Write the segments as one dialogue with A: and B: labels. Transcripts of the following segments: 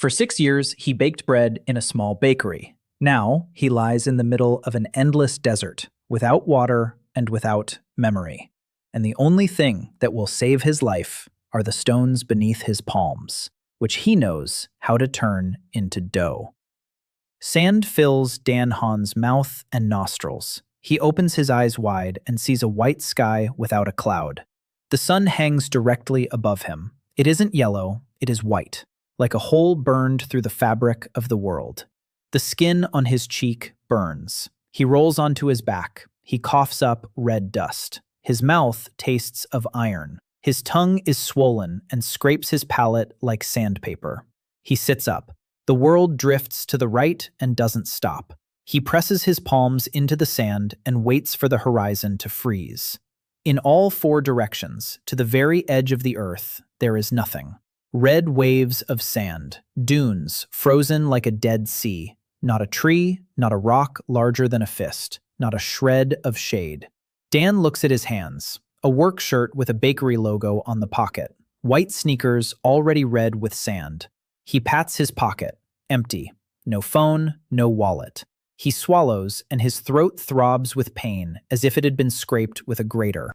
A: For 6 years, he baked bread in a small bakery. Now, he lies in the middle of an endless desert, without water and without memory. And the only thing that will save his life are the stones beneath his palms, which he knows how to turn into dough. Sand fills Dan Han's mouth and nostrils. He opens his eyes wide and sees a white sky without a cloud. The sun hangs directly above him. It isn't yellow, it is white, like a hole burned through the fabric of the world. The skin on his cheek burns. He rolls onto his back. He coughs up red dust. His mouth tastes of iron. His tongue is swollen and scrapes his palate like sandpaper. He sits up. The world drifts to the right and doesn't stop. He presses his palms into the sand and waits for the horizon to freeze. In all four directions, to the very edge of the earth, there is nothing. Red waves of sand, dunes frozen like a dead sea. Not a tree, not a rock larger than a fist, not a shred of shade. Dan looks at his hands, a work shirt with a bakery logo on the pocket, white sneakers already red with sand. He pats his pocket, empty. No phone, no wallet. He swallows, and his throat throbs with pain as if it had been scraped with a grater.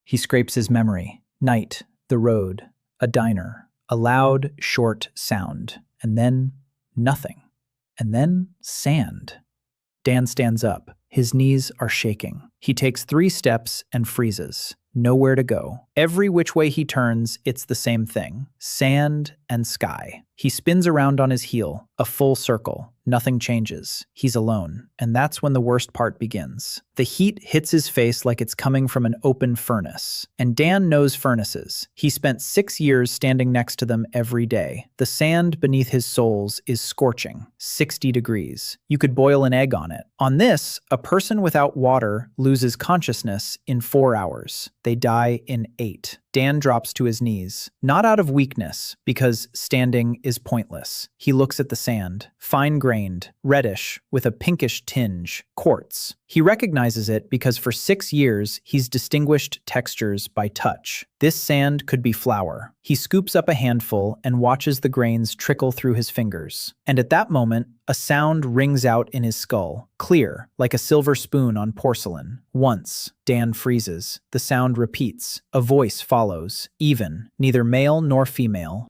A: He scrapes his memory. Night, the road, a diner, a loud, short sound, and then nothing. And then sand. Dan stands up. His knees are shaking. He takes 3 steps and freezes. Nowhere to go. Every which way he turns, it's the same thing. Sand and sky. He spins around on his heel, a full circle. Nothing changes. He's alone. And that's when the worst part begins. The heat hits his face like it's coming from an open furnace. And Dan knows furnaces. He spent 6 years standing next to them every day. The sand beneath his soles is scorching, 60 degrees. You could boil an egg on it. On this, a person without water loses consciousness in 4 hours. They die in 8. Dan drops to his knees, not out of weakness, because standing is pointless. He looks at the sand, fine-grained, reddish, with a pinkish tinge, quartz. He recognizes it because for 6 years, he's distinguished textures by touch. This sand could be flour. He scoops up a handful and watches the grains trickle through his fingers. And at that moment, a sound rings out in his skull, clear, like a silver spoon on porcelain. Once, Dan freezes. The sound repeats. A voice follows, even, neither male nor female.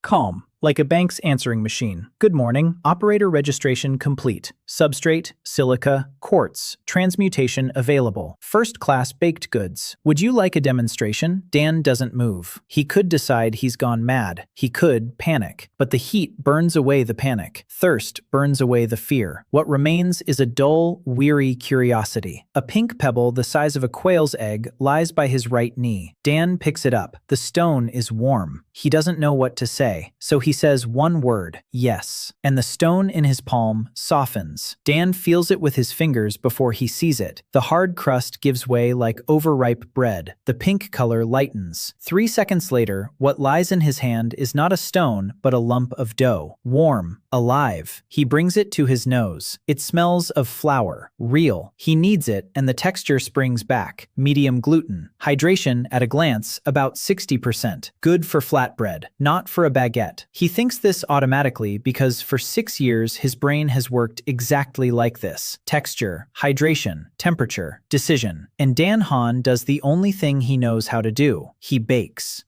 A: Calm, like a bank's answering machine. Good morning. Operator registration complete. Substrate, silica, quartz. Transmutation available. First-class baked goods. Would you like a demonstration? Dan doesn't move. He could decide he's gone mad. He could panic. But the heat burns away the panic. Thirst burns away the fear. What remains is a dull, weary curiosity. A pink pebble the size of a quail's egg lies by his right knee. Dan picks it up. The stone is warm. He doesn't know what to say, so he says one word, yes, and the stone in his palm softens. Dan feels it with his fingers before he sees it. The hard crust gives way like overripe bread. The pink color lightens. 3 seconds later, what lies in his hand is not a stone, but a lump of dough. Warm, alive. He brings it to his nose. It smells of flour, real. He kneads it, and the texture springs back. Medium gluten. Hydration, at a glance, about 60%. Good for flatbread, not for a baguette. He thinks this automatically because for 6 years his brain has worked exactly like this. Texture, hydration, temperature, decision. And Dan Han does the only thing he knows how to do. He bakes.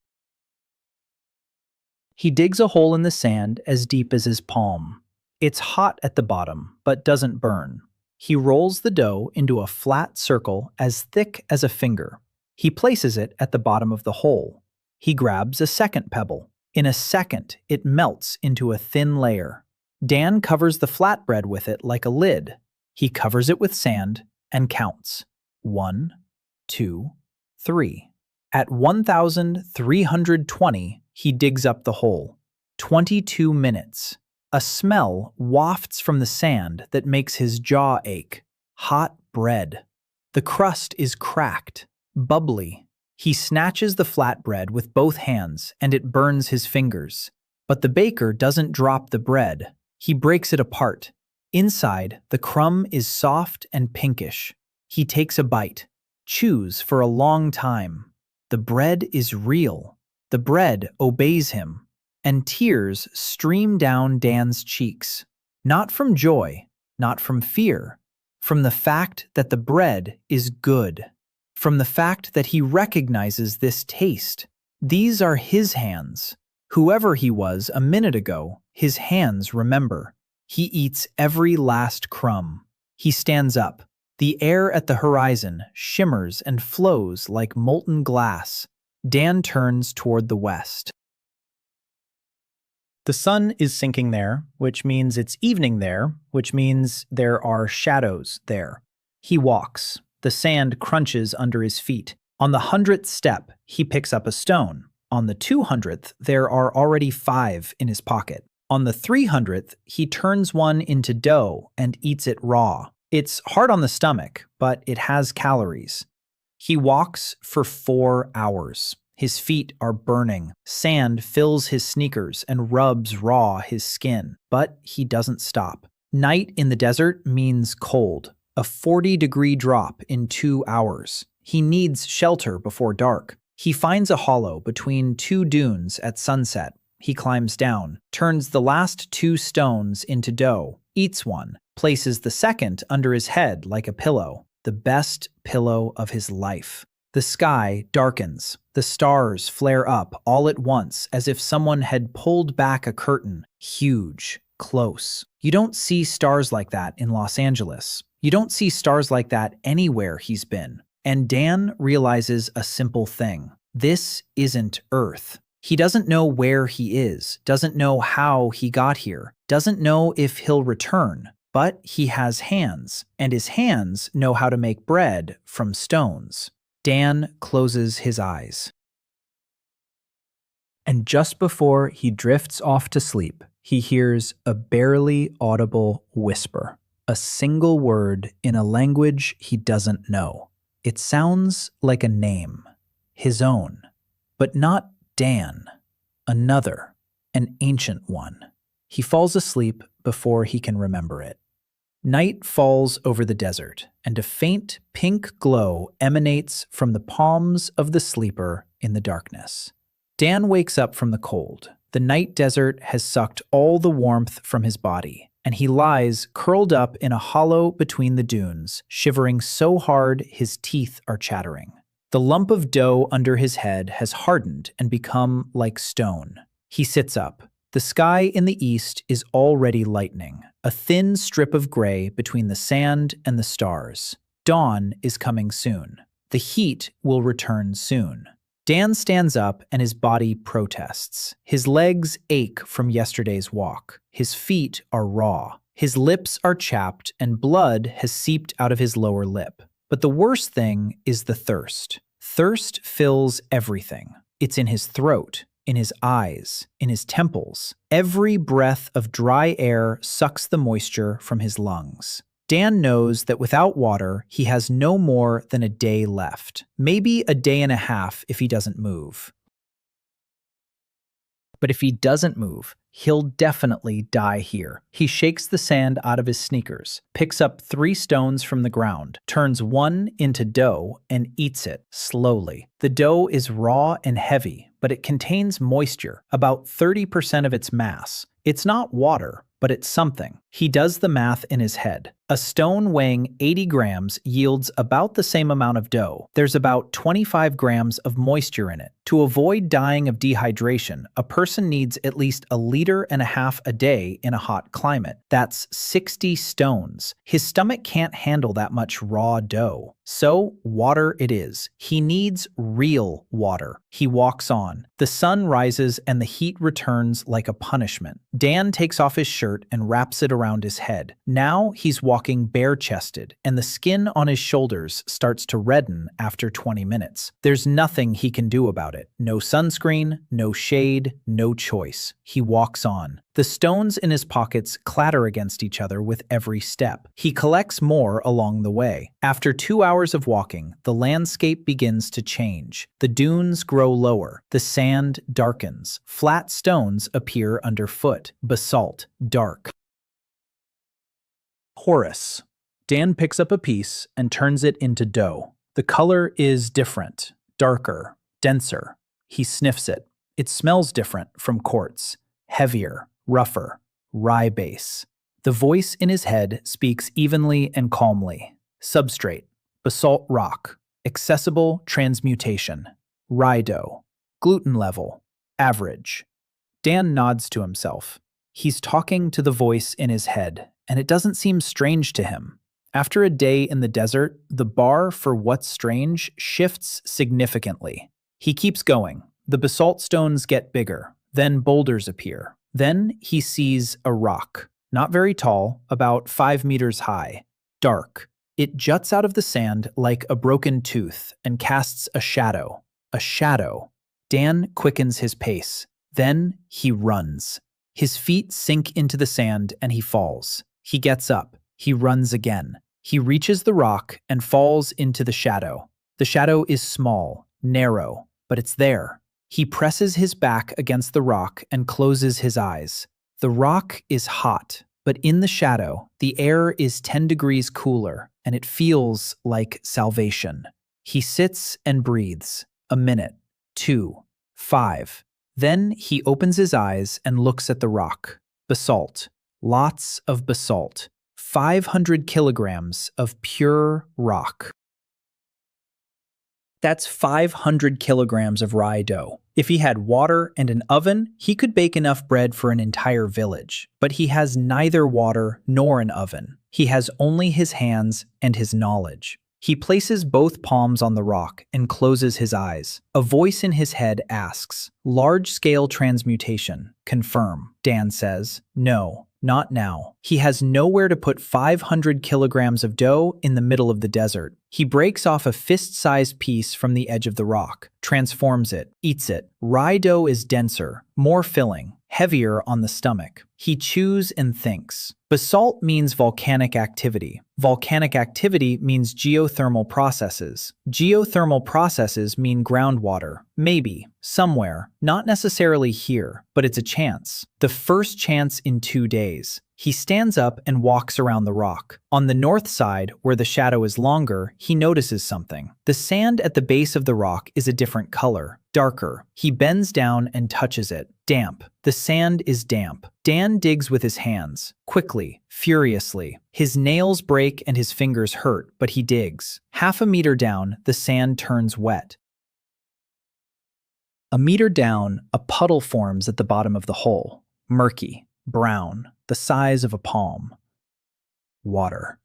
A: He digs a hole in the sand as deep as his palm. It's hot at the bottom, but doesn't burn. He rolls the dough into a flat circle as thick as a finger. He places it at the bottom of the hole. He grabs a second pebble. In a second, it melts into a thin layer. Dan covers the flatbread with it like a lid. He covers it with sand and counts. 1, 2, 3. At 1,320, he digs up the hole. 22 minutes. A smell wafts from the sand that makes his jaw ache. Hot bread. The crust is cracked, bubbly. He snatches the flatbread with both hands, and it burns his fingers. But the baker doesn't drop the bread. He breaks it apart. Inside, the crumb is soft and pinkish. He takes a bite, chews for a long time. The bread is real. The bread obeys him, and tears stream down Dan's cheeks. Not from joy, not from fear, from the fact that the bread is good, from the fact that he recognizes this taste. These are his hands. Whoever he was a minute ago, his hands remember. He eats every last crumb. He stands up. The air at the horizon shimmers and flows like molten glass. Dan turns toward the west. The sun is sinking there, which means it's evening there, which means there are shadows there. He walks. The sand crunches under his feet. On the 100th step, he picks up a stone. On the 200th, there are already 5 in his pocket. On the 300th, he turns one into dough and eats it raw. It's hard on the stomach, but it has calories. He walks for 4 hours. His feet are burning. Sand fills his sneakers and rubs raw his skin, but he doesn't stop. Night in the desert means cold, a 40-degree drop in 2 hours. He needs shelter before dark. He finds a hollow between 2 dunes at sunset. He climbs down, turns the last 2 stones into dough, eats one, places the second under his head like a pillow, the best pillow of his life. The sky darkens. The stars flare up all at once as if someone had pulled back a curtain, huge, close. You don't see stars like that in Los Angeles. You don't see stars like that anywhere he's been. And Dan realizes a simple thing. This isn't Earth. He doesn't know where he is, doesn't know how he got here, doesn't know if he'll return, but he has hands, and his hands know how to make bread from stones. Dan closes his eyes. And just before he drifts off to sleep, he hears a barely audible whisper, a single word in a language he doesn't know. It sounds like a name, his own, but not Dan, another, an ancient one. He falls asleep before he can remember it. Night falls over the desert, and a faint pink glow emanates from the palms of the sleeper in the darkness. Dan wakes up from the cold. The night desert has sucked all the warmth from his body, and he lies curled up in a hollow between the dunes, shivering so hard his teeth are chattering. The lump of dough under his head has hardened and become like stone. He sits up. The sky in the east is already lightening, a thin strip of gray between the sand and the stars. Dawn is coming soon. The heat will return soon. Dan stands up and his body protests. His legs ache from yesterday's walk. His feet are raw. His lips are chapped and blood has seeped out of his lower lip. But the worst thing is the thirst. Thirst fills everything. It's in his throat, in his eyes, in his temples. Every breath of dry air sucks the moisture from his lungs. Dan knows that without water, he has no more than a day left. Maybe a day and a half if he doesn't move. But if he doesn't move, he'll definitely die here. He shakes the sand out of his sneakers, picks up 3 stones from the ground, turns one into dough, and eats it slowly. The dough is raw and heavy, but it contains moisture, about 30% of its mass. It's not water, but it's something. He does the math in his head. A stone weighing 80 grams yields about the same amount of dough. There's about 25 grams of moisture in it. To avoid dying of dehydration, a person needs at least 1.5 liters a day in a hot climate. That's 60 stones. His stomach can't handle that much raw dough. So, water it is. He needs real water. He walks on. The sun rises and the heat returns like a punishment. Dan takes off his shirt and wraps it around his head. Now he's walking bare-chested, and the skin on his shoulders starts to redden after 20 minutes. There's nothing he can do about it. No sunscreen, no shade, no choice. He walks on. The stones in his pockets clatter against each other with every step. He collects more along the way. After 2 hours of walking, the landscape begins to change. The dunes grow lower. The sand darkens. Flat stones appear underfoot. Basalt, dark. Porous. Dan picks up a piece and turns it into dough. The color is different, darker, denser. He sniffs it. It smells different from quartz, heavier, rougher, rye base. The voice in his head speaks evenly and calmly. Substrate, basalt rock, accessible transmutation, rye dough, gluten level, average. Dan nods to himself. He's talking to the voice in his head, and it doesn't seem strange to him. After a day in the desert, the bar for what's strange shifts significantly. He keeps going. The basalt stones get bigger, then boulders appear. Then he sees a rock, not very tall, about 5 meters high, dark. It juts out of the sand like a broken tooth and casts a shadow. A shadow. Dan quickens his pace. Then he runs. His feet sink into the sand and he falls. He gets up. He runs again. He reaches the rock and falls into the shadow. The shadow is small, narrow, but it's there. He presses his back against the rock and closes his eyes. The rock is hot, but in the shadow, the air is 10 degrees cooler, and it feels like salvation. He sits and breathes. A minute, 2, 5. Then he opens his eyes and looks at the rock. Basalt. Lots of basalt. 500 kilograms of pure rock. That's 500 kilograms of rye dough. If he had water and an oven, he could bake enough bread for an entire village. But he has neither water nor an oven. He has only his hands and his knowledge. He places both palms on the rock and closes his eyes. A voice in his head asks, "Large-scale transmutation. Confirm." Dan says, "No. Not now." He has nowhere to put 500 kilograms of dough in the middle of the desert. He breaks off a fist-sized piece from the edge of the rock, transforms it, eats it. Rye dough is denser, more filling, heavier on the stomach. He chews and thinks. Basalt means volcanic activity. Volcanic activity means geothermal processes. Geothermal processes mean groundwater. Maybe. Somewhere. Not necessarily here, but it's a chance. The first chance in 2 days. He stands up and walks around the rock. On the north side, where the shadow is longer, he notices something. The sand at the base of the rock is a different color, darker. He bends down and touches it. Damp. The sand is damp. Dan digs with his hands, quickly, furiously. His nails break and his fingers hurt, but he digs. Half a meter down, the sand turns wet. A meter down, a puddle forms at the bottom of the hole. Murky, brown, the size of a palm. Water.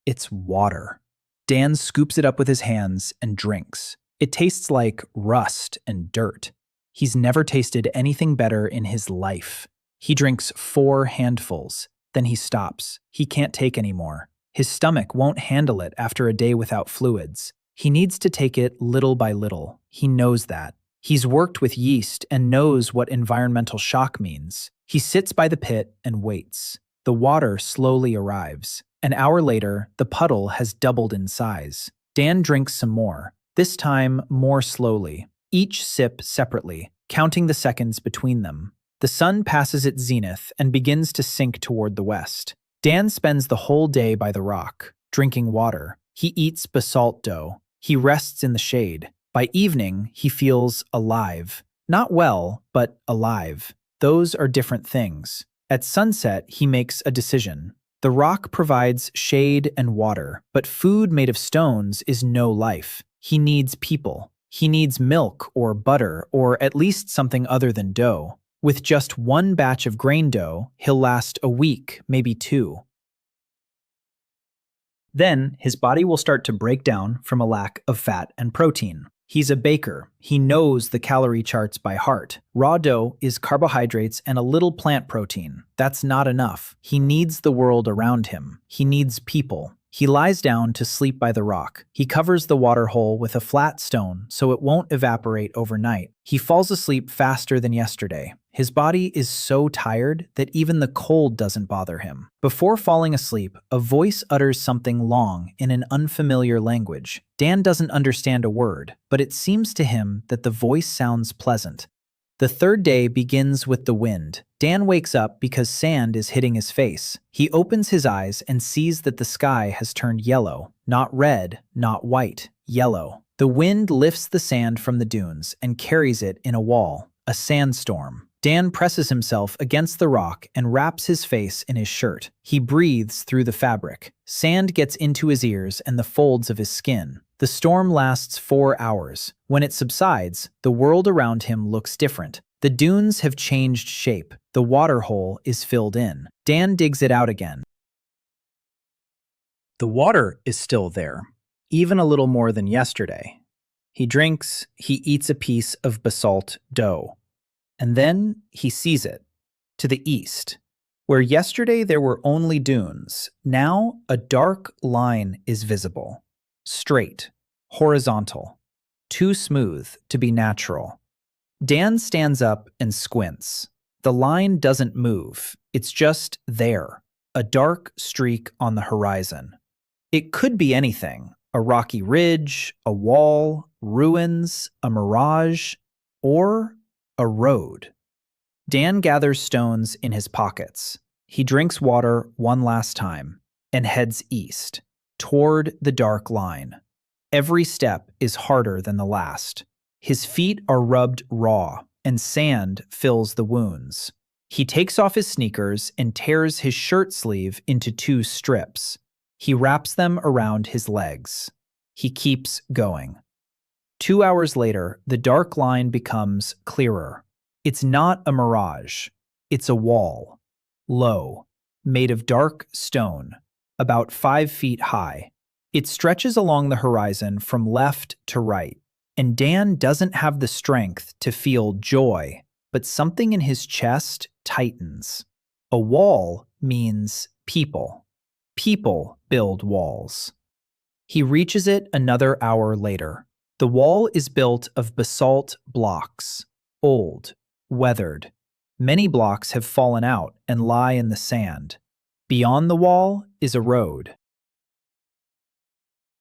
A: It's water. Dan scoops it up with his hands and drinks. It tastes like rust and dirt. He's never tasted anything better in his life. He drinks 4 handfuls. Then he stops. He can't take any more. His stomach won't handle it after a day without fluids. He needs to take it little by little. He knows that. He's worked with yeast and knows what environmental shock means. He sits by the pit and waits. The water slowly arrives. An hour later, the puddle has doubled in size. Dan drinks some more, this time more slowly, each sip separately, counting the seconds between them. The sun passes its zenith and begins to sink toward the west. Dan spends the whole day by the rock, drinking water. He eats basalt dough. He rests in the shade. By evening, he feels alive. Not well, but alive. Those are different things. At sunset, he makes a decision. The rock provides shade and water, but food made of stones is no life. He needs people. He needs milk or butter or at least something other than dough. With just 1 batch of grain dough, he'll last a week, maybe 2. Then, his body will start to break down from a lack of fat and protein. He's a baker. He knows the calorie charts by heart. Raw dough is carbohydrates and a little plant protein. That's not enough. He needs the world around him. He needs people. He lies down to sleep by the rock. He covers the water hole with a flat stone so it won't evaporate overnight. He falls asleep faster than yesterday. His body is so tired that even the cold doesn't bother him. Before falling asleep, a voice utters something long in an unfamiliar language. Dan doesn't understand a word, but it seems to him that the voice sounds pleasant. The 3rd day begins with the wind. Dan wakes up because sand is hitting his face. He opens his eyes and sees that the sky has turned yellow. Not red, not white, yellow. The wind lifts the sand from the dunes and carries it in a wall. a sandstorm. Dan presses himself against the rock and wraps his face in his shirt. He breathes through the fabric. Sand gets into his ears and the folds of his skin. The storm lasts 4 hours. When it subsides, the world around him looks different. The dunes have changed shape. The water hole is filled in. Dan digs it out again. The water is still there, even a little more than yesterday. He drinks, he eats a piece of basalt dough. And then he sees it, to the east. Where yesterday there were only dunes, now a dark line is visible. Straight, horizontal, too smooth to be natural. Dan stands up and squints. The line doesn't move, it's just there, a dark streak on the horizon. It could be anything, a rocky ridge, a wall, ruins, a mirage, or a road. Dan gathers stones in his pockets. He drinks water one last time and heads east, toward the dark line. Every step is harder than the last. His feet are rubbed raw, and sand fills the wounds. He takes off his sneakers and tears his shirt sleeve into 2 strips. He wraps them around his legs. He keeps going. 2 hours later, the dark line becomes clearer. It's not a mirage. It's a wall. Low, made of dark stone, about 5 feet high. It stretches along the horizon from left to right, and Dan doesn't have the strength to feel joy, but something in his chest tightens. A wall means people. People build walls. He reaches it another hour later. The wall is built of basalt blocks, old, weathered. Many blocks have fallen out and lie in the sand. Beyond the wall is a road,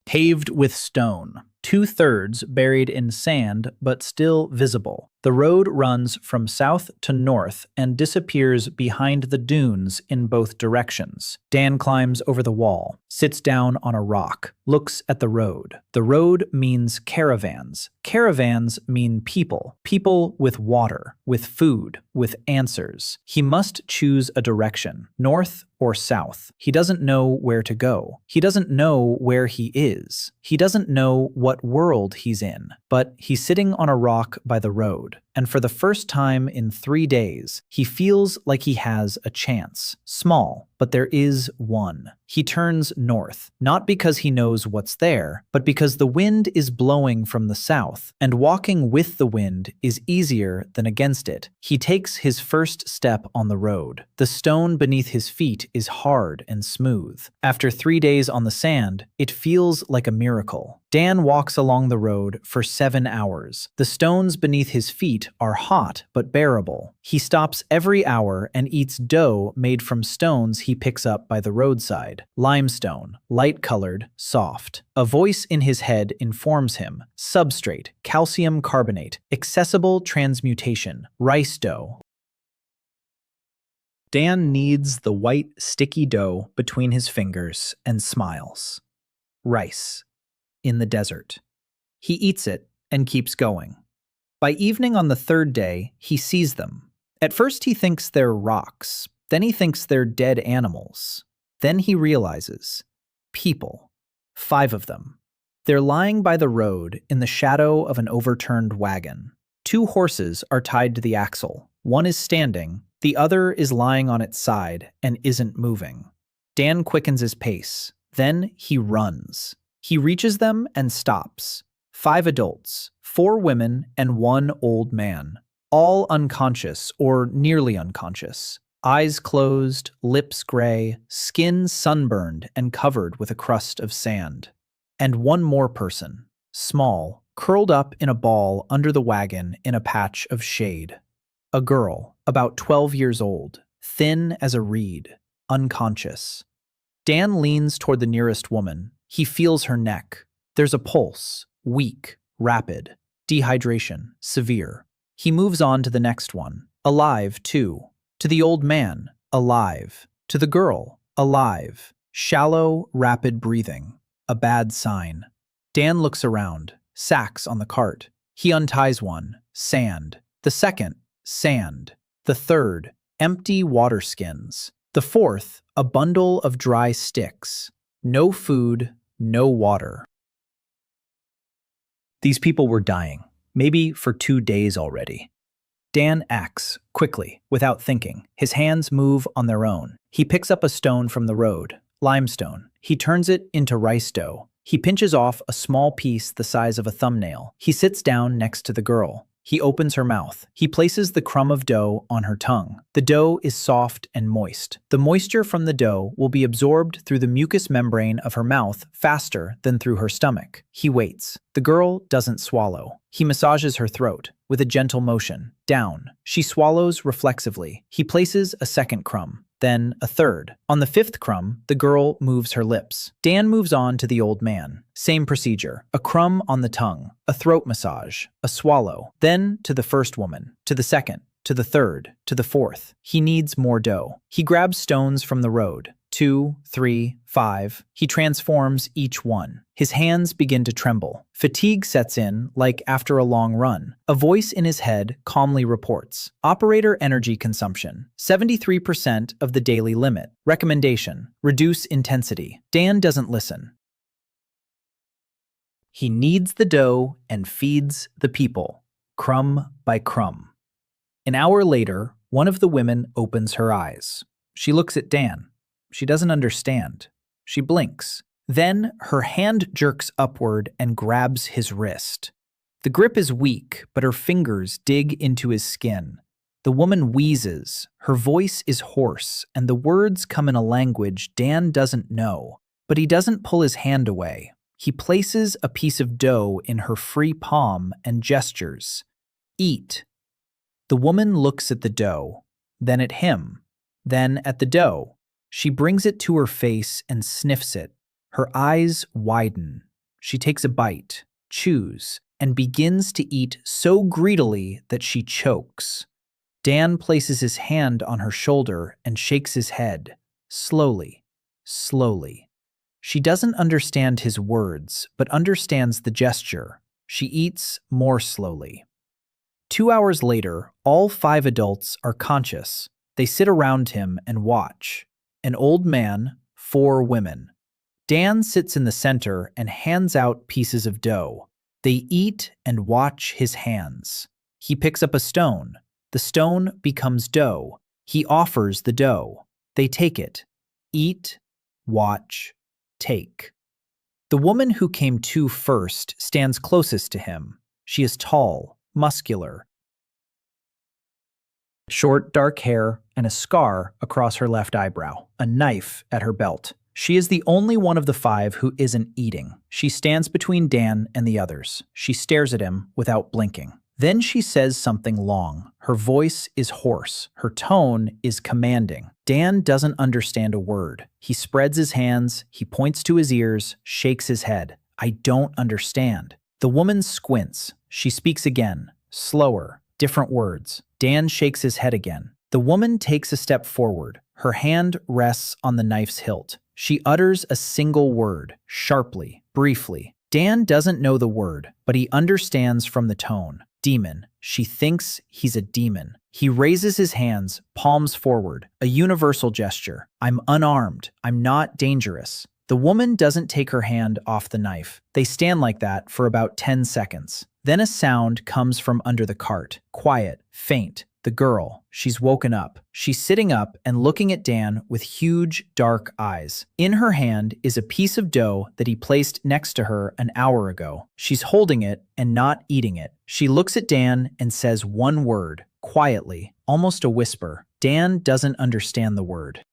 A: paved with stone, 2/3 buried in sand but still visible. The road runs from south to north and disappears behind the dunes in both directions. Dan climbs over the wall, sits down on a rock, looks at the road. The road means caravans. Caravans mean people. People with water, with food, with answers. He must choose a direction, north or south. He doesn't know where to go. He doesn't know where he is. He doesn't know what world he's in. But he's sitting on a rock by the road. And for the first time in 3 days, he feels like he has a chance. Small, but there is one. He turns north, not because he knows what's there, but because the wind is blowing from the south, and walking with the wind is easier than against it. He takes his first step on the road. The stone beneath his feet is hard and smooth. After 3 days on the sand, it feels like a miracle. Dan walks along the road for 7 hours. The stones beneath his feet are hot but bearable. He stops every hour and eats dough made from stones he picks up by the roadside. Limestone, light-colored, soft. A voice in his head informs him. Substrate, calcium carbonate, accessible transmutation, rice dough. Dan kneads the white, sticky dough between his fingers and smiles. Rice. In the desert. He eats it and keeps going. By evening on the 3rd day, he sees them. At first he thinks they're rocks. Then he thinks they're dead animals. Then he realizes. People. 5 of them. They're lying by the road in the shadow of an overturned wagon. 2 horses are tied to the axle. One is standing, the other is lying on its side and isn't moving. Dan quickens his pace. Then he runs. He reaches them and stops. 5 adults, 4 women, and 1 old man. All unconscious or nearly unconscious. Eyes closed, lips gray, skin sunburned and covered with a crust of sand. And 1 more person, small, curled up in a ball under the wagon in a patch of shade. A girl, about 12 years old, thin as a reed, unconscious. Dan leans toward the nearest woman. He feels her neck. There's a pulse, weak, rapid, dehydration, severe. He moves on to the next one, alive too. To the old man, alive. To the girl, alive. Shallow, rapid breathing, a bad sign. Dan looks around, sacks on the cart. He unties one, sand. The second, sand. The third, empty water skins. The fourth, a bundle of dry sticks. No food, no water. These people were dying, maybe for 2 days already. Dan acts, quickly, without thinking. His hands move on their own. He picks up a stone from the road, limestone. He turns it into rice dough. He pinches off a small piece the size of a thumbnail. He sits down next to the girl. He opens her mouth. He places the crumb of dough on her tongue. The dough is soft and moist. The moisture from the dough will be absorbed through the mucous membrane of her mouth faster than through her stomach. He waits. The girl doesn't swallow. He massages her throat with a gentle motion. Down. She swallows reflexively. He places a second crumb, then a third. On the fifth crumb, the girl moves her lips. Dan moves on to the old man. Same procedure. A crumb on the tongue, a throat massage, a swallow. Then to the first woman, to the second, to the third, to the fourth. He needs more dough. He grabs stones from the road. 2, 3, 5. He transforms each one. His hands begin to tremble. Fatigue sets in, like after a long run. A voice in his head calmly reports. Operator energy consumption, 73% of the daily limit. Recommendation, reduce intensity. Dan doesn't listen. He kneads the dough and feeds the people, crumb by crumb. An hour later, one of the women opens her eyes. She looks at Dan. She doesn't understand. She blinks. Then her hand jerks upward and grabs his wrist. The grip is weak, but her fingers dig into his skin. The woman wheezes. Her voice is hoarse, and the words come in a language Dan doesn't know. But he doesn't pull his hand away. He places a piece of dough in her free palm and gestures. Eat. The woman looks at the dough, then at him, then at the dough. She brings it to her face and sniffs it. Her eyes widen. She takes a bite, chews, and begins to eat so greedily that she chokes. Dan places his hand on her shoulder and shakes his head, slowly, slowly. She doesn't understand his words, but understands the gesture. She eats more slowly. 2 hours later, all 5 adults are conscious. They sit around him and watch. An old man, 4 women. Dan sits in the center and hands out pieces of dough. They eat and watch his hands. He picks up a stone. The stone becomes dough. He offers the dough. They take it. Eat, watch, take. The woman who came to first stands closest to him. She is tall, muscular. Short, dark hair and a scar across her left eyebrow, a knife at her belt. She is the only one of the 5 who isn't eating. She stands between Dan and the others. She stares at him without blinking. Then she says something long. Her voice is hoarse. Her tone is commanding. Dan doesn't understand a word. He spreads his hands, he points to his ears, shakes his head. I don't understand. The woman squints. She speaks again, slower, different words. Dan shakes his head again. The woman takes a step forward. Her hand rests on the knife's hilt. She utters a single word, sharply, briefly. Dan doesn't know the word, but he understands from the tone. Demon. She thinks he's a demon. He raises his hands, palms forward, a universal gesture. I'm unarmed. I'm not dangerous. The woman doesn't take her hand off the knife. They stand like that for about 10 seconds. Then a sound comes from under the cart. Quiet, faint. The girl. She's woken up. She's sitting up and looking at Dan with huge, dark eyes. In her hand is a piece of dough that he placed next to her an hour ago. She's holding it and not eating it. She looks at Dan and says one word, quietly, almost a whisper. Dan doesn't understand the word.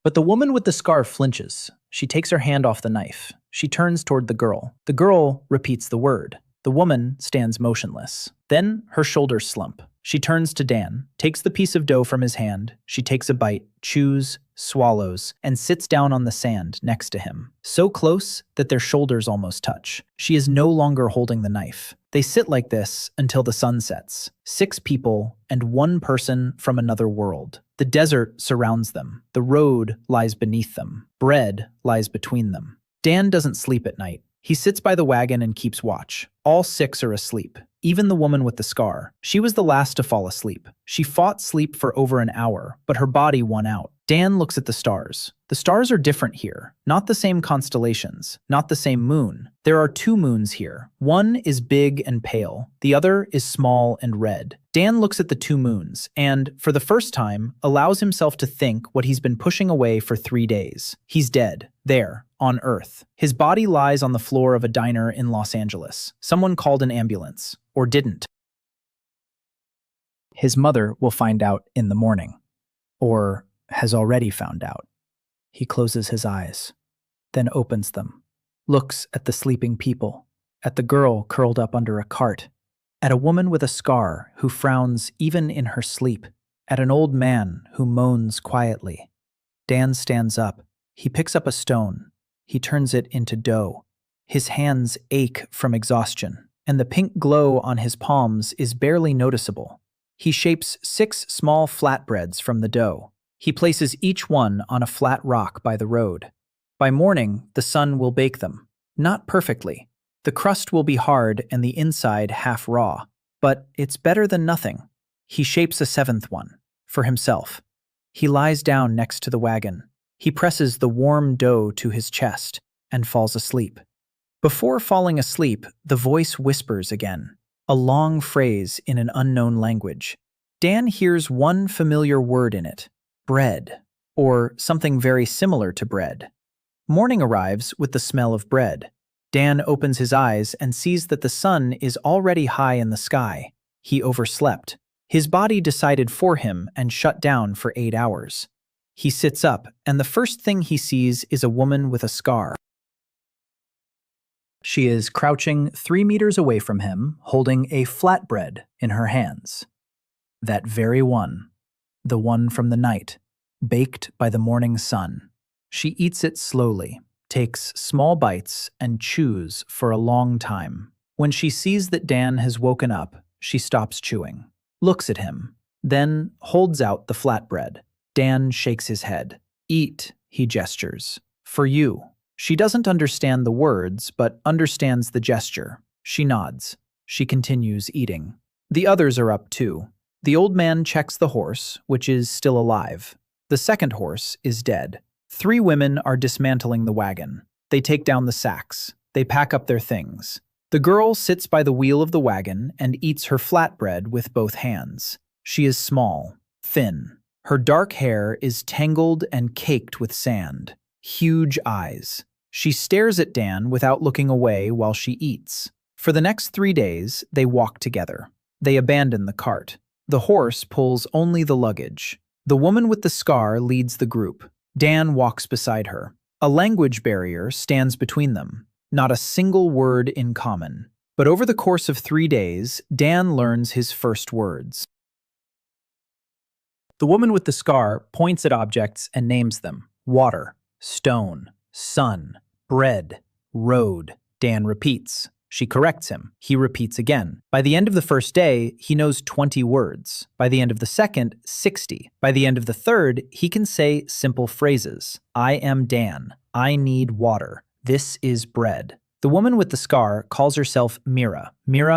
A: But the woman with the scar flinches. She takes her hand off the knife. She turns toward the girl. The girl repeats the word. The woman stands motionless. Then her shoulders slump. She turns to Dan, takes the piece of dough from his hand. She takes a bite, chews, swallows, and sits down on the sand next to him. So close that their shoulders almost touch. She is no longer holding the knife. They sit like this until the sun sets. 6 people and 1 person from another world. The desert surrounds them. The road lies beneath them. Bread lies between them. Dan doesn't sleep at night. He sits by the wagon and keeps watch. All 6 are asleep. even the woman with the scar. She was the last to fall asleep. She fought sleep for over an hour, but her body won out. Dan looks at the stars. The stars are different here. Not the same constellations, not the same moon. There are two moons here. One is big and pale. The other is small and red. Dan looks at the two moons and, for the first time, allows himself to think what he's been pushing away for 3 days. He's dead. There, on Earth. His body lies on the floor of a diner in Los Angeles. Someone called an ambulance. Or didn't. His mother will find out in the morning. Or has already found out. He closes his eyes, then opens them, looks at the sleeping people, at the girl curled up under a cart, at a woman with a scar who frowns even in her sleep, at an old man who moans quietly. Dan stands up. He picks up a stone. He turns it into dough. His hands ache from exhaustion, and the pink glow on his palms is barely noticeable. He shapes 6 small flatbreads from the dough. He places each one on a flat rock by the road. By morning, the sun will bake them. Not perfectly. The crust will be hard and the inside half raw. But it's better than nothing. He shapes a 7th one, for himself. He lies down next to the wagon. He presses the warm dough to his chest and falls asleep. Before falling asleep, the voice whispers again, a long phrase in an unknown language. Dan hears one familiar word in it. Bread, or something very similar to bread. Morning arrives with the smell of bread. Dan opens his eyes and sees that the sun is already high in the sky. He overslept. His body decided for him and shut down for 8 hours. He sits up, and the first thing he sees is a woman with a scar. She is crouching 3 meters away from him, holding a flatbread in her hands. That very one. The one from the night, baked by the morning sun. She eats it slowly, takes small bites, and chews for a long time. When she sees that Dan has woken up, she stops chewing, looks at him, then holds out the flatbread. Dan shakes his head. Eat, he gestures. For you. She doesn't understand the words, but understands the gesture. She nods. She continues eating. The others are up too. The old man checks the horse, which is still alive. The second horse is dead. 3 women are dismantling the wagon. They take down the sacks. They pack up their things. The girl sits by the wheel of the wagon and eats her flatbread with both hands. She is small, thin. Her dark hair is tangled and caked with sand. Huge eyes. She stares at Dan without looking away while she eats. For the next 3 days, they walk together. They abandon the cart. The horse pulls only the luggage. The woman with the scar leads the group. Dan walks beside her. A language barrier stands between them. Not a single word in common. But over the course of 3 days, Dan learns his first words. The woman with the scar points at objects and names them. Water, stone, sun, bread, road. Dan repeats. She corrects him. He repeats again. By the end of the first day, he knows 20 words. By the end of the second, 60. By the end of the third, he can say simple phrases. I am Dan. I need water. This is bread. The woman with the scar calls herself Mira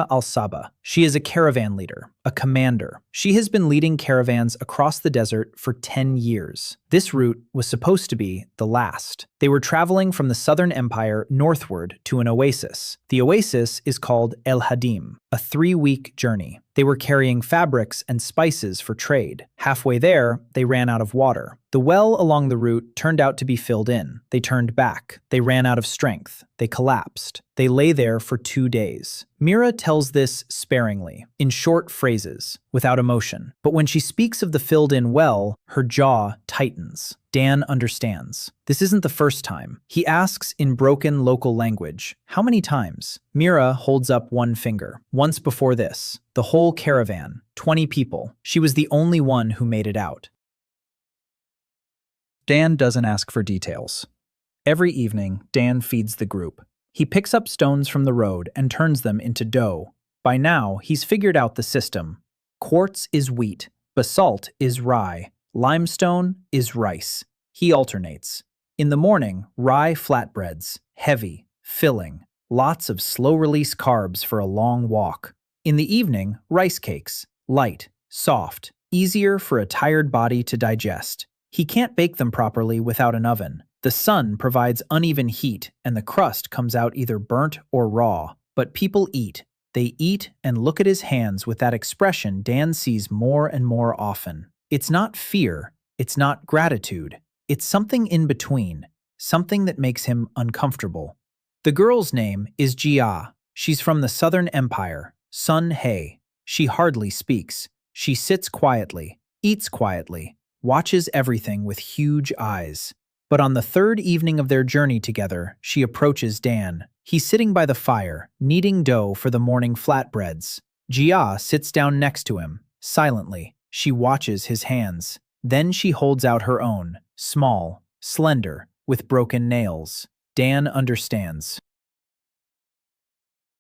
A: al-Saba. She is a caravan leader, a commander. She has been leading caravans across the desert for 10 years. This route was supposed to be the last. They were traveling from the southern empire northward to an oasis. The oasis is called El Hadim, a 3-week journey. They were carrying fabrics and spices for trade. Halfway there, they ran out of water. The well along the route turned out to be filled in. They turned back. They ran out of strength. They collapsed. They lay there for 2 days. Mira tells this sparingly, in short phrases, without emotion. But when she speaks of the filled-in well, her jaw tightens. Dan understands. This isn't the first time. He asks in broken local language, how many times? Mira holds up one finger. Once before this. The whole caravan, 20 people. She was the only one who made it out. Dan doesn't ask for details. Every evening, Dan feeds the group. He picks up stones from the road and turns them into dough. By now, he's figured out the system. Quartz is wheat, basalt is rye, limestone is rice. He alternates. In the morning, rye flatbreads, heavy, filling, lots of slow-release carbs for a long walk. In the evening, rice cakes. Light, soft, easier for a tired body to digest. He can't bake them properly without an oven. The sun provides uneven heat, and the crust comes out either burnt or raw. But people eat. They eat and look at his hands with that expression Dan sees more and more often. It's not fear. It's not gratitude. It's something in between. Something that makes him uncomfortable. The girl's name is Jia. She's from the Southern Empire. Sun He. She hardly speaks. She sits quietly, eats quietly, watches everything with huge eyes. But on the third evening of their journey together, she approaches Dan. He's sitting by the fire, kneading dough for the morning flatbreads. Jia sits down next to him. Silently, she watches his hands. Then she holds out her own, small, slender, with broken nails. Dan understands.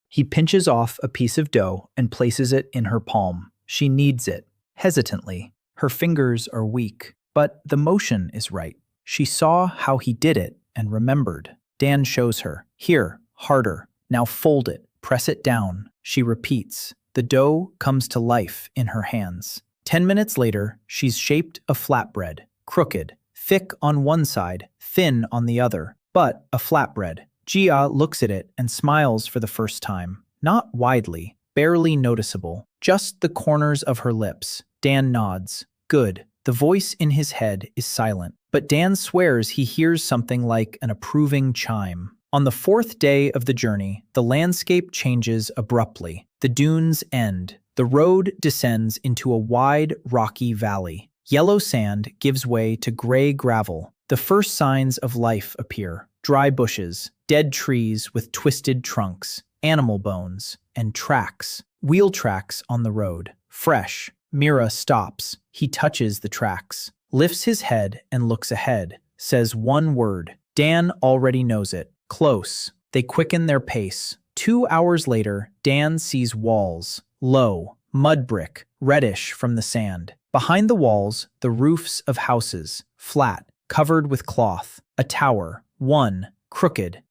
A: He pinches off a piece of dough and places it in her palm. She kneads it, hesitantly. Her fingers are weak, but the motion is right. She saw how he did it and remembered. Dan shows her. Here, harder. Now fold it. Press it down. She repeats. The dough comes to life in her hands. 10 minutes later, she's shaped a flatbread. Crooked, thick on one side, thin on the other, but a flatbread. Jia looks at it and smiles for the first time. Not widely, barely noticeable, just the corners of her lips. Dan nods. Good. The voice in his head is silent, but Dan swears he hears something like an approving chime. On the fourth day of the journey, the landscape changes abruptly. The dunes end. The road descends into a wide, rocky valley. Yellow sand gives way to gray gravel. The first signs of life appear. Dry bushes, dead trees with twisted trunks, animal bones, and tracks. Wheel tracks on the road. Fresh. Mira stops. He touches the tracks, lifts his head and looks ahead, says one word. Dan already knows it. Close. They quicken their pace. 2 hours later, Dan sees walls. Low, mud brick, reddish from the sand. Behind the walls, the roofs of houses, flat, covered with cloth. A tower, one, crooked,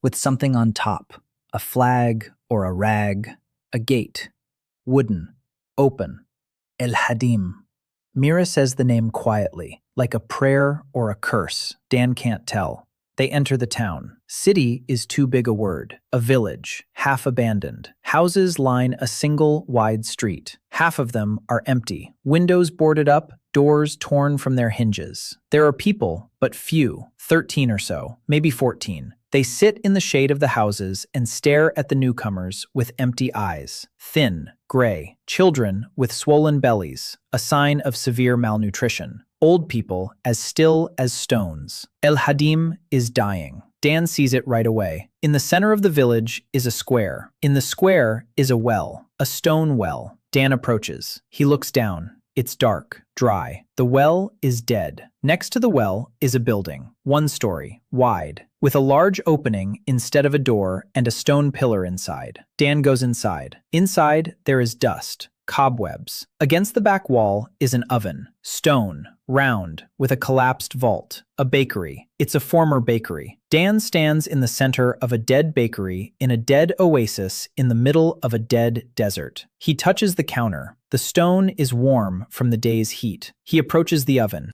A: with something on top. A flag or a rag. A gate. Wooden. Open. El Hadim. Mira says the name quietly, like a prayer or a curse. Dan can't tell. They enter the town. City is too big a word. A village, half abandoned. Houses line a single wide street. Half of them are empty. Windows boarded up, doors torn from their hinges. There are people, but few, 13 or so, maybe 14. They sit in the shade of the houses and stare at the newcomers with empty eyes. Thin, gray. Children with swollen bellies, a sign of severe malnutrition. Old people as still as stones. El Hadim is dying. Dan sees it right away. In the center of the village is a square. In the square is a well, a stone well. Dan approaches. He looks down. It's dark, dry. The well is dead. Next to the well is a building, 1 story, wide, with a large opening instead of a door and a stone pillar inside. Dan goes inside. Inside, there is dust, cobwebs. Against the back wall is an oven, stone, round, with a collapsed vault, a bakery. It's a former bakery. Dan stands in the center of a dead bakery in a dead oasis in the middle of a dead desert. He touches the counter. The stone is warm from the day's heat. He approaches the oven.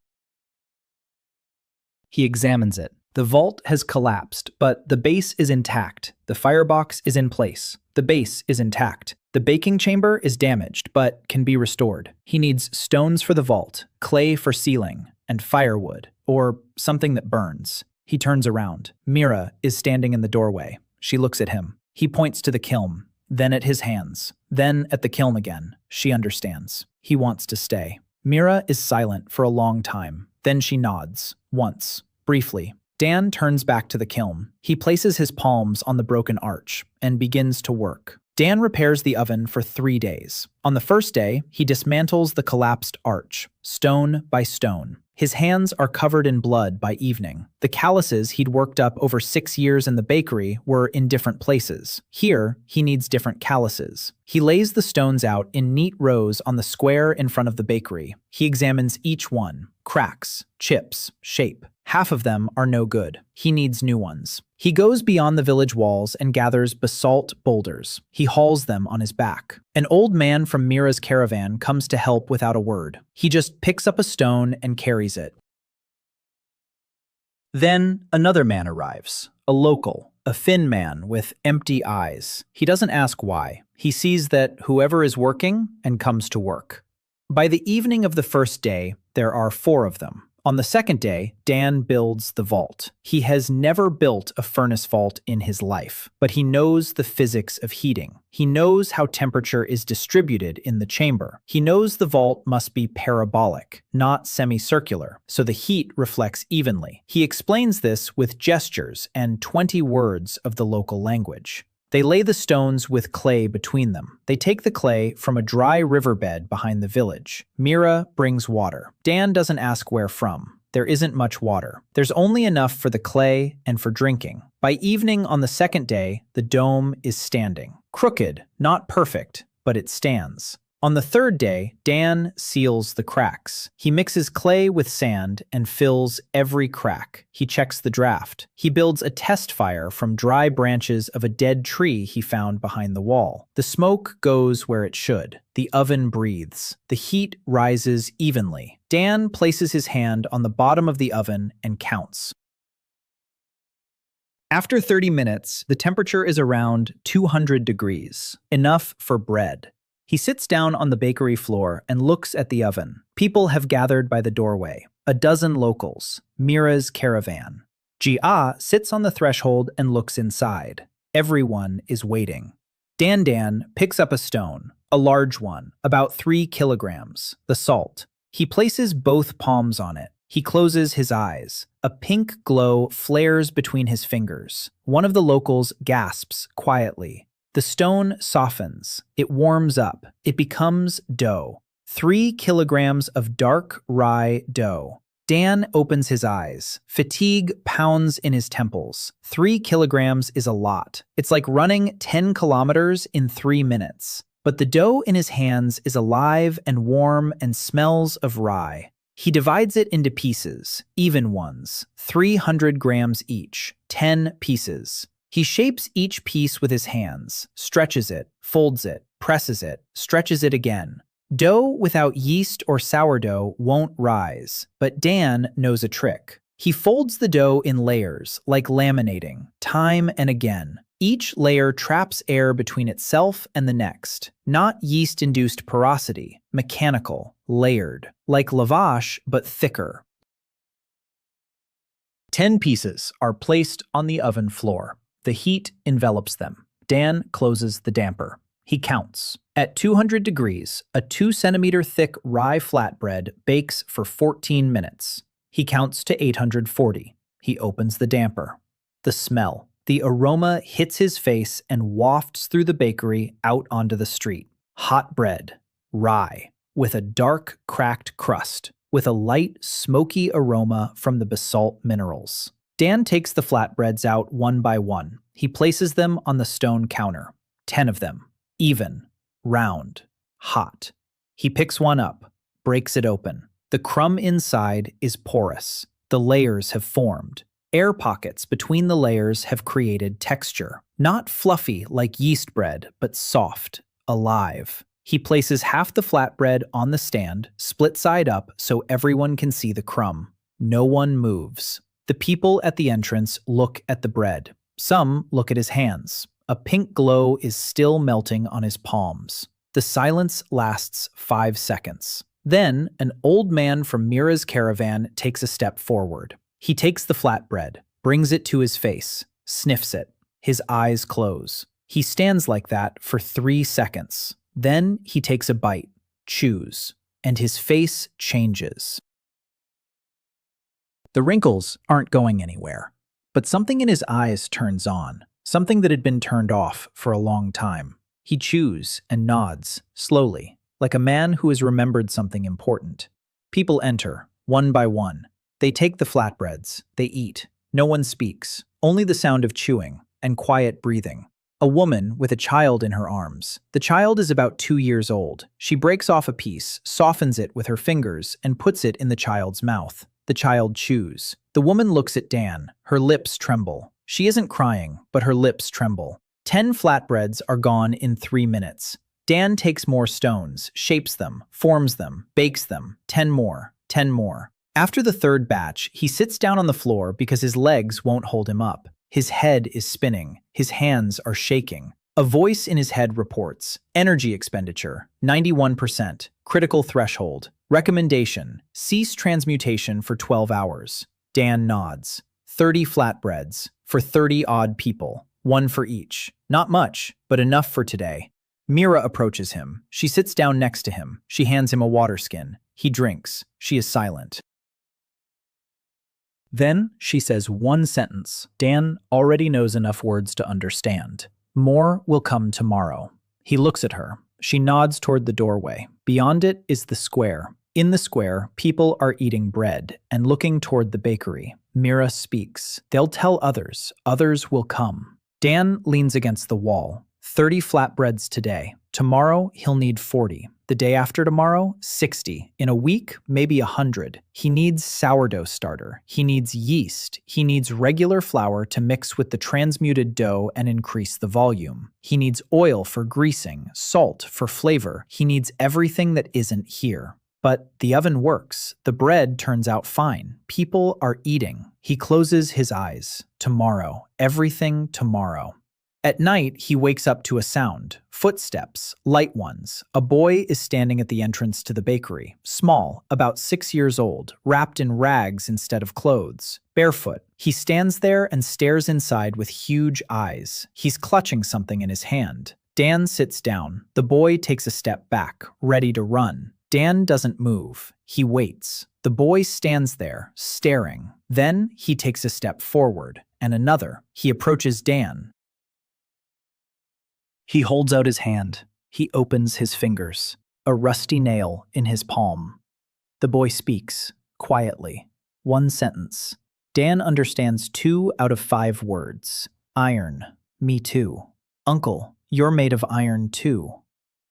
A: He examines it. The vault has collapsed, but the base is intact. The firebox is in place. The base is intact. The baking chamber is damaged, but can be restored. He needs stones for the vault, clay for ceiling, and firewood, or something that burns. He turns around. Mira is standing in the doorway. She looks at him. He points to the kiln, then at his hands, then at the kiln again. She understands. He wants to stay. Mira is silent for a long time. Then she nods, once, briefly. Dan turns back to the kiln. He places his palms on the broken arch and begins to work. Dan repairs the oven for 3 days. On the first day, he dismantles the collapsed arch, stone by stone. His hands are covered in blood by evening. The calluses he'd worked up over 6 years in the bakery were in different places. Here, he needs different calluses. He lays the stones out in neat rows on the square in front of the bakery. He examines each one. Cracks, chips, shape. Half of them are no good. He needs new ones. He goes beyond the village walls and gathers basalt boulders. He hauls them on his back. An old man from Mira's caravan comes to help without a word. He just picks up a stone and carries it. Then another man arrives, a local, a thin man with empty eyes. He doesn't ask why. He sees that whoever is working and comes to work. By the evening of the first day, there are 4 of them. On the second day, Dan builds the vault. He has never built a furnace vault in his life, but he knows the physics of heating. He knows how temperature is distributed in the chamber. He knows the vault must be parabolic, not semicircular, so the heat reflects evenly. He explains this with gestures and 20 words of the local language. They lay the stones with clay between them. They take the clay from a dry riverbed behind the village. Mira brings water. Dan doesn't ask where from. There isn't much water. There's only enough for the clay and for drinking. By evening on the second day, the dome is standing. Crooked, not perfect, but it stands. On the third day, Dan seals the cracks. He mixes clay with sand and fills every crack. He checks the draft. He builds a test fire from dry branches of a dead tree he found behind the wall. The smoke goes where it should. The oven breathes. The heat rises evenly. Dan places his hand on the bottom of the oven and counts. After 30 minutes, the temperature is around 200 degrees, enough for bread. He sits down on the bakery floor and looks at the oven. People have gathered by the doorway. A dozen locals. Mira's caravan. Jia sits on the threshold and looks inside. Everyone is waiting. Dan picks up a stone, a large one, about 3 kilograms, the salt. He places both palms on it. He closes his eyes. A pink glow flares between his fingers. One of the locals gasps quietly. The stone softens. It warms up. It becomes dough. 3 kilograms of dark rye dough. Dan opens his eyes. Fatigue pounds in his temples. 3 kilograms is a lot. It's like running 10 kilometers in 3 minutes. But the dough in his hands is alive and warm and smells of rye. He divides it into pieces, even ones, 300 grams each, 10 pieces. He shapes each piece with his hands, stretches it, folds it, presses it, stretches it again. Dough without yeast or sourdough won't rise, but Dan knows a trick. He folds the dough in layers, like laminating, time and again. Each layer traps air between itself and the next. Not yeast-induced porosity, mechanical, layered. Like lavash, but thicker. 10 pieces are placed on the oven floor. The heat envelops them. Dan closes the damper. He counts. At 200 degrees, a 2-centimeter thick rye flatbread bakes for 14 minutes. He counts to 840. He opens the damper. The smell. The aroma hits his face and wafts through the bakery out onto the street. Hot bread. Rye. With a dark, cracked crust. With a light, smoky aroma from the basalt minerals. Dan takes the flatbreads out one by one. He places them on the stone counter. 10 of them. Even. Round. Hot. He picks one up. Breaks it open. The crumb inside is porous. The layers have formed. Air pockets between the layers have created texture. Not fluffy like yeast bread, but soft. Alive. He places half the flatbread on the stand, split side up so everyone can see the crumb. No one moves. The people at the entrance look at the bread. Some look at his hands. A pink glow is still melting on his palms. The silence lasts 5 seconds. Then, an old man from Mira's caravan takes a step forward. He takes the flatbread, brings it to his face, sniffs it. His eyes close. He stands like that for 3 seconds. Then he takes a bite, chews, and his face changes. The wrinkles aren't going anywhere, but something in his eyes turns on, something that had been turned off for a long time. He chews and nods, slowly, like a man who has remembered something important. People enter, one by one. They take the flatbreads, they eat. No one speaks, only the sound of chewing and quiet breathing. A woman with a child in her arms. The child is about 2 years old. She breaks off a piece, softens it with her fingers, and puts it in the child's mouth. The child chews. The woman looks at Dan. Her lips tremble. She isn't crying, but her lips tremble. 10 flatbreads are gone in 3 minutes. Dan takes more stones, shapes them, forms them, bakes them. 10 more, 10 more. After the third batch, he sits down on the floor because his legs won't hold him up. His head is spinning. His hands are shaking. A voice in his head reports, energy expenditure, 91%, critical threshold, recommendation, cease transmutation for 12 hours. Dan nods. 30 flatbreads, for 30-odd people, 1 for each. Not much, but enough for today. Mira approaches him. She sits down next to him. She hands him a water skin. He drinks. She is silent. Then she says one sentence. Dan already knows enough words to understand. More will come tomorrow. He looks at her. She nods toward the doorway. Beyond it is the square. In the square, people are eating bread and looking toward the bakery. Mira speaks. They'll tell others. Others will come. Dan leans against the wall. 30 flatbreads today. Tomorrow, he'll need 40. The day after tomorrow, 60. In a week, maybe 100. He needs sourdough starter. He needs yeast. He needs regular flour to mix with the transmuted dough and increase the volume. He needs oil for greasing, salt for flavor. He needs everything that isn't here. But the oven works. The bread turns out fine. People are eating. He closes his eyes. Tomorrow. Everything tomorrow. At night, he wakes up to a sound. Footsteps, light ones. A boy is standing at the entrance to the bakery. Small, about 6 years old, wrapped in rags instead of clothes. Barefoot. He stands there and stares inside with huge eyes. He's clutching something in his hand. Dan sits down. The boy takes a step back, ready to run. Dan doesn't move. He waits. The boy stands there, staring. Then he takes a step forward, and another. He approaches Dan. He holds out his hand. He opens his fingers. A rusty nail in his palm. The boy speaks, quietly. One sentence. Dan understands 2 out of 5 words. Iron. Me too. Uncle, you're made of iron too.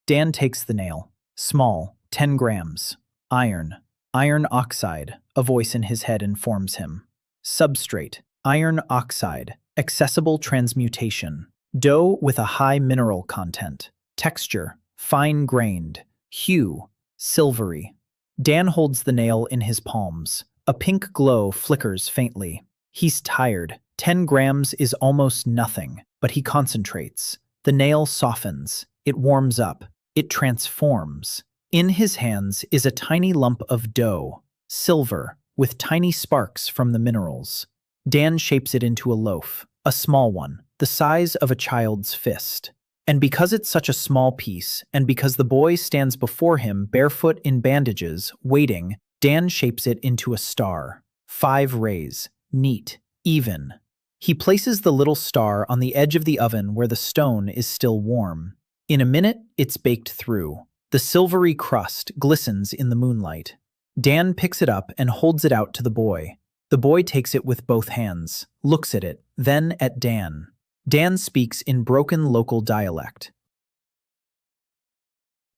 A: Dan takes the nail. Small, 10 grams. Iron. Iron oxide, a voice in his head informs him. Substrate. Iron oxide. Accessible transmutation. Dough with a high mineral content. Texture, fine-grained. Hue, silvery. Dan holds the nail in his palms. A pink glow flickers faintly. He's tired. 10 grams is almost nothing, but he concentrates. The nail softens. It warms up. It transforms. In his hands is a tiny lump of dough, silver, with tiny sparks from the minerals. Dan shapes it into a loaf, a small one, the size of a child's fist. And because it's such a small piece, and because the boy stands before him barefoot in bandages, waiting, Dan shapes it into a star. 5 rays, neat, even. He places the little star on the edge of the oven where the stone is still warm. In a minute, it's baked through. The silvery crust glistens in the moonlight. Dan picks it up and holds it out to the boy. The boy takes it with both hands, looks at it, then at Dan. Dan speaks in broken local dialect.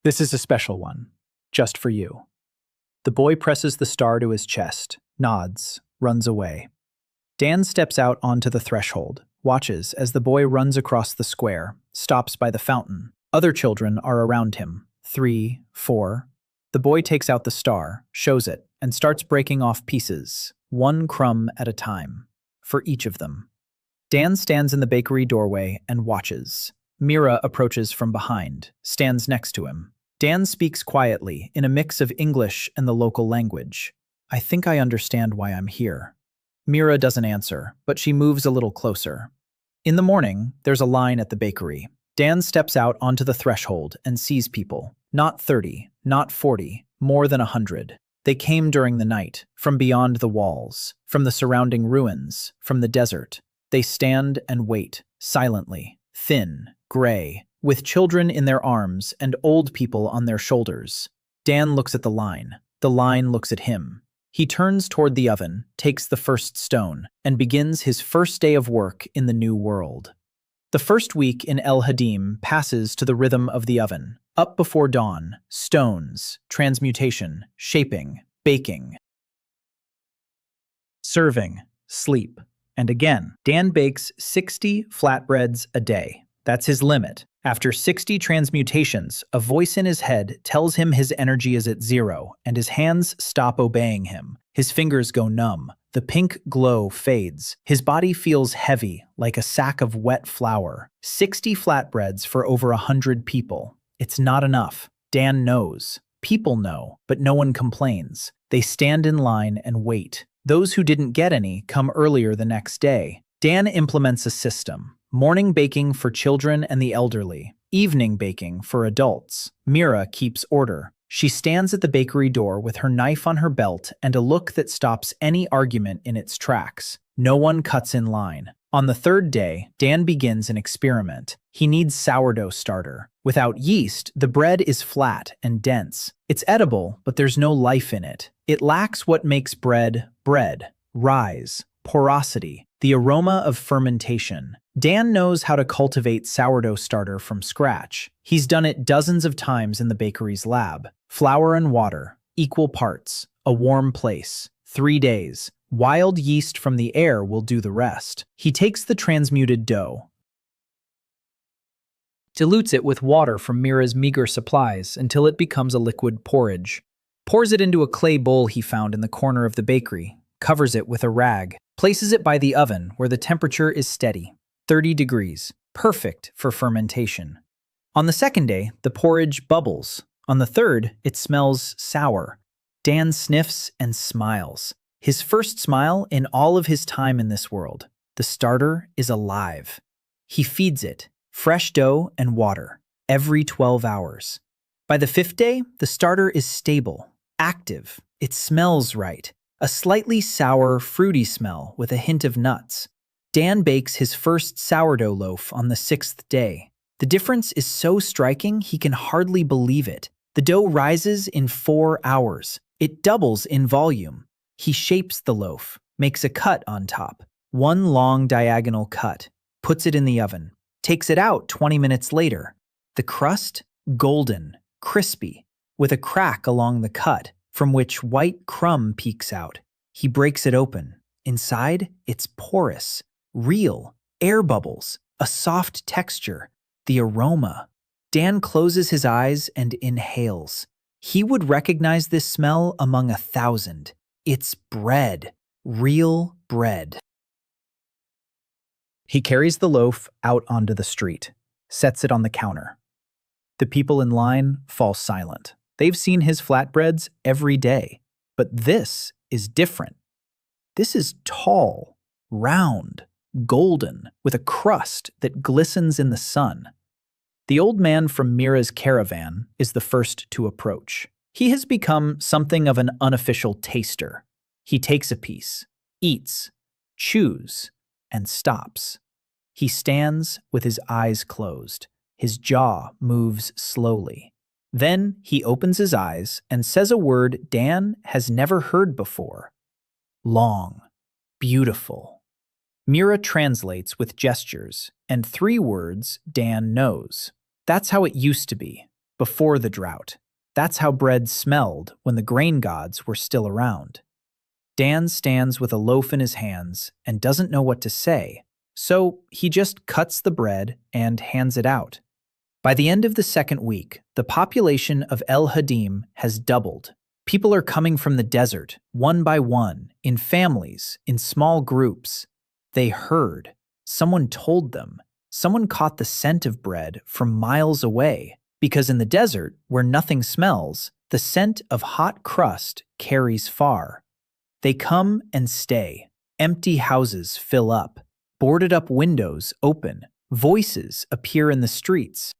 A: This is a special one, just for you. The boy presses the star to his chest, nods, runs away. Dan steps out onto the threshold, watches as the boy runs across the square, stops by the fountain. Other children are around him, 3, 4. The boy takes out the star, shows it, and starts breaking off pieces, 1 crumb at a time, for each of them. Dan stands in the bakery doorway and watches. Mira approaches from behind, stands next to him. Dan speaks quietly, in a mix of English and the local language. I think I understand why I'm here. Mira doesn't answer, but she moves a little closer. In the morning, there's a line at the bakery. Dan steps out onto the threshold and sees people. Not 30, not 40, more than 100. They came during the night, from beyond the walls, from the surrounding ruins, from the desert. They stand and wait, silently, thin, gray, with children in their arms and old people on their shoulders. Dan looks at the line. The line looks at him. He turns toward the oven, takes the first stone, and begins his first day of work in the new world. The first week in El Hadim passes to the rhythm of the oven. Up before dawn, stones, transmutation, shaping, baking. serving, sleep, and again. Dan bakes 60 flatbreads a day. That's his limit. After 60 transmutations, a voice in his head tells him his energy is at zero, and his hands stop obeying him. His fingers go numb. The pink glow fades. His body feels heavy, like a sack of wet flour. 60 flatbreads for over 100 people. It's not enough. Dan knows. People know, but no one complains. They stand in line and wait. Those who didn't get any come earlier the next day. Dan implements a system. Morning baking for children and the elderly. Evening baking for adults. Mira keeps order. She stands at the bakery door with her knife on her belt and a look that stops any argument in its tracks. No one cuts in line. On the third day, Dan begins an experiment. He needs sourdough starter. Without yeast, the bread is flat and dense. It's edible, but there's no life in it. It lacks what makes bread, rise, porosity, the aroma of fermentation. Dan knows how to cultivate sourdough starter from scratch. He's done it dozens of times in the bakery's lab. Flour and water, equal parts, a warm place, 3 days. Wild yeast from the air will do the rest. He takes the transmuted dough, dilutes it with water from Mira's meager supplies until it becomes a liquid porridge, pours it into a clay bowl he found in the corner of the bakery, covers it with a rag, places it by the oven where the temperature is steady, 30 degrees, perfect for fermentation. On the second day, the porridge bubbles. On the third, it smells sour. Dan sniffs and smiles. His first smile in all of his time in this world. The starter is alive. He feeds it, fresh dough and water, every 12 hours. By the 5th day, the starter is stable, active. It smells right. A slightly sour, fruity smell with a hint of nuts. Dan bakes his first sourdough loaf on the 6th day. The difference is so striking he can hardly believe it. The dough rises in 4 hours. It doubles in volume. He shapes the loaf, makes a cut on top, one long diagonal cut, puts it in the oven, takes it out 20 minutes later. The crust, golden, crispy, with a crack along the cut from which white crumb peeks out. He breaks it open. Inside, it's porous, real, air bubbles, a soft texture, the aroma. Dan closes his eyes and inhales. He would recognize this smell among 1,000. It's bread, real bread. He carries the loaf out onto the street, sets it on the counter. The people in line fall silent. They've seen his flatbreads every day, but this is different. This is tall, round, golden, with a crust that glistens in the sun. The old man from Mira's caravan is the first to approach. He has become something of an unofficial taster. He takes a piece, eats, chews, and stops. He stands with his eyes closed. His jaw moves slowly. Then he opens his eyes and says a word Dan has never heard before. Long, beautiful. Mira translates with gestures, and 3 words Dan knows. That's how it used to be, before the drought. That's how bread smelled when the grain gods were still around. Dan stands with a loaf in his hands and doesn't know what to say, so he just cuts the bread and hands it out. By the end of the 2nd week, the population of El Hadim has doubled. People are coming from the desert, one by one, in families, in small groups. They heard. Someone told them. Someone caught the scent of bread from miles away, because in the desert, where nothing smells, the scent of hot crust carries far. They come and stay. Empty houses fill up. Boarded up windows open. Voices appear in the streets.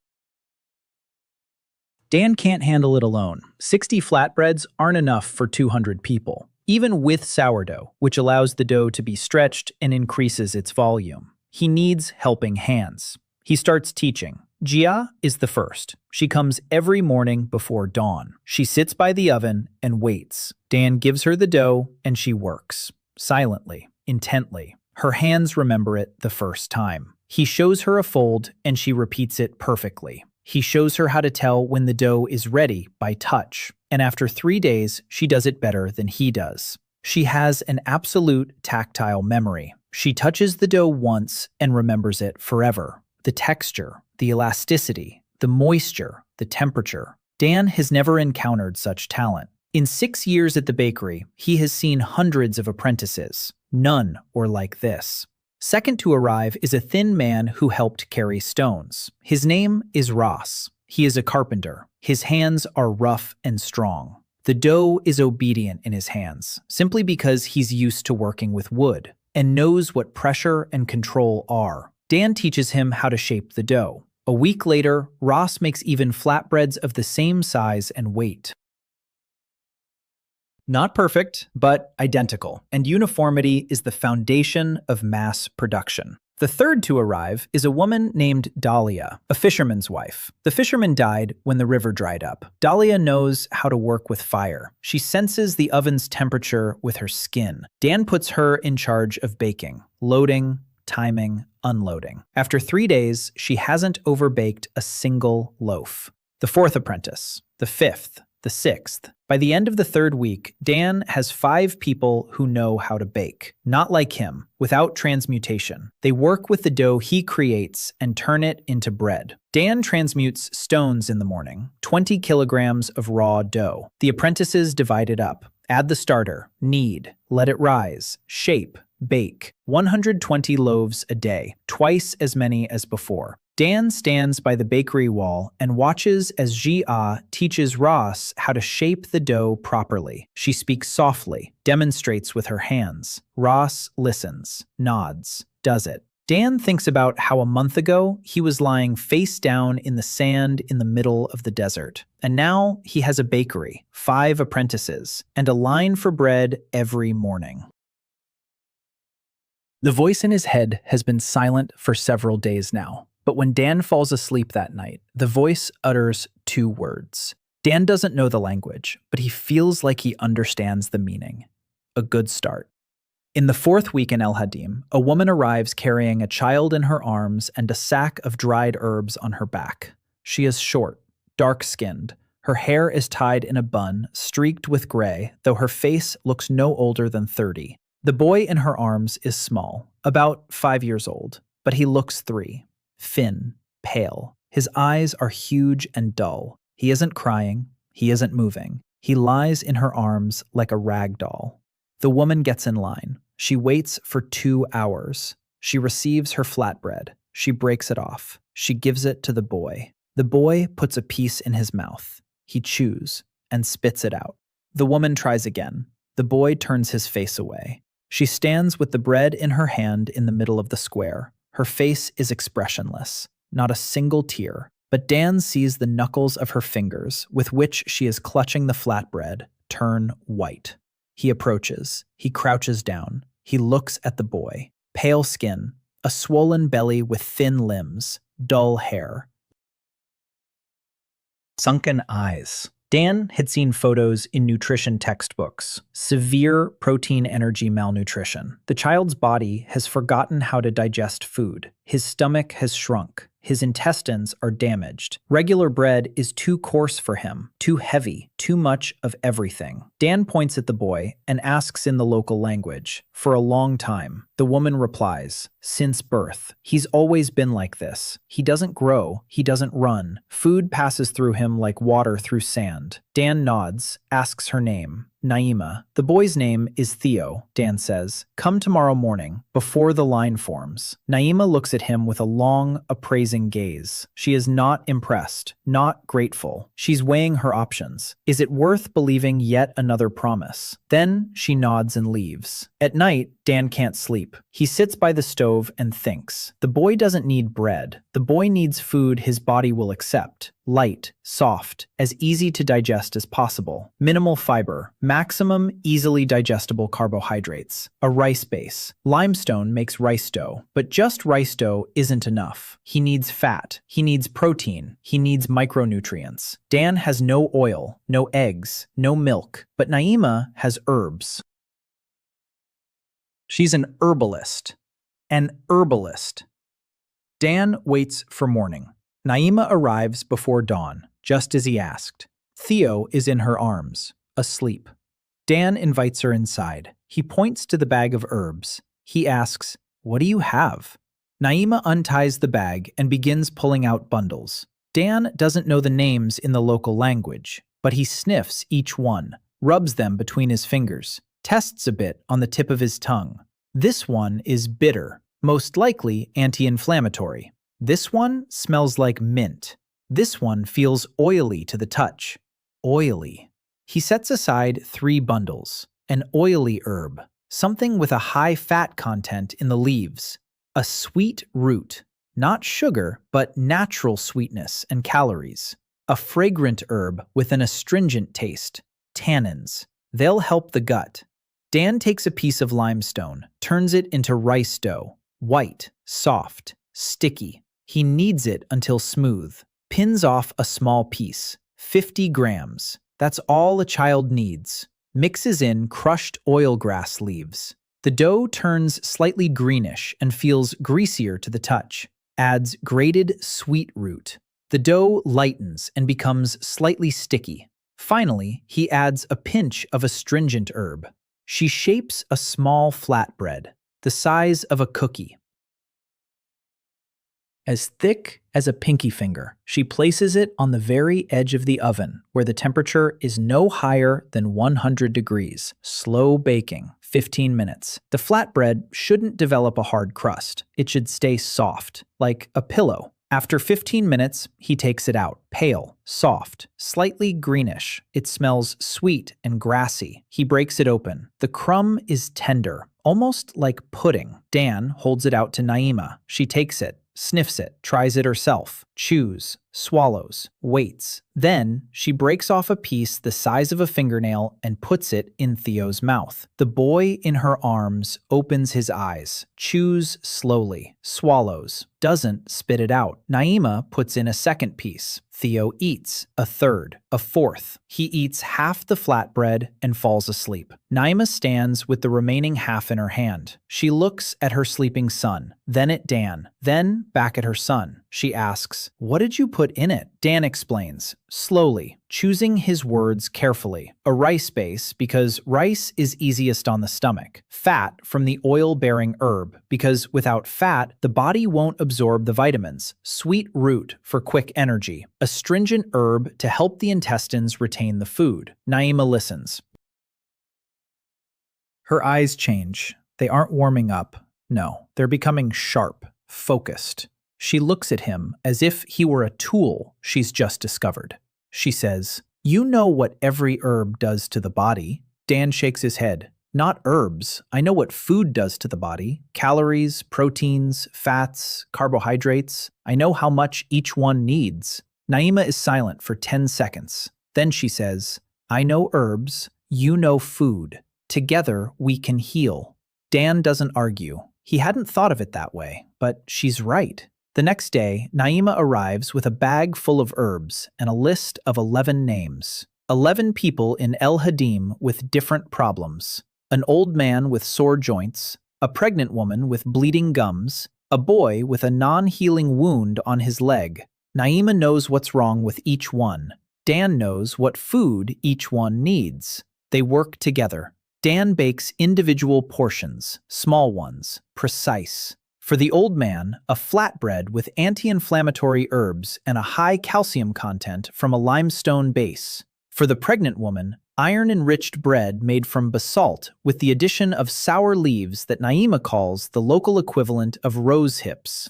A: Dan can't handle it alone. 60 flatbreads aren't enough for 200 people, even with sourdough, which allows the dough to be stretched and increases its volume. He needs helping hands. He starts teaching. Gia is the first. She comes every morning before dawn. She sits by the oven and waits. Dan gives her the dough and she works, silently, intently. Her hands remember it the first time. He shows her a fold and she repeats it perfectly. He shows her how to tell when the dough is ready by touch, and after 3 days, she does it better than he does. She has an absolute tactile memory. She touches the dough once and remembers it forever. The texture, the elasticity, the moisture, the temperature. Dan has never encountered such talent. In 6 years at the bakery, he has seen hundreds of apprentices. None were like this. Second to arrive is a thin man who helped carry stones. His name is Ross. He is a carpenter. His hands are rough and strong. The dough is obedient in his hands, simply because he's used to working with wood and knows what pressure and control are. Dan teaches him how to shape the dough. A week later, Ross makes even flatbreads of the same size and weight. Not perfect, but identical, and uniformity is the foundation of mass production. The third to arrive is a woman named Dahlia, a fisherman's wife. The fisherman died when the river dried up. Dahlia knows how to work with fire. She senses the oven's temperature with her skin. Dan puts her in charge of baking, loading, timing, unloading. After 3 days, she hasn't overbaked a single loaf. The fourth apprentice, the fifth, the sixth. By the end of the third week, Dan has 5 people who know how to bake. Not like him, without transmutation. They work with the dough he creates and turn it into bread. Dan transmutes stones in the morning, 20 kilograms of raw dough. The apprentices divide it up. Add the starter, knead, let it rise, shape, bake. 120 loaves a day, twice as many as before. Dan stands by the bakery wall and watches as Jia teaches Ross how to shape the dough properly. She speaks softly, demonstrates with her hands. Ross listens, nods, does it. Dan thinks about how a month ago he was lying face down in the sand in the middle of the desert. And now he has a bakery, 5 apprentices, and a line for bread every morning. The voice in his head has been silent for several days now. But when Dan falls asleep that night, the voice utters 2 words. Dan doesn't know the language, but he feels like he understands the meaning. A good start. In the 4th week in El Hadim, a woman arrives carrying a child in her arms and a sack of dried herbs on her back. She is short, dark-skinned. Her hair is tied in a bun, streaked with gray, though her face looks no older than 30. The boy in her arms is small, about 5 years old, but he looks 3. Thin, pale. His eyes are huge and dull. He isn't crying. He isn't moving. He lies in her arms like a rag doll. The woman gets in line. She waits for 2 hours. She receives her flatbread. She breaks it off. She gives it to the boy. The boy puts a piece in his mouth. He chews and spits it out. The woman tries again. The boy turns his face away. She stands with the bread in her hand in the middle of the square. Her face is expressionless, not a single tear, but Dan sees the knuckles of her fingers, with which she is clutching the flatbread, turn white. He approaches. He crouches down. He looks at the boy. Pale skin, a swollen belly with thin limbs, dull hair, sunken eyes. Dan had seen photos in nutrition textbooks. Severe protein-energy malnutrition. The child's body has forgotten how to digest food. His stomach has shrunk. His intestines are damaged. Regular bread is too coarse for him, too heavy, too much of everything. Dan points at the boy and asks in the local language, "For a long time." The woman replies, "Since birth. He's always been like this. He doesn't grow. He doesn't run. Food passes through him like water through sand." Dan nods, asks her name. Naima. The boy's name is Theo, Dan says. "Come tomorrow morning, before the line forms." Naima looks at him with a long, appraising gaze. She is not impressed, not grateful. She's weighing her options. Is it worth believing yet another promise? Then she nods and leaves. At night, Dan can't sleep. He sits by the stove and thinks. The boy doesn't need bread. The boy needs food his body will accept. Light, soft, as easy to digest as possible. Minimal fiber, maximum easily digestible carbohydrates. A rice base. Limestone makes rice dough, but just rice dough isn't enough. He needs fat. He needs protein. He needs micronutrients. Dan has no oil, no eggs, no milk, but Naima has herbs. She's an herbalist. An herbalist. Dan waits for morning. Naima arrives before dawn, just as he asked. Theo is in her arms, asleep. Dan invites her inside. He points to the bag of herbs. He asks, "What do you have?" Naima unties the bag and begins pulling out bundles. Dan doesn't know the names in the local language, but he sniffs each one, rubs them between his fingers, tests a bit on the tip of his tongue. This one is bitter, most likely anti-inflammatory. This one smells like mint. This one feels oily to the touch. Oily. He sets aside 3 bundles. An oily herb, something with a high fat content in the leaves. A sweet root, not sugar, but natural sweetness and calories. A fragrant herb with an astringent taste. Tannins. They'll help the gut. Dan takes a piece of limestone, turns it into rice dough. White, soft, sticky. He kneads it until smooth. Pins off a small piece. 50 grams. That's all a child needs. Mixes in crushed oilgrass leaves. The dough turns slightly greenish and feels greasier to the touch. Adds grated sweet root. The dough lightens and becomes slightly sticky. Finally, he adds a pinch of astringent herb. She shapes a small flatbread, the size of a cookie. As thick as a pinky finger, she places it on the very edge of the oven, where the temperature is no higher than 100 degrees, slow baking, 15 minutes. The flatbread shouldn't develop a hard crust. It should stay soft, like a pillow. After 15 minutes, he takes it out, pale, soft, slightly greenish. It smells sweet and grassy. He breaks it open. The crumb is tender, almost like pudding. Dan holds it out to Naima. She takes it, sniffs it, tries it herself, chews, swallows, waits. Then she breaks off a piece the size of a fingernail and puts it in Theo's mouth. The boy in her arms opens his eyes, chews slowly, swallows, doesn't spit it out. Naima puts in a second piece. Theo eats a third, a fourth. He eats half the flatbread and falls asleep. Naima stands with the remaining half in her hand. She looks at her sleeping son, then at Dan, then back at her son. She asks, "What did you put in it?" Dan explains, slowly, choosing his words carefully. A rice base, because rice is easiest on the stomach. Fat from the oil-bearing herb, because without fat, the body won't absorb the vitamins. Sweet root for quick energy. Astringent herb to help the intestines retain the food. Naima listens. Her eyes change. They aren't warming up. No, they're becoming sharp, focused. She looks at him as if he were a tool she's just discovered. She says, "You know what every herb does to the body." Dan shakes his head. "Not herbs. I know what food does to the body. Calories, proteins, fats, carbohydrates. I know how much each one needs." Naima is silent for 10 seconds. Then she says, "I know herbs. You know food. Together we can heal." Dan doesn't argue. He hadn't thought of it that way, but she's right. The next day, Naima arrives with a bag full of herbs and a list of 11 names. 11 people in El Hadim with different problems. An old man with sore joints, a pregnant woman with bleeding gums, a boy with a non-healing wound on his leg. Naima knows what's wrong with each one. Dan knows what food each one needs. They work together. Dan bakes individual portions, small ones, precise. For the old man, a flatbread with anti-inflammatory herbs and a high calcium content from a limestone base. For the pregnant woman, iron-enriched bread made from basalt with the addition of sour leaves that Naima calls the local equivalent of rose hips.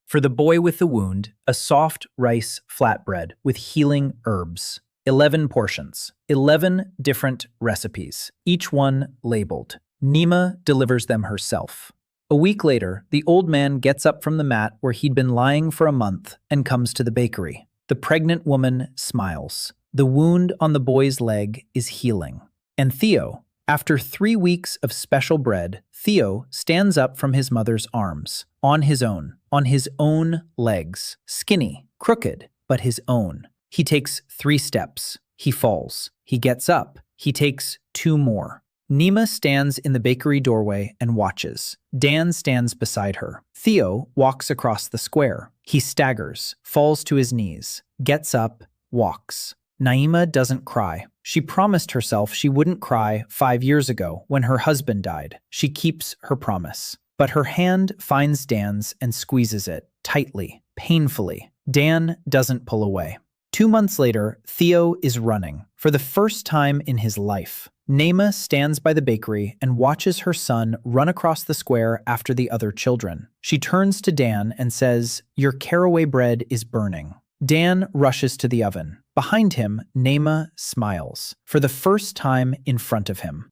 A: For the boy with the wound, a soft rice flatbread with healing herbs. 11 portions, 11 different recipes, each one labeled. Naima delivers them herself. A week later, the old man gets up from the mat where he'd been lying for a month and comes to the bakery. The pregnant woman smiles. The wound on the boy's leg is healing. And Theo, after 3 weeks of special bread, Theo stands up from his mother's arms, on his own legs, skinny, crooked, but his own. He takes 3 steps. He falls. He gets up. He takes 2 more. Naima stands in the bakery doorway and watches. Dan stands beside her. Theo walks across the square. He staggers, falls to his knees, gets up, walks. Naima doesn't cry. She promised herself she wouldn't cry 5 years ago when her husband died. She keeps her promise. But her hand finds Dan's and squeezes it, tightly, painfully. Dan doesn't pull away. 2 months later, Theo is running, for the first time in his life. Naima stands by the bakery and watches her son run across the square after the other children. She turns to Dan and says, "Your caraway bread is burning." Dan rushes to the oven. Behind him, Naima smiles, for the first time in front of him.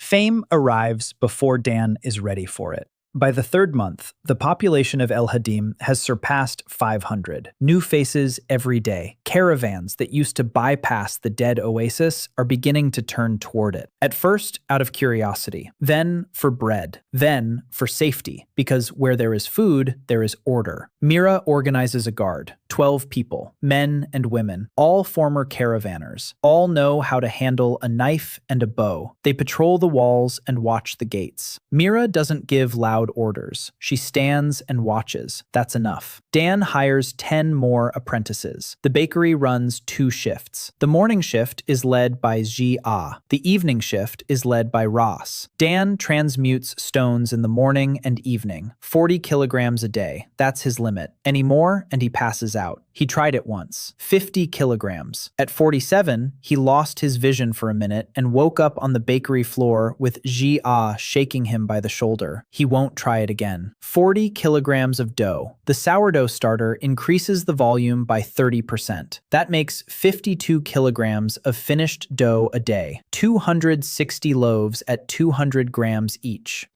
A: Fame arrives before Dan is ready for it. By the 3rd month, the population of El Hadim has surpassed 500. New faces every day. Caravans that used to bypass the dead oasis are beginning to turn toward it. At first, out of curiosity, then for bread, then for safety, because where there is food, there is order. Mira organizes a guard, 12 people, men and women, all former caravanners. All know how to handle a knife and a bow. They patrol the walls and watch the gates. Mira doesn't give loud orders. She stands and watches. That's enough. Dan hires 10 more apprentices. The bakery runs 2 shifts. The morning shift is led by Jia. The evening shift is led by Ross. Dan transmutes stones in the morning and evening, 40 kilograms a day. That's his limit. Any more and he passes out. He tried it once, 50 kilograms. At 47, he lost his vision for a minute and woke up on the bakery floor with Jia shaking him by the shoulder. He won't try it again. 40 kilograms of dough. The sourdough starter increases the volume by 30%. That makes 52 kilograms of finished dough a day, 260 loaves at 200 grams each.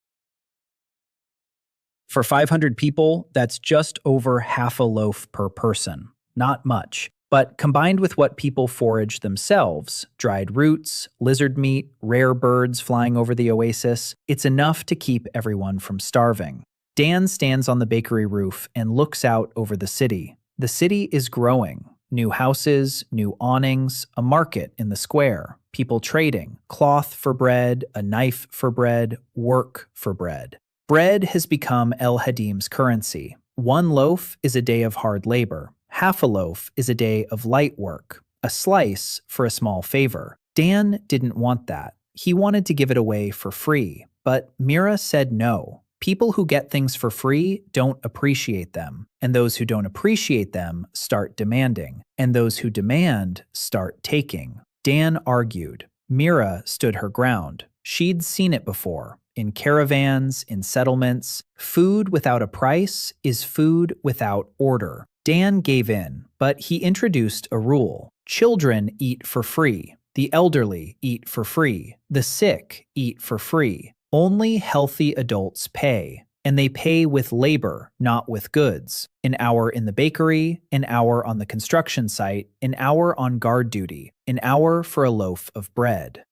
A: For 500 people, that's just over half a loaf per person. Not much. But combined with what people forage themselves, dried roots, lizard meat, rare birds flying over the oasis, it's enough to keep everyone from starving. Dan stands on the bakery roof and looks out over the city. The city is growing. New houses, new awnings, a market in the square, people trading, cloth for bread, a knife for bread, work for bread. Bread has become El Hadim's currency. 1 loaf is a day of hard labor. Half a loaf is a day of light work. A slice for a small favor. Dan didn't want that. He wanted to give it away for free. But Mira said no. People who get things for free don't appreciate them. And those who don't appreciate them start demanding. And those who demand start taking. Dan argued. Mira stood her ground. She'd seen it before. In caravans, in settlements, food without a price is food without order. Dan gave in, but he introduced a rule. Children eat for free. The elderly eat for free. The sick eat for free. Only healthy adults pay. And they pay with labor, not with goods. An hour in the bakery, an hour on the construction site, an hour on guard duty, an hour for a loaf of bread.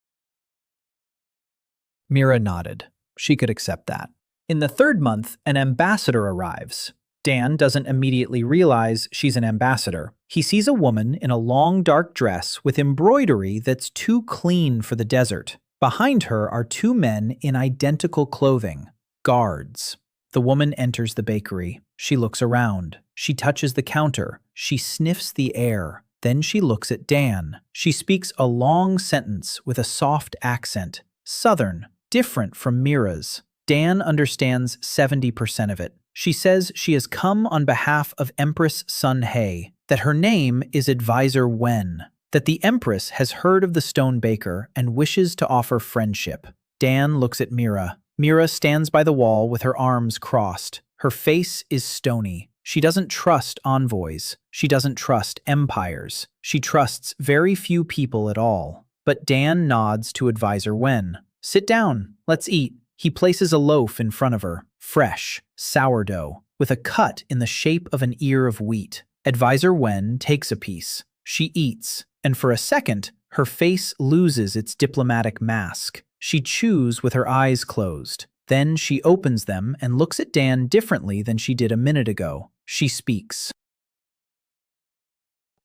A: Mira nodded. She could accept that. In the 3rd month, an ambassador arrives. Dan doesn't immediately realize she's an ambassador. He sees a woman in a long dark dress with embroidery that's too clean for the desert. Behind her are 2 men in identical clothing, guards. The woman enters the bakery. She looks around. She touches the counter. She sniffs the air. Then she looks at Dan. She speaks a long sentence with a soft accent, southern, different from Mira's. Dan understands 70% of it. She says she has come on behalf of Empress Sun He, that her name is Advisor Wen, that the Empress has heard of the stone baker and wishes to offer friendship. Dan looks at Mira. Mira stands by the wall with her arms crossed. Her face is stony. She doesn't trust envoys. She doesn't trust empires. She trusts very few people at all. But Dan nods to Advisor Wen. "Sit down. Let's eat." He places a loaf in front of her, fresh, sourdough, with a cut in the shape of an ear of wheat. Advisor Wen takes a piece. She eats, and for a second, her face loses its diplomatic mask. She chews with her eyes closed. Then she opens them and looks at Dan differently than she did a minute ago. She speaks.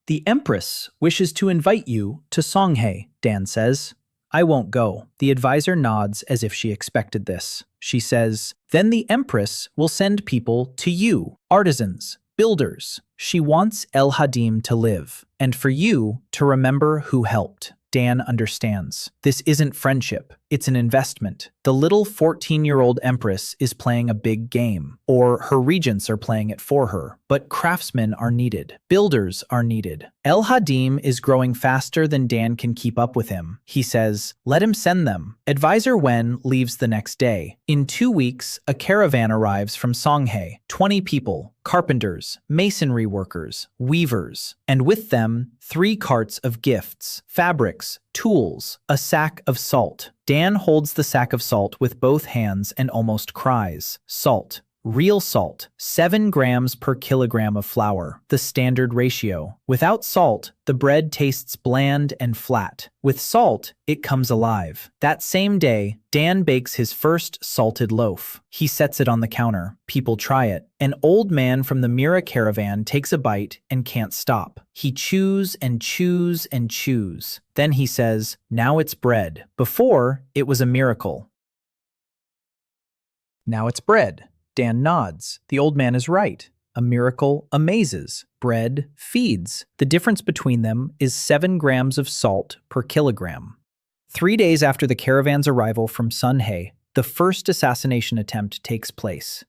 A: "The Empress wishes to invite you to Songhe," Dan says. "I won't go." The advisor nods as if she expected this. She says, "Then the Empress will send people to you, artisans, Builders. She wants El Hadim to live, and for you to remember who helped. Dan understands. This isn't friendship, it's an investment. The little 14-year-old empress is playing a big game, or her regents are playing it for her. But craftsmen are needed. Builders are needed. El Hadim is growing faster than Dan can keep up with him. He says, let him send them. Advisor Wen leaves the next day. In 2 weeks, a caravan arrives from Songhay. 20 people, carpenters, masonry workers, weavers, and with them, 3 carts of gifts, fabrics, tools, a sack of salt. Dan holds the sack of salt with both hands and almost cries. Salt. Real salt, 7 grams per kilogram of flour, the standard ratio. Without salt, the bread tastes bland and flat. With salt, it comes alive. That same day, Dan bakes his first salted loaf. He sets it on the counter. People try it. An old man from the Mira caravan takes a bite and can't stop. He chews and chews and chews. Then he says, now it's bread. Before, it was a miracle. Now it's bread. Dan nods. The old man is right. A miracle amazes. Bread feeds. The difference between them is 7 grams of salt per kilogram. 3 days after the caravan's arrival from Sunhay, the first assassination attempt takes place.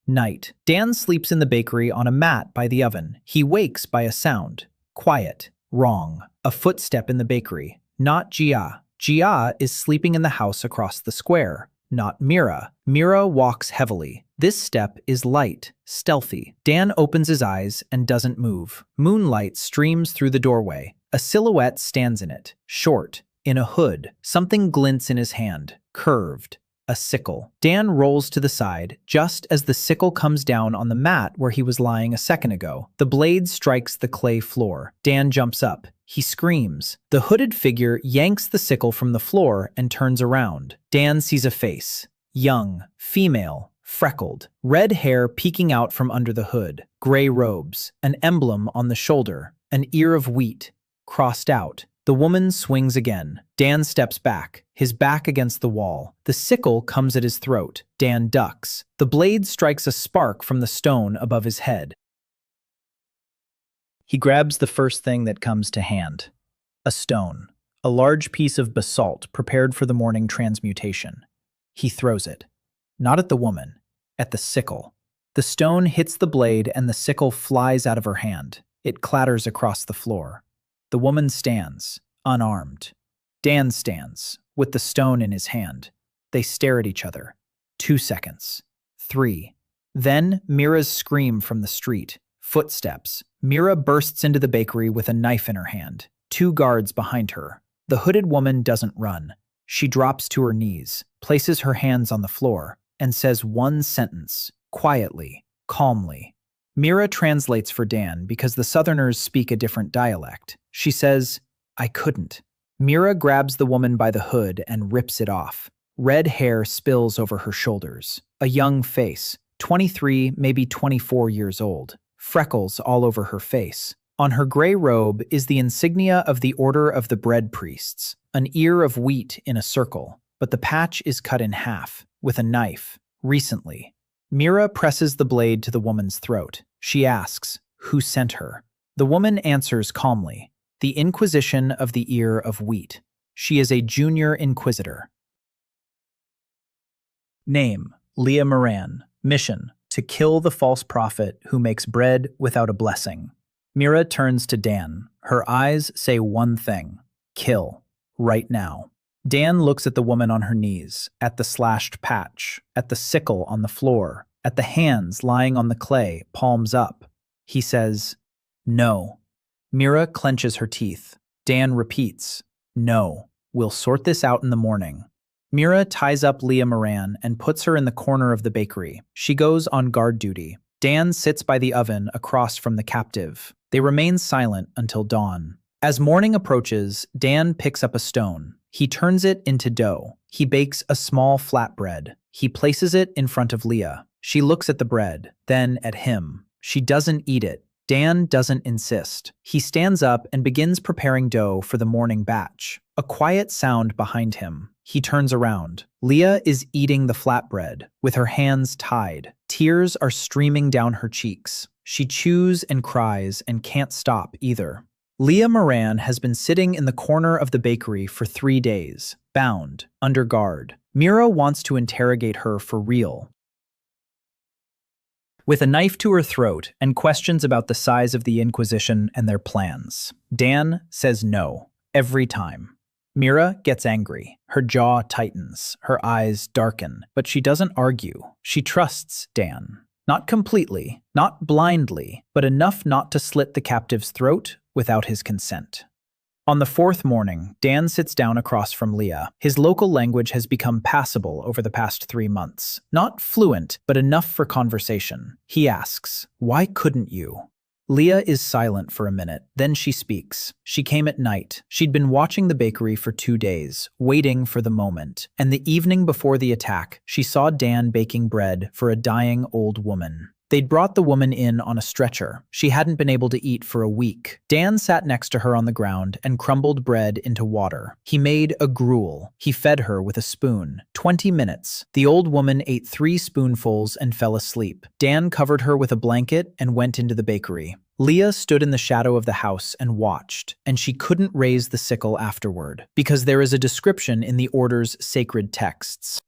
A: Night. Dan sleeps in the bakery on a mat by the oven. He wakes by a sound. Quiet. Wrong. A footstep in the bakery. Not Jia. Jia is sleeping in the house across the square. Not Mira. Mira walks heavily. This step is light, stealthy. Dan opens his eyes and doesn't move. Moonlight streams through the doorway. A silhouette stands in it, short, in a hood. Something glints in his hand, curved. A sickle. Dan rolls to the side, just as the sickle comes down on the mat where he was lying a second ago. The blade strikes the clay floor. Dan jumps up. He screams. The hooded figure yanks the sickle from the floor and turns around. Dan sees a face. Young, female, freckled, red hair peeking out from under the hood, gray robes, an emblem on the shoulder, an ear of wheat, crossed out. The woman swings again. Dan steps back, his back against the wall. The sickle comes at his throat. Dan ducks. The blade strikes a spark from the stone above his head. He grabs the first thing that comes to hand. A stone, a large piece of basalt prepared for the morning transmutation. He throws it. Not at the woman, at the sickle. The stone hits the blade and the sickle flies out of her hand. It clatters across the floor. The woman stands, unarmed. Dan stands, with the stone in his hand. They stare at each other. 2 seconds. 3. Then Mira's scream from the street. Footsteps. Mira bursts into the bakery with a knife in her hand. 2 guards behind her. The hooded woman doesn't run. She drops to her knees, places her hands on the floor, and says one sentence, quietly, calmly. Mira translates for Dan because the Southerners speak a different dialect. She says, I couldn't. Mira grabs the woman by the hood and rips it off. Red hair spills over her shoulders. A young face, 23, maybe 24 years old. Freckles all over her face. On her gray robe is the insignia of the Order of the Bread Priests, an ear of wheat in a circle, but the patch is cut in half, with a knife, recently. Mira presses the blade to the woman's throat. She asks, who sent her? The woman answers calmly, the Inquisition of the Ear of Wheat. She is a junior inquisitor. Name, Leah Moran. Mission, to kill the false prophet who makes bread without a blessing. Mira turns to Dan. Her eyes say one thing, kill, right now. Dan looks at the woman on her knees, at the slashed patch, at the sickle on the floor, at the hands lying on the clay, palms up. He says, no. Mira clenches her teeth. Dan repeats, no. We'll sort this out in the morning. Mira ties up Leah Moran and puts her in the corner of the bakery. She goes on guard duty. Dan sits by the oven across from the captive. They remain silent until dawn. As morning approaches, Dan picks up a stone. He turns it into dough. He bakes a small flatbread. He places it in front of Leah. She looks at the bread, then at him. She doesn't eat it. Dan doesn't insist. He stands up and begins preparing dough for the morning batch. A quiet sound behind him. He turns around. Leah is eating the flatbread, with her hands tied. Tears are streaming down her cheeks. She chews and cries and can't stop either. Leah Moran has been sitting in the corner of the bakery for 3 days, bound, under guard. Mira wants to interrogate her for real, with a knife to her throat and questions about the size of the Inquisition and their plans. Dan says no, every time. Mira gets angry. Her jaw tightens, her eyes darken, but she doesn't argue. She trusts Dan. Not completely, not blindly, but enough not to slit the captive's throat without his consent. On the 4th morning, Dan sits down across from Leah. His local language has become passable over the past 3 months. Not fluent, but enough for conversation. He asks, "Why couldn't you?" Leah is silent for a minute, then she speaks. She came at night. She'd been watching the bakery for 2 days, waiting for the moment. And the evening before the attack, she saw Dan baking bread for a dying old woman. They'd brought the woman in on a stretcher. She hadn't been able to eat for a week. Dan sat next to her on the ground and crumbled bread into water. He made a gruel. He fed her with a spoon. 20 minutes. The old woman ate 3 spoonfuls and fell asleep. Dan covered her with a blanket and went into the bakery. Leah stood in the shadow of the house and watched, and she couldn't raise the sickle afterward, because there is a description in the Order's sacred texts.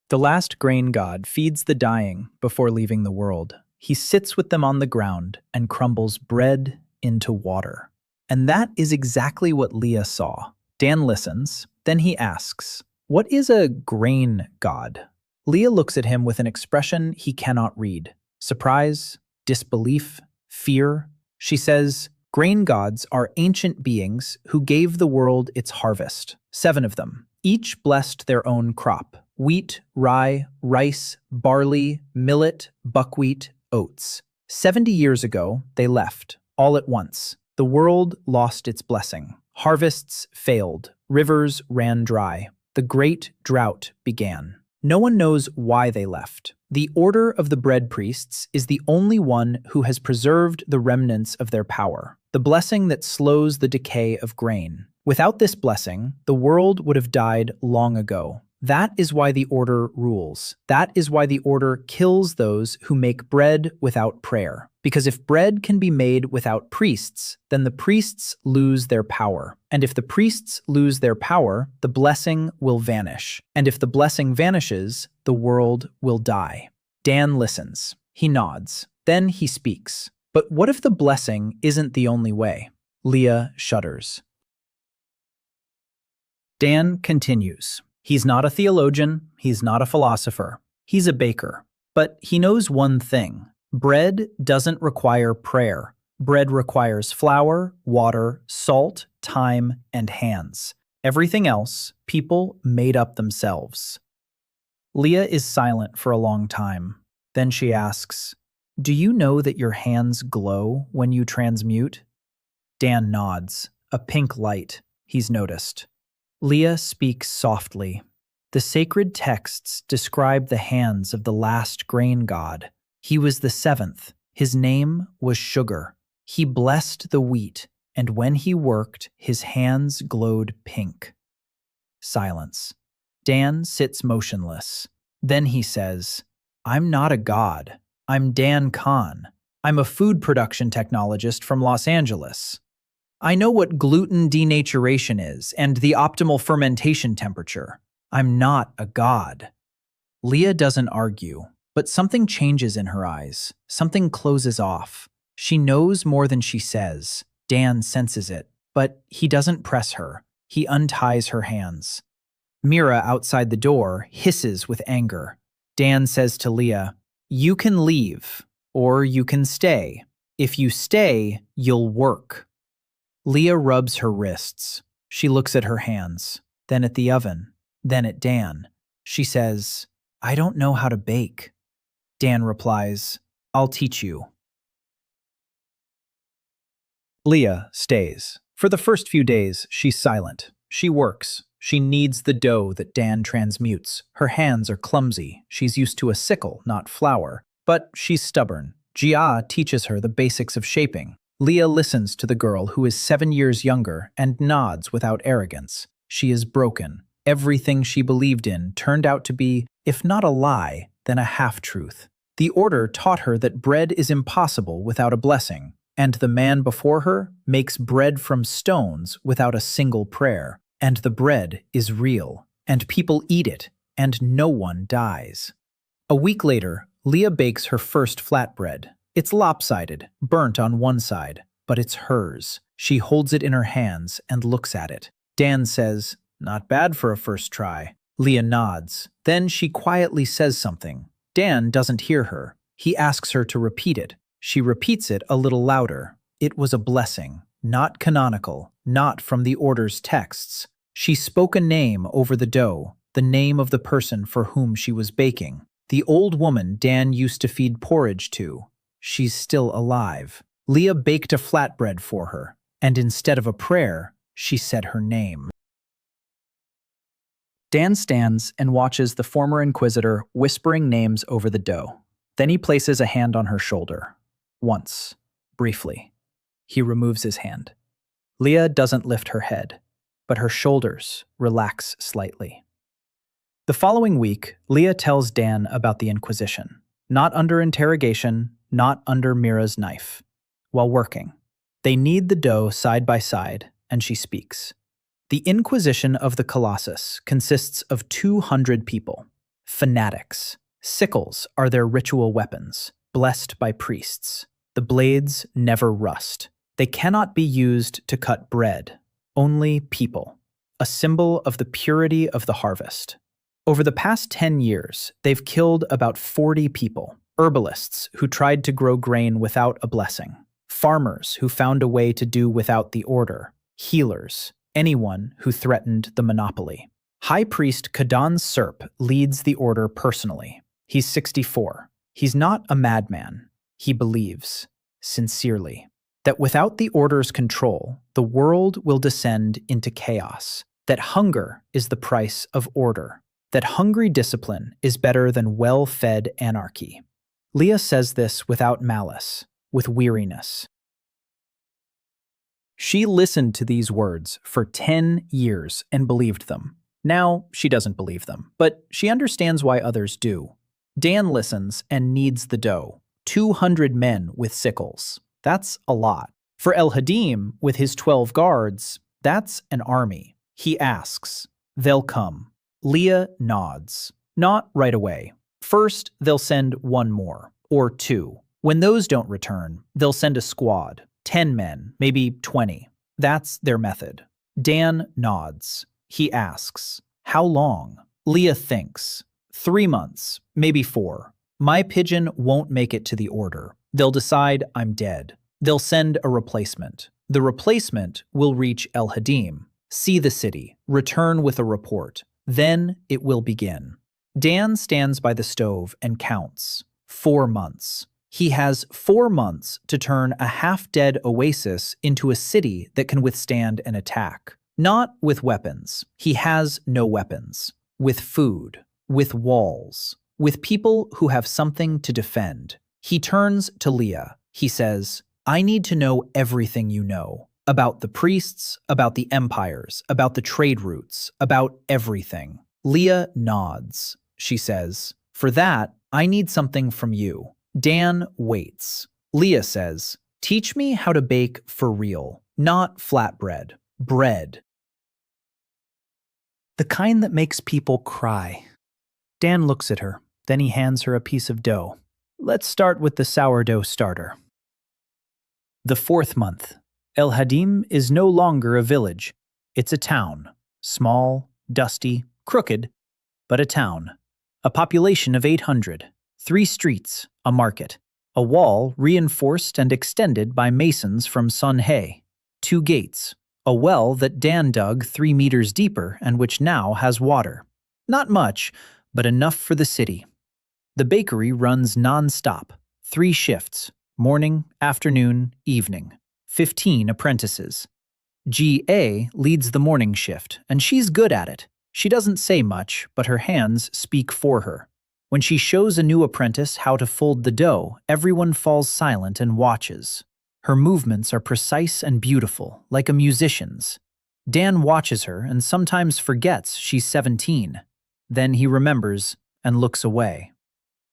A: The last grain god feeds the dying before leaving the world. He sits with them on the ground and crumbles bread into water. And that is exactly what Leah saw. Dan listens, then he asks, "What is a grain god?" Leah looks at him with an expression he cannot read. Surprise, disbelief, fear. She says, "Grain gods are ancient beings who gave the world its harvest. 7 of them. Each blessed their own crop. Wheat, rye, rice, barley, millet, buckwheat, oats. 70 years ago, they left, all at once. The world lost its blessing. Harvests failed. Rivers ran dry. The great drought began. No one knows why they left. The Order of the Bread Priests is the only one who has preserved the remnants of their power, the blessing that slows the decay of grain. Without this blessing, the world would have died long ago. That is why the Order rules. That is why the Order kills those who make bread without prayer. Because if bread can be made without priests, then the priests lose their power. And if the priests lose their power, the blessing will vanish. And if the blessing vanishes, the world will die." Dan listens. He nods. Then he speaks. "But what if the blessing isn't the only way?" Leah shudders. Dan continues. He's not a theologian, he's not a philosopher, he's a baker. But he knows one thing. Bread doesn't require prayer. Bread requires flour, water, salt, time, and hands. Everything else, people made up themselves. Leah is silent for a long time. Then she asks, "Do you know that your hands glow when you transmute?" Dan nods. A pink light, he's noticed. Leah speaks softly. "The sacred texts describe the hands of the last grain god. He was the 7th. His name was Sugar. He blessed the wheat, and when he worked, his hands glowed pink." Silence. Dan sits motionless. Then he says, "I'm not a god. I'm Dan Kahn. I'm a food production technologist from Los Angeles. I know what gluten denaturation is and the optimal fermentation temperature. I'm not a god." Leah doesn't argue, but something changes in her eyes. Something closes off. She knows more than she says. Dan senses it, but he doesn't press her. He unties her hands. Mira, outside the door, hisses with anger. Dan says to Leah, "You can leave, or you can stay. If you stay, you'll work." Leah rubs her wrists. She looks at her hands, then at the oven, then at Dan. She says, "I don't know how to bake." Dan replies, "I'll teach you." Leah stays. For the first few days, she's silent. She works. She kneads the dough that Dan transmutes. Her hands are clumsy. She's used to a sickle, not flour. But she's stubborn. Jia teaches her the basics of shaping. Leah listens to the girl who is 7 years younger and nods without arrogance. She is broken. Everything she believed in turned out to be, if not a lie, then a half-truth. The order taught her that bread is impossible without a blessing, and the man before her makes bread from stones without a single prayer, and the bread is real, and people eat it, and no one dies. A week later, Leah bakes her first flatbread. It's lopsided, burnt on one side, but it's hers. She holds it in her hands and looks at it. Dan says, "Not bad for a first try." Leah nods. Then she quietly says something. Dan doesn't hear her. He asks her to repeat it. She repeats it a little louder. It was a blessing, not canonical, not from the order's texts. She spoke a name over the dough, the name of the person for whom she was baking. The old woman Dan used to feed porridge to. She's still alive. Leah baked a flatbread for her, and instead of a prayer, she said her name. Dan stands and watches the former inquisitor whispering names over the dough. Then he places a hand on her shoulder. Once, briefly. He removes his hand. Leah doesn't lift her head, but her shoulders relax slightly. The following week, Leah tells Dan about the Inquisition. Not under interrogation, not under Mira's knife. While working. They knead the dough side by side, and she speaks. The Inquisition of the Colossus consists of 200 people. Fanatics. Sickles are their ritual weapons, blessed by priests. The blades never rust. They cannot be used to cut bread. Only people. A symbol of the purity of the harvest. Over the past 10 years, they've killed about 40 people. Herbalists who tried to grow grain without a blessing. Farmers who found a way to do without the order. Healers. Anyone who threatened the monopoly. High Priest Kadan Serp leads the order personally. He's 64. He's not a madman. He believes, sincerely, that without the order's control, the world will descend into chaos. That hunger is the price of order. That hungry discipline is better than well-fed anarchy. Leah says this without malice, with weariness. She listened to these words for 10 years and believed them. Now, she doesn't believe them, but she understands why others do. Dan listens and kneads the dough. 200 men with sickles. That's a lot. For El Hadim, with his 12 guards, that's an army. He asks, "They'll come." Leah nods. Not right away. First, they'll send one more, or two. When those don't return, they'll send a squad. 10 men, maybe 20. That's their method. Dan nods. He asks, "How long?" Leah thinks. 3 months, maybe 4. My pigeon won't make it to the order. They'll decide I'm dead. They'll send a replacement. The replacement will reach El Hadim, see the city, return with a report. Then it will begin. Dan stands by the stove and counts. 4 months. He has 4 months to turn a half-dead oasis into a city that can withstand an attack. Not with weapons. He has no weapons. With food. With walls. With people who have something to defend. He turns to Leah. He says, "I need to know everything you know. About the priests, about the empires, about the trade routes, about everything." Leah nods. She says, "For that, I need something from you." Dan waits. Leah says, "Teach me how to bake for real, not flatbread. Bread. The kind that makes people cry." Dan looks at her. Then he hands her a piece of dough. "Let's start with the sourdough starter." The 4th month. El Hadim is no longer a village. It's a town. Small, dusty, crooked, but a town. A population of 800. 3 streets, a market. A wall reinforced and extended by masons from Sunhay. 2 gates. A well that Dan dug 3 meters deeper and which now has water. Not much, but enough for the city. The bakery runs non-stop. 3 shifts. Morning, afternoon, evening. 15 apprentices. G.A. leads the morning shift, and she's good at it. She doesn't say much, but her hands speak for her. When she shows a new apprentice how to fold the dough, everyone falls silent and watches. Her movements are precise and beautiful, like a musician's. Dan watches her and sometimes forgets she's 17. Then he remembers and looks away.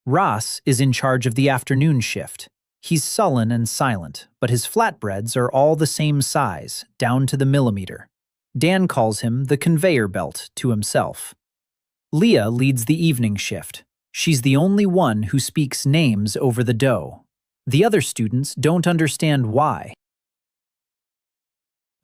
A: Ross is in charge of the afternoon shift. He's sullen and silent, but his flatbreads are all the same size, down to the millimeter. Dan calls him the conveyor belt to himself. Leah leads the evening shift. She's the only one who speaks names over the dough. The other students don't understand why.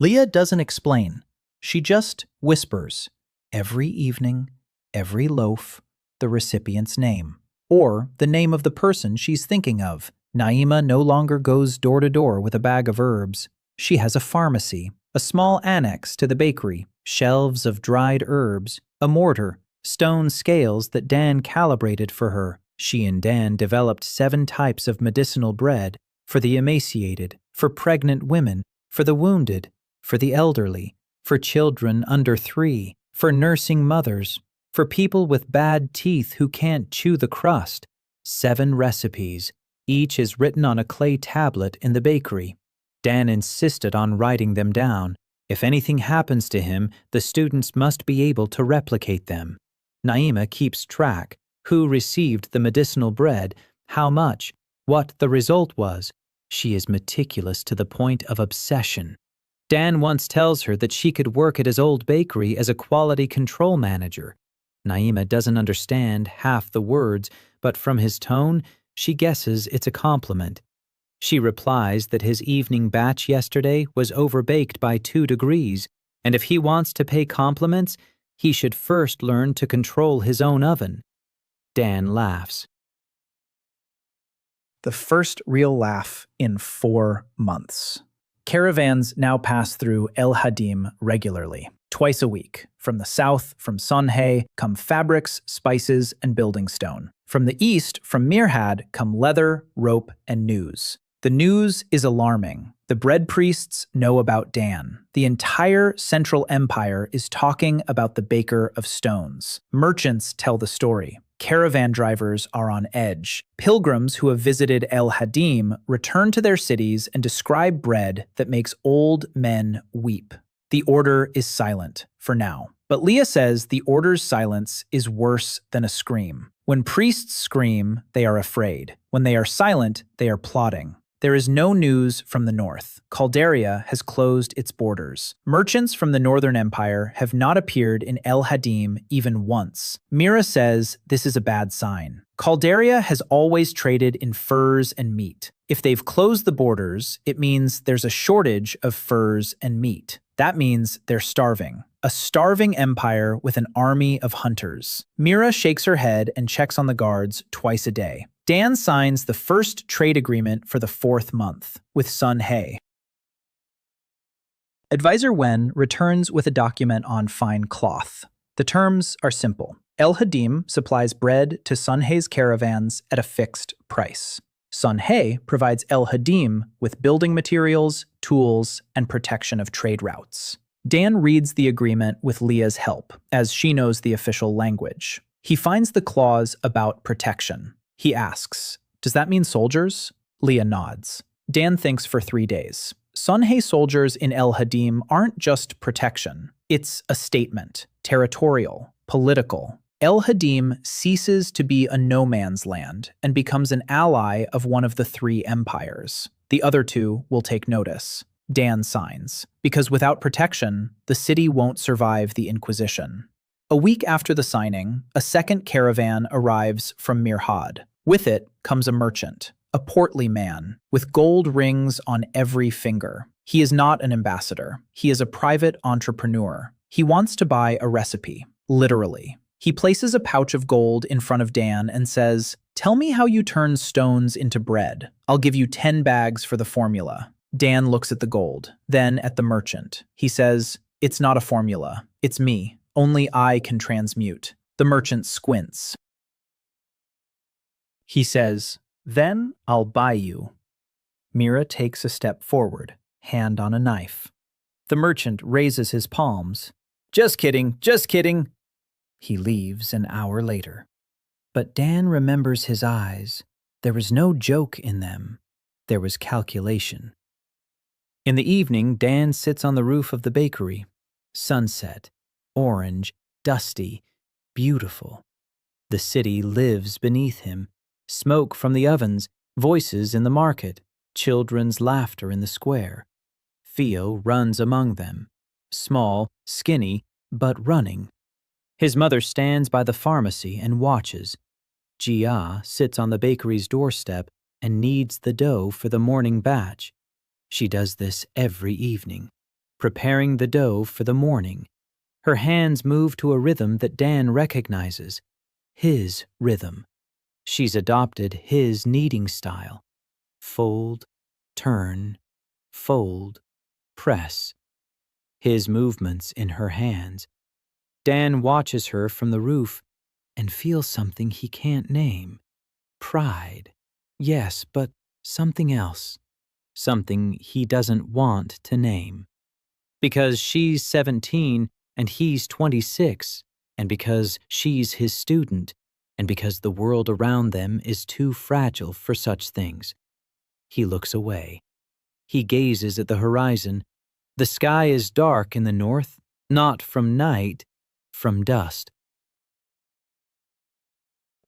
A: Leah doesn't explain. She just whispers. Every evening, every loaf, the recipient's name, or the name of the person she's thinking of. Naima no longer goes door to door with a bag of herbs. She has a pharmacy, a small annex to the bakery, shelves of dried herbs, a mortar, stone scales that Dan calibrated for her. She and Dan developed 7 types of medicinal bread for the emaciated, for pregnant women, for the wounded, for the elderly, for children under 3, for nursing mothers, for people with bad teeth who can't chew the crust. 7 recipes. Each is written on a clay tablet in the bakery. Dan insisted on writing them down. If anything happens to him, the students must be able to replicate them. Naima keeps track. Who received the medicinal bread, how much, what the result was. She is meticulous to the point of obsession. Dan once tells her that she could work at his old bakery as a quality control manager. Naima doesn't understand half the words, but from his tone, she guesses it's a compliment. She replies that his evening batch yesterday was overbaked by 2 degrees, and if he wants to pay compliments, he should first learn to control his own oven. Dan laughs. The first real laugh in 4 months. Caravans now pass through El Hadim regularly. Twice a week. From the south, from Sonhei, come fabrics, spices, and building stone. From the east, from Mirhad, come leather, rope, and news. The news is alarming. The bread priests know about Dan. The entire Central Empire is talking about the baker of stones. Merchants tell the story. Caravan drivers are on edge. Pilgrims who have visited El Hadim return to their cities and describe bread that makes old men weep. The order is silent, for now. But Leah says the order's silence is worse than a scream. When priests scream, they are afraid. When they are silent, they are plotting. There is no news from the north. Calderia has closed its borders. Merchants from the Northern Empire have not appeared in El Hadim even once. Mira says this is a bad sign. Calderia has always traded in furs and meat. If they've closed the borders, it means there's a shortage of furs and meat. That means they're starving. A starving empire with an army of hunters. Mira shakes her head and checks on the guards twice a day. Dan signs the first trade agreement for the 4th month with Sun He. Advisor Wen returns with a document on fine cloth. The terms are simple. El Hadim supplies bread to Sun He's caravans at a fixed price. Sun He provides El Hadim with building materials, tools, and protection of trade routes. Dan reads the agreement with Leah's help, as she knows the official language. He finds the clause about protection. He asks, "Does that mean soldiers?" Leah nods. Dan thinks for 3 days. Sun He soldiers in El Hadim aren't just protection. It's a statement, territorial, political. El Hadim ceases to be a no man's land and becomes an ally of one of the 3 empires. The other 2 will take notice. Dan signs, because without protection, the city won't survive the Inquisition. A week after the signing, a second caravan arrives from Mirhad. With it comes a merchant, a portly man, with gold rings on every finger. He is not an ambassador. He is a private entrepreneur. He wants to buy a recipe, literally. He places a pouch of gold in front of Dan and says, "Tell me how you turn stones into bread. I'll give you 10 bags for the formula." Dan looks at the gold, then at the merchant. He says, "It's not a formula. It's me. Only I can transmute." The merchant squints. He says, "Then I'll buy you." Mira takes a step forward, hand on a knife. The merchant raises his palms. "Just kidding, just kidding." He leaves an hour later. But Dan remembers his eyes. There was no joke in them. There was calculation. In the evening, Dan sits on the roof of the bakery. Sunset, orange, dusty, beautiful. The city lives beneath him.
B: Smoke from the ovens, voices in the market, children's laughter in the square. Theo runs among them, small, skinny, but running. His mother stands by the pharmacy and watches. Jia sits on the bakery's doorstep and kneads the dough for the morning batch. She does this every evening, preparing the dough for the morning. Her hands move to a rhythm that Dan recognizes, his rhythm. She's adopted his kneading style. Fold, turn, fold, press. His movements in her hands. Dan watches her from the roof and feels something he can't name. Pride. Yes, but something else. Something he doesn't want to name. Because she's 17 and he's 26, and because she's his student, and because the world around them is too fragile for such things. He looks away. He gazes at the horizon. The sky is dark in the north, not from night, from dust.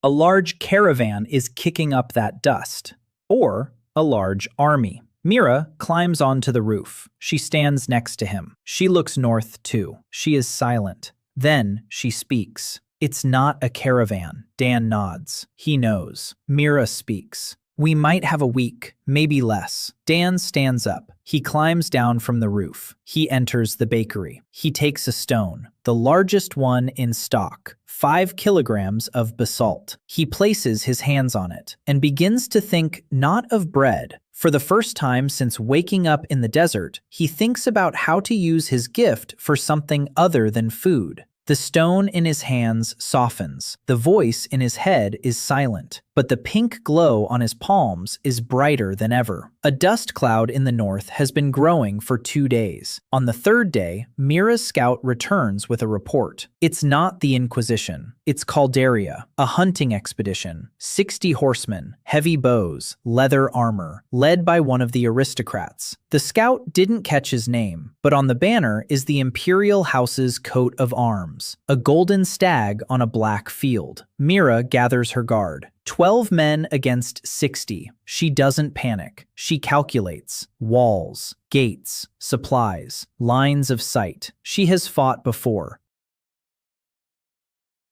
A: A large caravan is kicking up that dust, or a large army. Mira climbs onto the roof. She stands next to him. She looks north too. She is silent. Then she speaks. It's not a caravan. Dan nods. He knows. Mira speaks. We might have a week, maybe less. Dan stands up. He climbs down from the roof. He enters the bakery. He takes a stone, the largest one in stock, 5 kilograms of basalt. He places his hands on it and begins to think not of bread. For the first time since waking up in the desert, he thinks about how to use his gift for something other than food. The stone in his hands softens. The voice in his head is silent, but the pink glow on his palms is brighter than ever. A dust cloud in the north has been growing for 2 days. On the 3rd day, Mira's scout returns with a report. It's not the Inquisition. It's Calderia, a hunting expedition. 60 horsemen, heavy bows, leather armor, led by one of the aristocrats. The scout didn't catch his name, but on the banner is the Imperial House's coat of arms, a golden stag on a black field. Mira gathers her guard. 12 men against 60. She doesn't panic. She calculates. Walls, gates, supplies, lines of sight. She has fought before.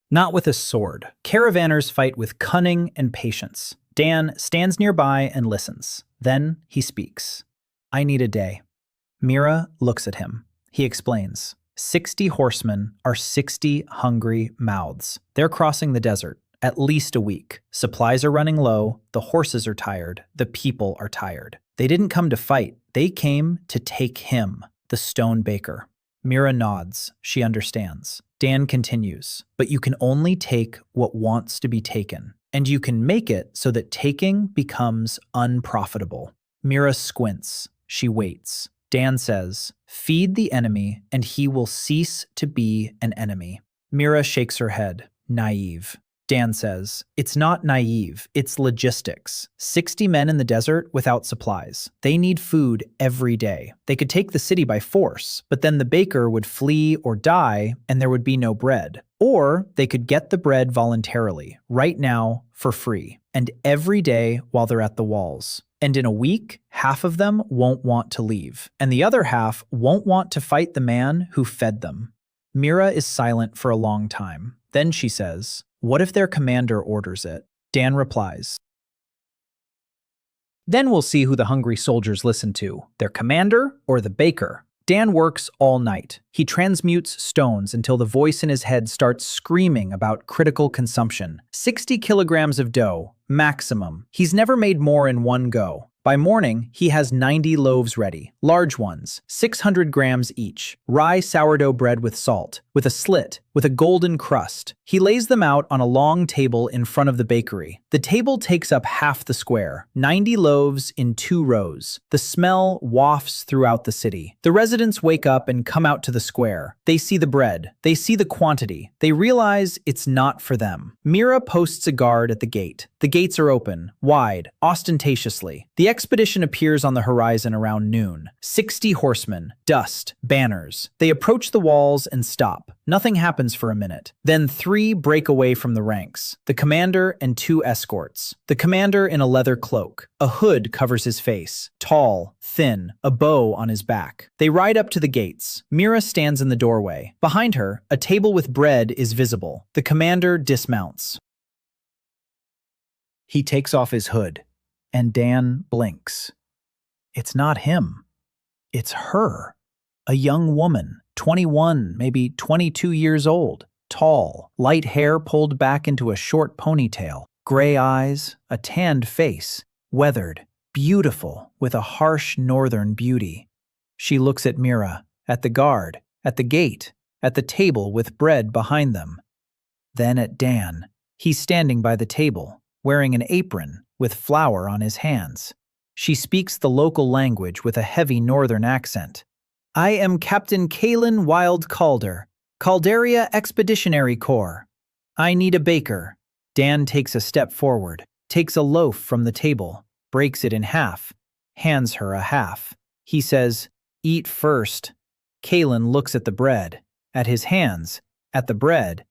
A: Not with a sword. Caravanners fight with cunning and patience. Dan stands nearby and listens. Then he speaks. I need a day. Mira looks at him. He explains. 60 horsemen are 60 hungry mouths. They're crossing the desert. At least a week. Supplies are running low, the horses are tired, the people are tired. They didn't come to fight, they came to take him, the stone baker. Mira nods, she understands. Dan continues, but you can only take what wants to be taken, and you can make it so that taking becomes unprofitable. Mira squints, she waits. Dan says, feed the enemy and he will cease to be an enemy. Mira shakes her head, naive. Dan says, it's not naive, it's logistics. 60 men in the desert without supplies. They need food every day. They could take the city by force, but then the baker would flee or die and there would be no bread. Or they could get the bread voluntarily, right now, for free, and every day while they're at the walls. And in a week, half of them won't want to leave, and the other half won't want to fight the man who fed them. Mira is silent for a long time. Then she says, what if their commander orders it? Dan replies, then we'll see who the hungry soldiers listen to, their commander or the baker. Dan works all night. He transmutes stones until the voice in his head starts screaming about critical consumption. 60 kilograms of dough, maximum. He's never made more in one go. By morning, he has 90 loaves ready, large ones, 600 grams each, rye sourdough bread with salt, with a slit, with a golden crust. He lays them out on a long table in front of the bakery. The table takes up half the square, 90 loaves in 2 rows. The smell wafts throughout the city. The residents wake up and come out to the square. They see the bread. They see the quantity. They realize it's not for them. Mira posts a guard at the gate. The gates are open, wide, ostentatiously. The expedition appears on the horizon around noon. 60 horsemen, dust, banners. They approach the walls and stop. Nothing happens for a minute. Then 3 break away from the ranks. The commander and 2 escorts. The commander in a leather cloak. A hood covers his face. Tall, thin, a bow on his back. They ride up to the gates. Mira stands in the doorway. Behind her, a table with bread is visible. The commander dismounts. He takes off his hood, and Dan blinks. It's not him. It's her. A young woman, 21, maybe 22 years old, tall, light hair pulled back into a short ponytail, gray eyes, a tanned face, weathered, beautiful, with a harsh northern beauty. She looks at Mira, at the guard, at the gate, at the table with bread behind them. Then at Dan. He's standing by the table, wearing an apron with flour on his hands. She speaks the local language with a heavy northern accent. I am Captain Kalen Wild Calder, Calderia Expeditionary Corps. I need a baker. Dan takes a step forward, takes a loaf from the table, breaks it in half, hands her a half. He says, "Eat first." Kalen looks at the bread, at his hands, at the bread.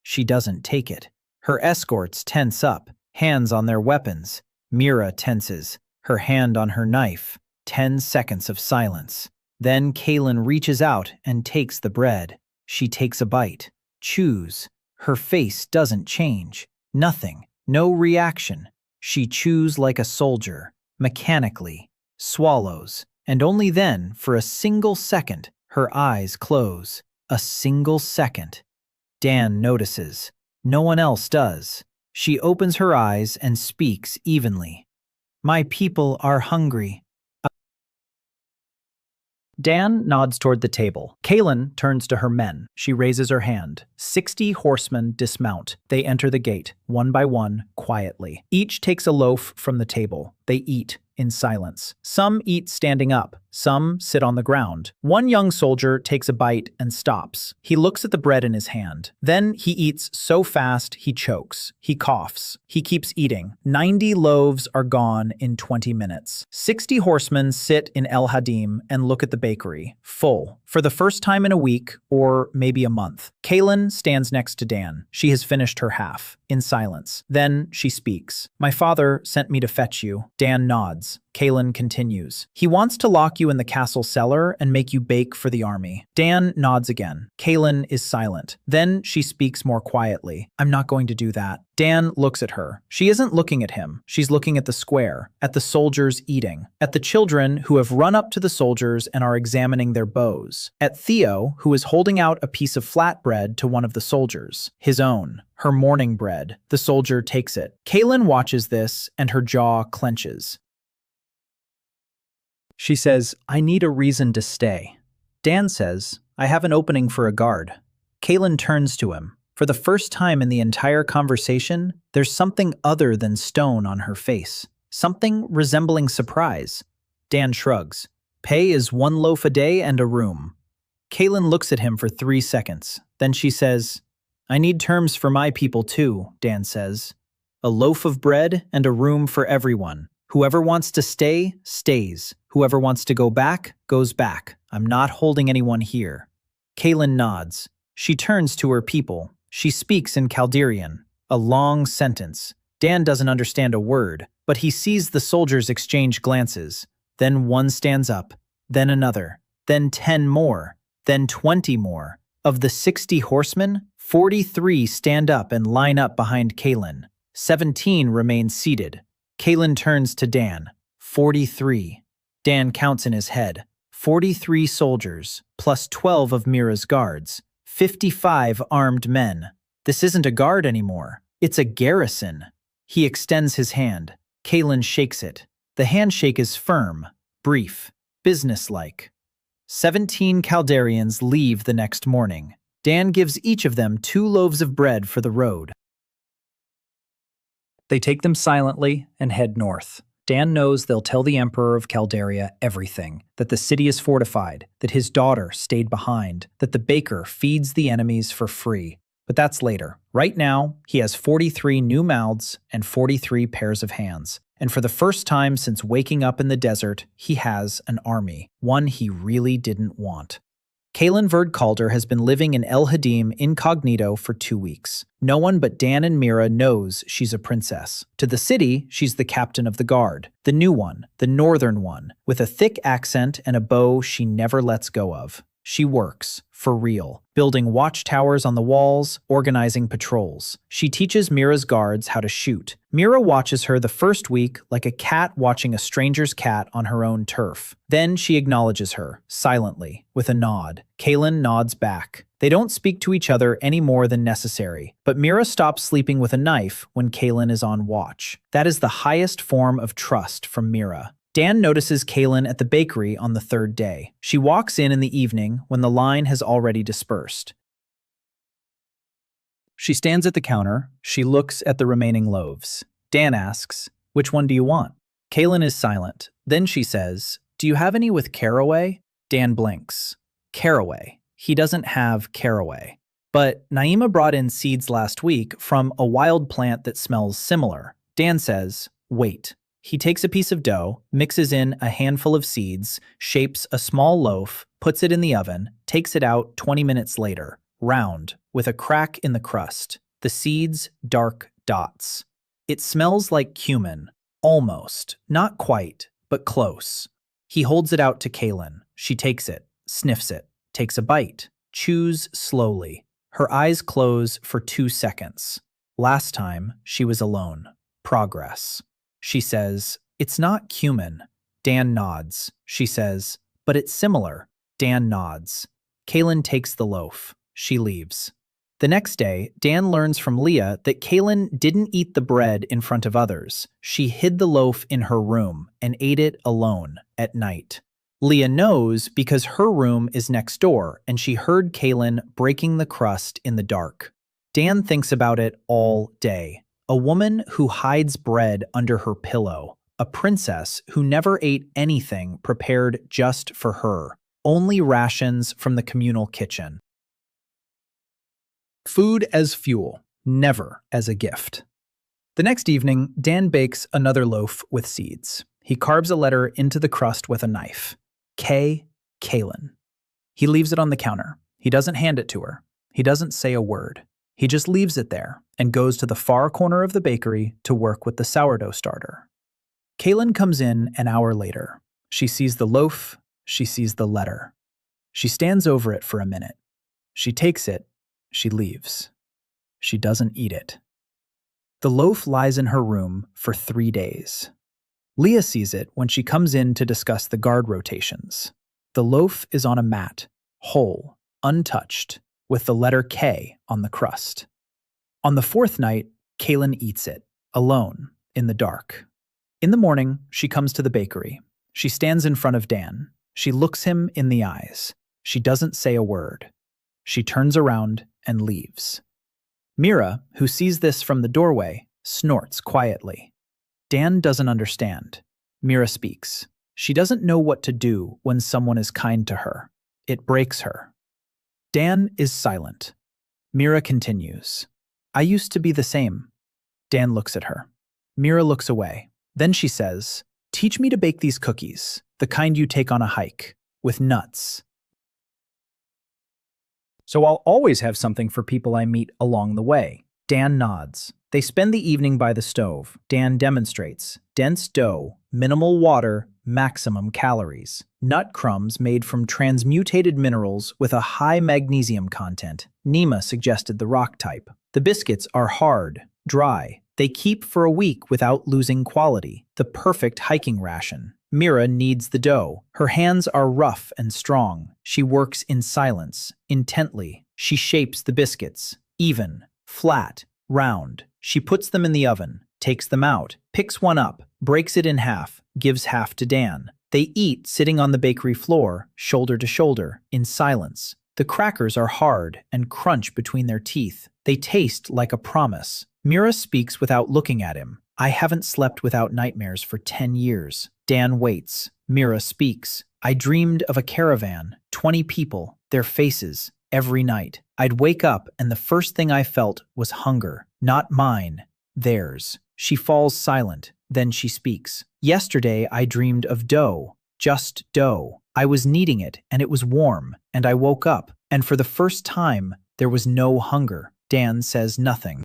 A: She doesn't take it. Her escorts tense up, hands on their weapons. Mira tenses, her hand on her knife. 10 seconds of silence. Then Kalen reaches out and takes the bread. She takes a bite, chews. Her face doesn't change. Nothing, no reaction. She chews like a soldier, mechanically, swallows, and only then, for a single second, her eyes close. A single second. Dan notices. No one else does. She opens her eyes and speaks evenly. My people are hungry. Dan nods toward the table. Kalen turns to her men. She raises her hand. 60 horsemen dismount. They enter the gate, one by one, quietly. Each takes a loaf from the table. They eat in silence. Some eat standing up. Some sit on the ground. One young soldier takes a bite and stops. He looks at the bread in his hand. Then he eats so fast he chokes. He coughs. He keeps eating. 90 loaves are gone in 20 minutes. 60 horsemen sit in El Hadim and look at the bakery, full, for the first time in a week or maybe a month. Kalen stands next to Dan. She has finished her half, in silence. Then she speaks. My father sent me to fetch you. Dan nods. Kalen continues. He wants to lock you in the castle cellar and make you bake for the army. Dan nods again. Kalen is silent. Then she speaks more quietly. I'm not going to do that. Dan looks at her. She isn't looking at him. She's looking at the square, at the soldiers eating, at the children who have run up to the soldiers and are examining their bows, at Theo, who is holding out a piece of flatbread to one of the soldiers, his own, her morning bread. The soldier takes it. Kalen watches this and her jaw clenches. She says, I need a reason to stay. Dan says, I have an opening for a guard. Kalen turns to him. For the first time in the entire conversation, there's something other than stone on her face. Something resembling surprise. Dan shrugs. Pay is 1 loaf a day and a room. Kalen looks at him for 3 seconds. Then she says, I need terms for my people too, Dan says. A loaf of bread and a room for everyone. Whoever wants to stay, stays. Whoever wants to go back, goes back. I'm not holding anyone here. Kalen nods. She turns to her people. She speaks in Chaldean, a long sentence. Dan doesn't understand a word, but he sees the soldiers exchange glances. Then one stands up, then another, then 10 more, then 20 more. Of the 60 horsemen, 43 stand up and line up behind Kalen. 17 remain seated. Kalen turns to Dan. 43. Dan counts in his head. 43 soldiers, plus 12 of Mira's guards. 55 armed men. This isn't a guard anymore. It's a garrison. He extends his hand. Kalen shakes it. The handshake is firm, brief, businesslike. 17 Caldarians leave the next morning. Dan gives each of them 2 loaves of bread for the road. They take them silently and head north. Dan knows they'll tell the Emperor of Calderia everything, that the city is fortified, that his daughter stayed behind, that the baker feeds the enemies for free. But that's later. Right now, he has 43 new mouths and 43 pairs of hands. And for the first time since waking up in the desert, he has an army, one he really didn't want. Kaylin Verd-Calder has been living in El Hadim incognito for 2 weeks. No one but Dan and Mira knows she's a princess. To the city, she's the captain of the guard. The new one, the northern one, with a thick accent and a bow she never lets go of. She works, for real, building watchtowers on the walls, organizing patrols. She teaches Mira's guards how to shoot. Mira watches her the first week like a cat watching a stranger's cat on her own turf. Then she acknowledges her, silently, with a nod. Kaylin nods back. They don't speak to each other any more than necessary, but Mira stops sleeping with a knife when Kaylin is on watch. That is the highest form of trust from Mira. Dan notices Kaylin at the bakery on the 3rd day. She walks in the evening when the line has already dispersed. She stands at the counter. She looks at the remaining loaves. Dan asks, "Which one do you want?" Kaylin is silent. Then she says, "Do you have any with caraway?" Dan blinks. Caraway. He doesn't have caraway. But Naima brought in seeds last week from a wild plant that smells similar. Dan says, "Wait." He takes a piece of dough, mixes in a handful of seeds, shapes a small loaf, puts it in the oven, takes it out 20 minutes later, round, with a crack in the crust. The seeds, dark dots. It smells like cumin. Almost. Not quite, but close. He holds it out to Kaylin. She takes it, sniffs it, takes a bite, chews slowly. Her eyes close for 2 seconds. Last time, she was alone. Progress. She says, "It's not cumin." Dan nods. She says, "But it's similar." Dan nods. Kaylin takes the loaf. She leaves. The next day, Dan learns from Leah that Kaylin didn't eat the bread in front of others. She hid the loaf in her room and ate it alone at night. Leah knows because her room is next door and she heard Kaylin breaking the crust in the dark. Dan thinks about it all day. A woman who hides bread under her pillow. A princess who never ate anything prepared just for her. Only rations from the communal kitchen. Food as fuel, never as a gift. The next evening, Dan bakes another loaf with seeds. He carves a letter into the crust with a knife. K. Kaylin. He leaves it on the counter. He doesn't hand it to her. He doesn't say a word. He just leaves it there and goes to the far corner of the bakery to work with the sourdough starter. Kaylin comes in an hour later. She sees the loaf. She sees the letter. She stands over it for a minute. She takes it. She leaves. She doesn't eat it. The loaf lies in her room for 3 days. Leah sees it when she comes in to discuss the guard rotations. The loaf is on a mat, whole, untouched, with the letter K on the crust. On the 4th night, Kaylin eats it, alone, in the dark. In the morning, she comes to the bakery. She stands in front of Dan. She looks him in the eyes. She doesn't say a word. She turns around and leaves. Mira, who sees this from the doorway, snorts quietly. Dan doesn't understand. Mira speaks. She doesn't know what to do when someone is kind to her. It breaks her. Dan is silent. Mira continues. "I used to be the same." Dan looks at her. Mira looks away. Then she says, "Teach me to bake these cookies, the kind you take on a hike, with nuts." "So I'll always have something for people I meet along the way." Dan nods. They spend the evening by the stove. Dan demonstrates. Dense dough, minimal water, maximum calories. Nut crumbs made from transmutated minerals with a high magnesium content. Nima suggested the rock type. The biscuits are hard, dry. They keep for a week without losing quality. The perfect hiking ration. Mira kneads the dough. Her hands are rough and strong. She works in silence, intently. She shapes the biscuits. Even, flat, round. She puts them in the oven, takes them out, picks one up, breaks it in half, gives half to Dan. They eat sitting on the bakery floor, shoulder to shoulder, in silence. The crackers are hard and crunch between their teeth. They taste like a promise. Mira speaks without looking at him. "I haven't slept without nightmares for 10 years. Dan waits. Mira speaks. "I dreamed of a caravan, 20 people, their faces, every night. I'd wake up and the first thing I felt was hunger. Not mine, theirs." She falls silent. Then she speaks. "Yesterday I dreamed of dough, just dough. I was kneading it, and it was warm, and I woke up, and for the first time, there was no hunger. Dan says nothing.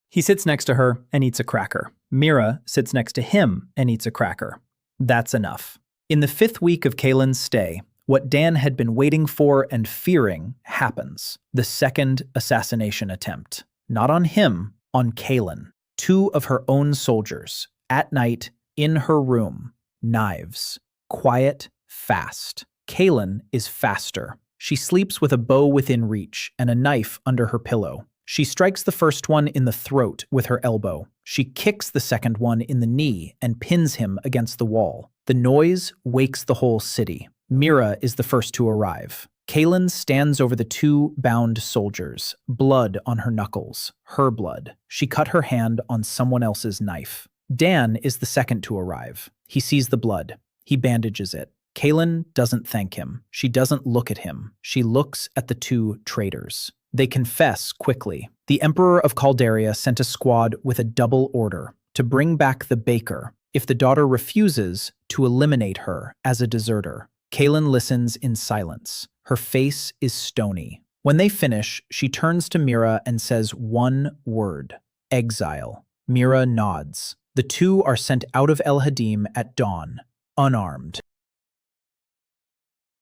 A: He sits next to her and eats a cracker. Mira sits next to him and eats a cracker. That's enough. In the 5th week of Kaylin's stay, what Dan had been waiting for and fearing happens. The second assassination attempt. Not on him, on Kaylin. 2 of her own soldiers, at night, in her room. Knives. Quiet, fast. Kaylin is faster. She sleeps with a bow within reach and a knife under her pillow. She strikes the first one in the throat with her elbow. She kicks the second one in the knee and pins him against the wall. The noise wakes the whole city. Mira is the first to arrive. Kaylin stands over the 2 bound soldiers, blood on her knuckles, her blood. She cut her hand on someone else's knife. Dan is the second to arrive. He sees the blood. He bandages it. Kaylin doesn't thank him. She doesn't look at him. She looks at the 2 traitors. They confess quickly. The Emperor of Calderia sent a squad with a double order to bring back the baker. If the daughter refuses, to eliminate her as a deserter. Kaylin listens in silence. Her face is stony. When they finish, she turns to Mira and says one word: exile. Mira nods. The 2 are sent out of El Hadim at dawn, unarmed,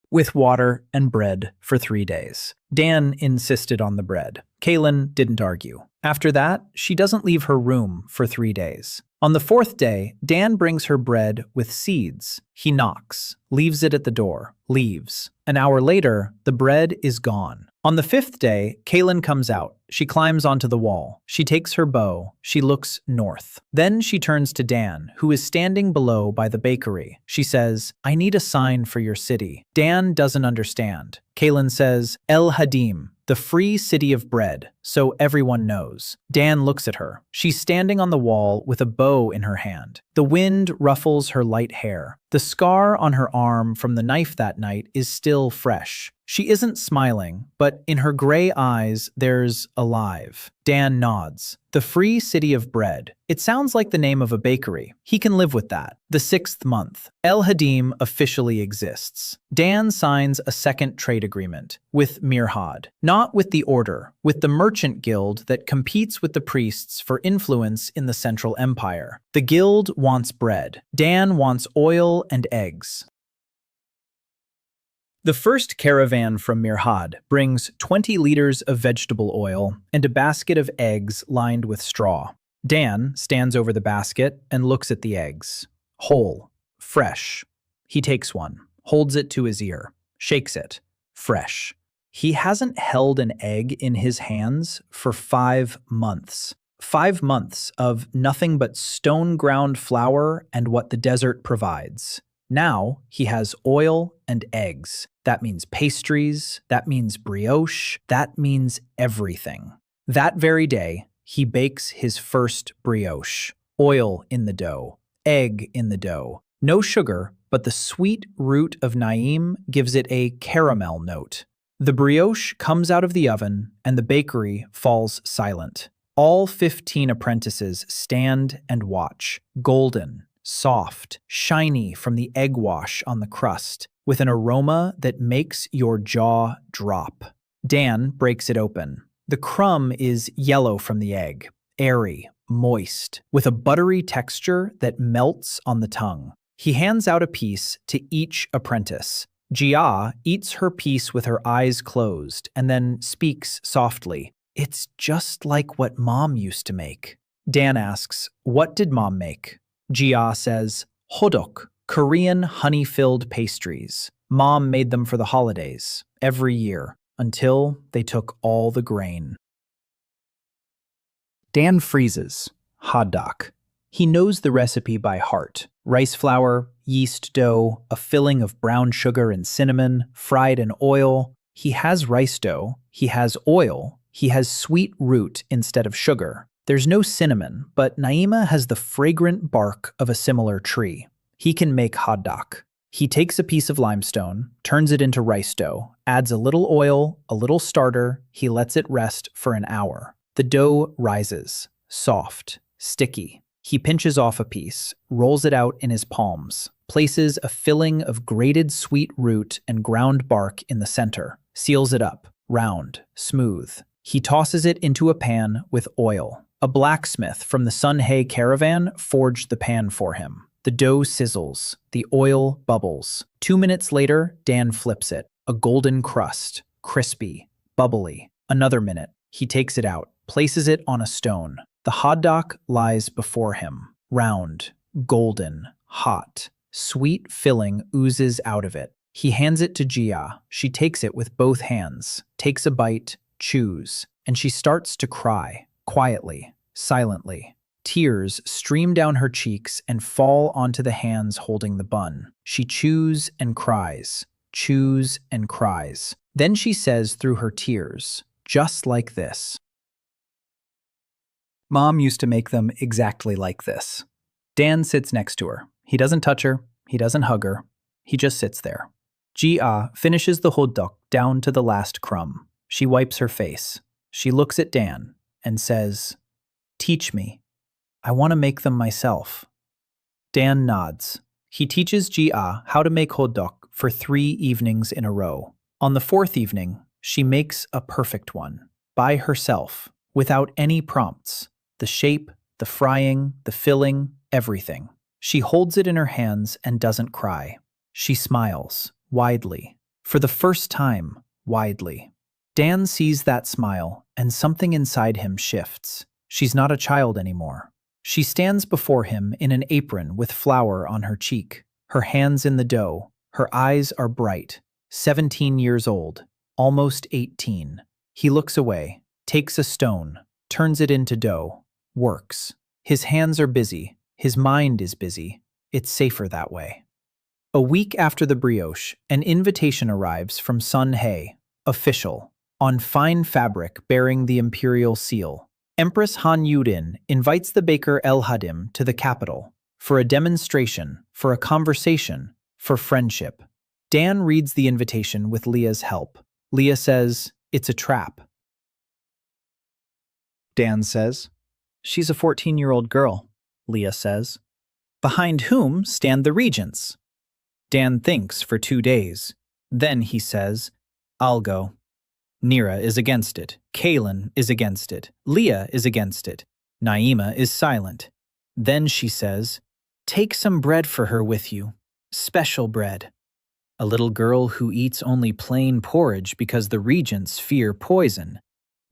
A: with water and bread for 3 days. Dan insisted on the bread. Kaylin didn't argue. After that, she doesn't leave her room for 3 days. On the 4th day, Dan brings her bread with seeds. He knocks, leaves it at the door, leaves. An hour later, the bread is gone. On the 5th day, Kaylin comes out. She climbs onto the wall. She takes her bow. She looks north. Then she turns to Dan, who is standing below by the bakery. She says, "I need a sign for your city." Dan doesn't understand. Kaylin says, "El Hadim, the free city of bread, so everyone knows." Dan looks at her. She's standing on the wall with a bow in her hand. The wind ruffles her light hair. The scar on her arm from the knife that night is still fresh. She isn't smiling, but in her gray eyes, there's alive. Dan nods. The free city of bread. It sounds like the name of a bakery. He can live with that. The 6th month. El Hadim officially exists. Dan signs a second trade agreement with Mirhad. Not with the order, with the merchant guild that competes with the priests for influence in the Central Empire. The guild wants bread. Dan wants oil and eggs. The first caravan from Mirhad brings 20 liters of vegetable oil and a basket of eggs lined with straw. Dan stands over the basket and looks at the eggs. Whole, fresh. He takes one, holds it to his ear, shakes it. Fresh. He hasn't held an egg in his hands for 5 months. 5 months of nothing but stone-ground flour and what the desert provides. Now he has oil and eggs. That means pastries, that means brioche, that means everything. That very day, he bakes his first brioche. Oil in the dough, egg in the dough. No sugar, but the sweet root of Naim gives it a caramel note. The brioche comes out of the oven and the bakery falls silent. All 15 apprentices stand and watch, golden, soft, shiny from the egg wash on the crust, with an aroma that makes your jaw drop. Dan breaks it open. The crumb is yellow from the egg, airy, moist, with a buttery texture that melts on the tongue. He hands out a piece to each apprentice. Jia eats her piece with her eyes closed and then speaks softly. "It's just like what Mom used to make." Dan asks, "What did Mom make?" Jia says, "Hodok, Korean honey-filled pastries. Mom made them for the holidays, every year, until they took all the grain." Dan freezes. Haddock. He knows the recipe by heart. Rice flour, yeast dough, a filling of brown sugar and cinnamon, fried in oil. He has rice dough. He has oil. He has sweet root instead of sugar. There's no cinnamon, but Naima has the fragrant bark of a similar tree. He can make haddock. He takes a piece of limestone, turns it into rice dough, adds a little oil, a little starter. He lets it rest for an hour. The dough rises, soft, sticky. He pinches off a piece, rolls it out in his palms, places a filling of grated sweet root and ground bark in the center, seals it up, round, smooth. He tosses it into a pan with oil. A blacksmith from the Sun He caravan forged the pan for him. The dough sizzles. The oil bubbles. 2 minutes later, Dan flips it. A golden crust, crispy, bubbly. Another minute. He takes it out, places it on a stone. The haddock lies before him. Round, golden, hot. Sweet filling oozes out of it. He hands it to Jia. She takes it with both hands, takes a bite, chews, and she starts to cry, quietly, silently. Tears stream down her cheeks and fall onto the hands holding the bun. She chews and cries, chews and cries. Then she says through her tears, just like this. Mom used to make them exactly like this. Dan sits next to her. He doesn't touch her. He doesn't hug her. He just sits there. Jia finishes the hodok down to the last crumb. She wipes her face. She looks at Dan and says, "Teach me. I want to make them myself." Dan nods. He teaches Jia how to make hodok for 3 evenings in a row. On the 4th evening, she makes a perfect one, by herself, without any prompts. The shape, the frying, the filling, everything. She holds it in her hands and doesn't cry. She smiles, widely. For the first time, widely. Dan sees that smile, and something inside him shifts. She's not a child anymore. She stands before him in an apron with flour on her cheek, her hands in the dough. Her eyes are bright. 17 years old, almost 18. He looks away, takes a stone, turns it into dough, works. His hands are busy. His mind is busy. It's safer that way. A week after the brioche, an invitation arrives from Sun He, official, on fine fabric bearing the imperial seal. Empress Han Yudin invites the baker El Hadim to the capital for a demonstration, for a conversation, for friendship. Dan reads the invitation with Leah's help. Leah says, "It's a trap." Dan says, "She's a 14-year-old girl," Leah says. "Behind whom stand the regents?" Dan thinks for 2 days. Then he says, "I'll go." Nira is against it. Kaylin is against it. Leah is against it. Naima is silent. Then she says, "Take some bread for her with you. Special bread." A little girl who eats only plain porridge because the regents fear poison.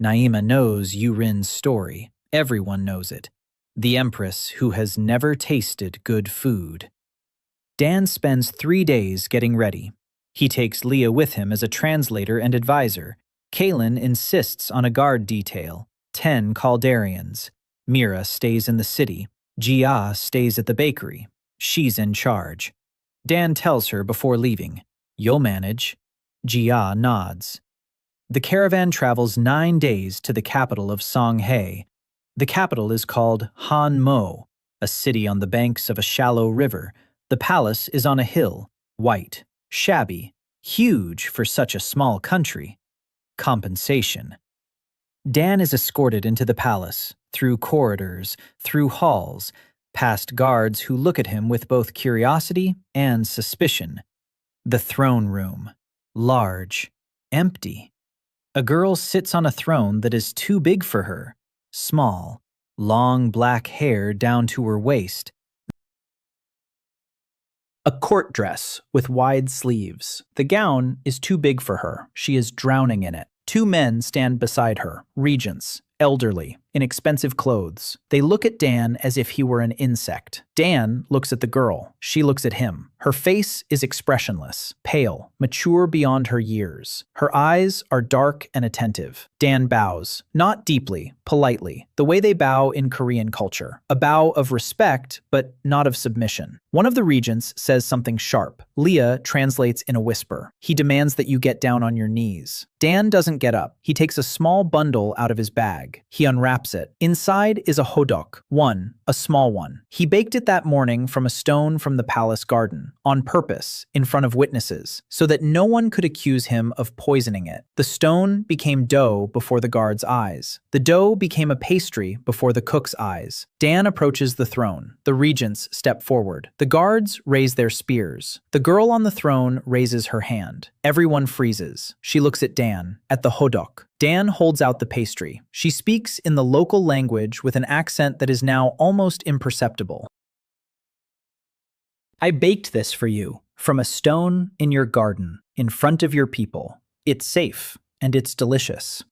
A: Naima knows Yurin's story. Everyone knows it. The empress who has never tasted good food. Dan spends 3 days getting ready. He takes Leah with him as a translator and advisor. Kaylin insists on a guard detail, 10 Caldarians. Mira stays in the city. Jia stays at the bakery. She's in charge. Dan tells her before leaving, "You'll manage." Jia nods. The caravan travels 9 days to the capital of Songhay. The capital is called Han Mo, a city on the banks of a shallow river. The palace is on a hill, white, shabby, huge for such a small country. Compensation. Dan is escorted into the palace, through corridors, through halls, past guards who look at him with both curiosity and suspicion. The throne room. Large. Empty. A girl sits on a throne that is too big for her. Small. Long black hair down to her waist. A court dress with wide sleeves. The gown is too big for her. She is drowning in it. 2 men stand beside her, regents, elderly, in expensive clothes. They look at Dan as if he were an insect. Dan looks at the girl. She looks at him. Her face is expressionless, pale, mature beyond her years. Her eyes are dark and attentive. Dan bows, not deeply, politely, the way they bow in Korean culture. A bow of respect, but not of submission. One of the regents says something sharp. Leah translates in a whisper. He demands that you get down on your knees. Dan doesn't get up. He takes a small bundle out of his bag. bag. He unwraps it. Inside is a hodok, a small one. He baked it that morning from a stone from the palace garden, on purpose, in front of witnesses, so that no one could accuse him of poisoning it. The stone became dough before the guard's eyes. The dough became a pastry before the cook's eyes. Dan approaches the throne. The regents step forward. The guards raise their spears. The girl on the throne raises her hand. Everyone freezes. She looks at Dan, at the hodok. Dan holds out the pastry. She speaks in the local language with an accent that is now almost imperceptible. I baked this for you, from a stone in your garden, in front of your people. It's safe, and it's delicious.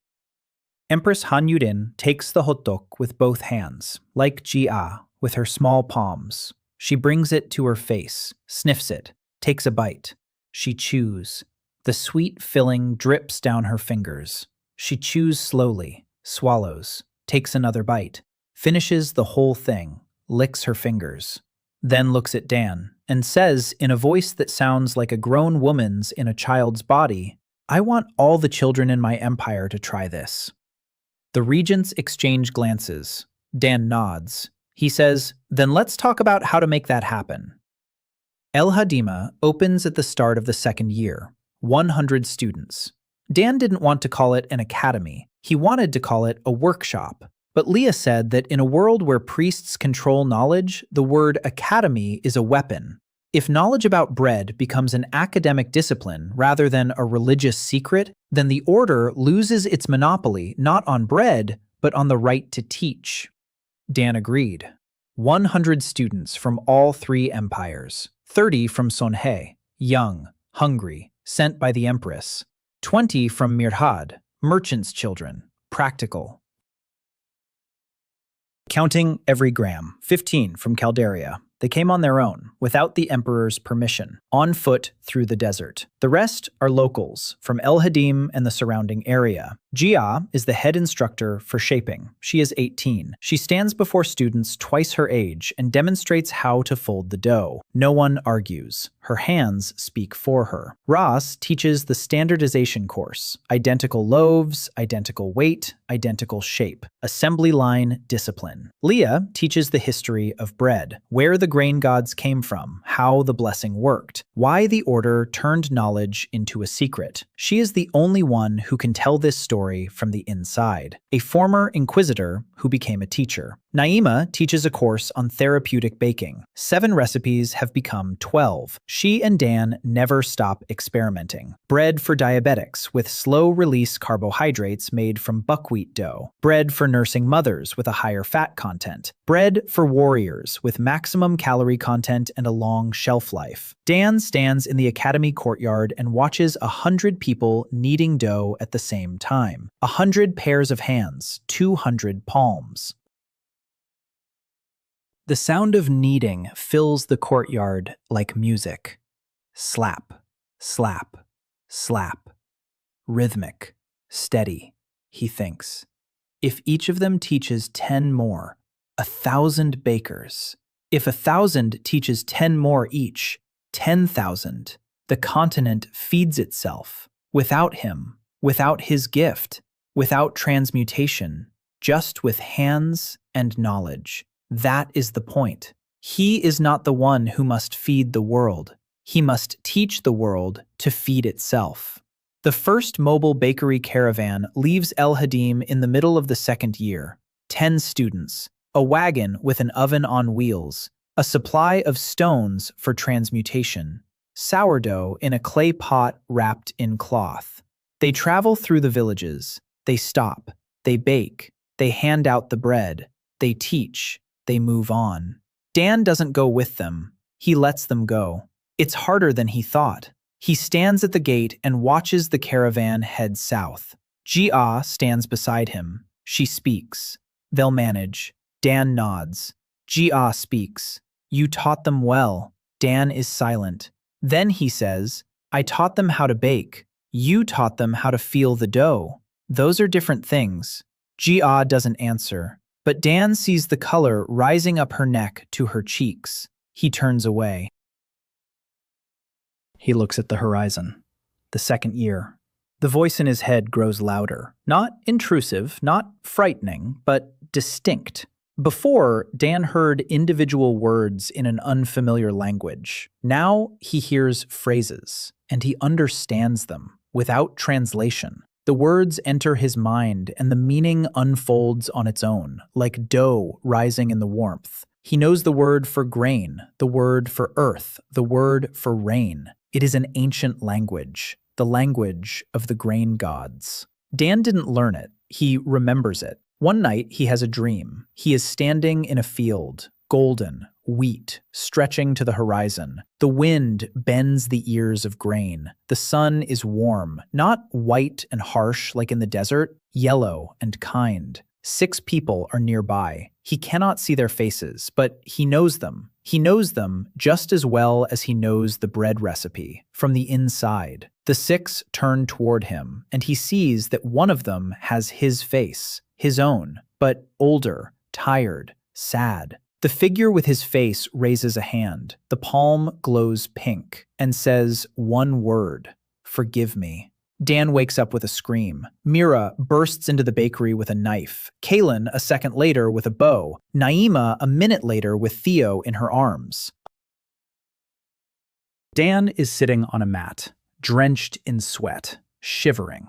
A: Empress Han Yudin takes the hodok with both hands, like Jia, with her small palms. She brings it to her face, sniffs it, takes a bite. She chews. The sweet filling drips down her fingers. She chews slowly, swallows, takes another bite, finishes the whole thing, licks her fingers, then looks at Dan and says in a voice that sounds like a grown woman's in a child's body, I want all the children in my empire to try this. The regents exchange glances. Dan nods. He says, then let's talk about how to make that happen. El Hadima opens at the start of the second year, 100 students. Dan didn't want to call it an academy. He wanted to call it a workshop. But Leah said that in a world where priests control knowledge, the word academy is a weapon. If knowledge about bread becomes an academic discipline rather than a religious secret, then the order loses its monopoly not on bread, but on the right to teach. Dan agreed. 100 students from all three empires, 30 from Sonhe, young, hungry, sent by the empress, 20 from Mirhad, merchants' children, practical. Counting every gram, 15 from Calderia. They came on their own, without the emperor's permission, on foot through the desert. The rest are locals, from El Hadim and the surrounding area. Jia is the head instructor for shaping. She is 18. She stands before students twice her age and demonstrates how to fold the dough. No one argues. Her hands speak for her. Ras teaches the standardization course. Identical loaves, identical weight, identical shape. Assembly line discipline. Leah teaches the history of bread, where the grain gods came from, how the blessing worked, why the order turned knowledge into a secret. She is the only one who can tell this story from the inside. A former inquisitor who became a teacher. Naima teaches a course on therapeutic baking. 7 recipes have become 12. She and Dan never stop experimenting. Bread for diabetics with slow-release carbohydrates made from buckwheat dough. Bread for nursing mothers with a higher fat content. Bread for warriors with maximum calorie content and a long shelf life. Dan stands in the academy courtyard and watches 100 people kneading dough at the same time. 100 pairs of hands, 200 palms. The sound of kneading fills the courtyard like music. Slap, slap, slap. Rhythmic, steady, he thinks. If each of them teaches 10 more, 1,000 bakers. If 1,000 teaches 10 more each, 10,000. The continent feeds itself. Without him, without his gift, without transmutation, just with hands and knowledge. That is the point. He is not the one who must feed the world. He must teach the world to feed itself. The first mobile bakery caravan leaves El Hadim in the middle of the second year. 10 students, a wagon with an oven on wheels, a supply of stones for transmutation, sourdough in a clay pot wrapped in cloth. They travel through the villages. They stop. They bake. They hand out the bread. They teach. They move on. Dan doesn't go with them. He lets them go. It's harder than he thought. He stands at the gate and watches the caravan head south. Jia stands beside him. She speaks. They'll manage. Dan nods. Jia speaks. You taught them well. Dan is silent. Then he says, I taught them how to bake. You taught them how to feel the dough. Those are different things. Jia doesn't answer. But Dan sees the color rising up her neck to her cheeks. He turns away. He looks at the horizon. The second year. The voice in his head grows louder, not intrusive, not frightening, but distinct. Before, Dan heard individual words in an unfamiliar language. Now he hears phrases, and he understands them without translation. The words enter his mind, and the meaning unfolds on its own, like dough rising in the warmth. He knows the word for grain, the word for earth, the word for rain. It is an ancient language, the language of the grain gods. Dan didn't learn it, he remembers it. One night, he has a dream. He is standing in a field, golden, wheat, stretching to the horizon. The wind bends the ears of grain. The sun is warm, not white and harsh like in the desert, yellow and kind. 6 people are nearby. He cannot see their faces, but he knows them. He knows them just as well as he knows the bread recipe, from the inside. The 6 turn toward him, and he sees that one of them has his face, his own, but older, tired, sad. The figure with his face raises a hand. The palm glows pink and says one word, "Forgive me." Dan wakes up with a scream. Mira bursts into the bakery with a knife. Kaylin a second later with a bow. Naima a minute later with Theo in her arms. Dan is sitting on a mat, drenched in sweat, shivering.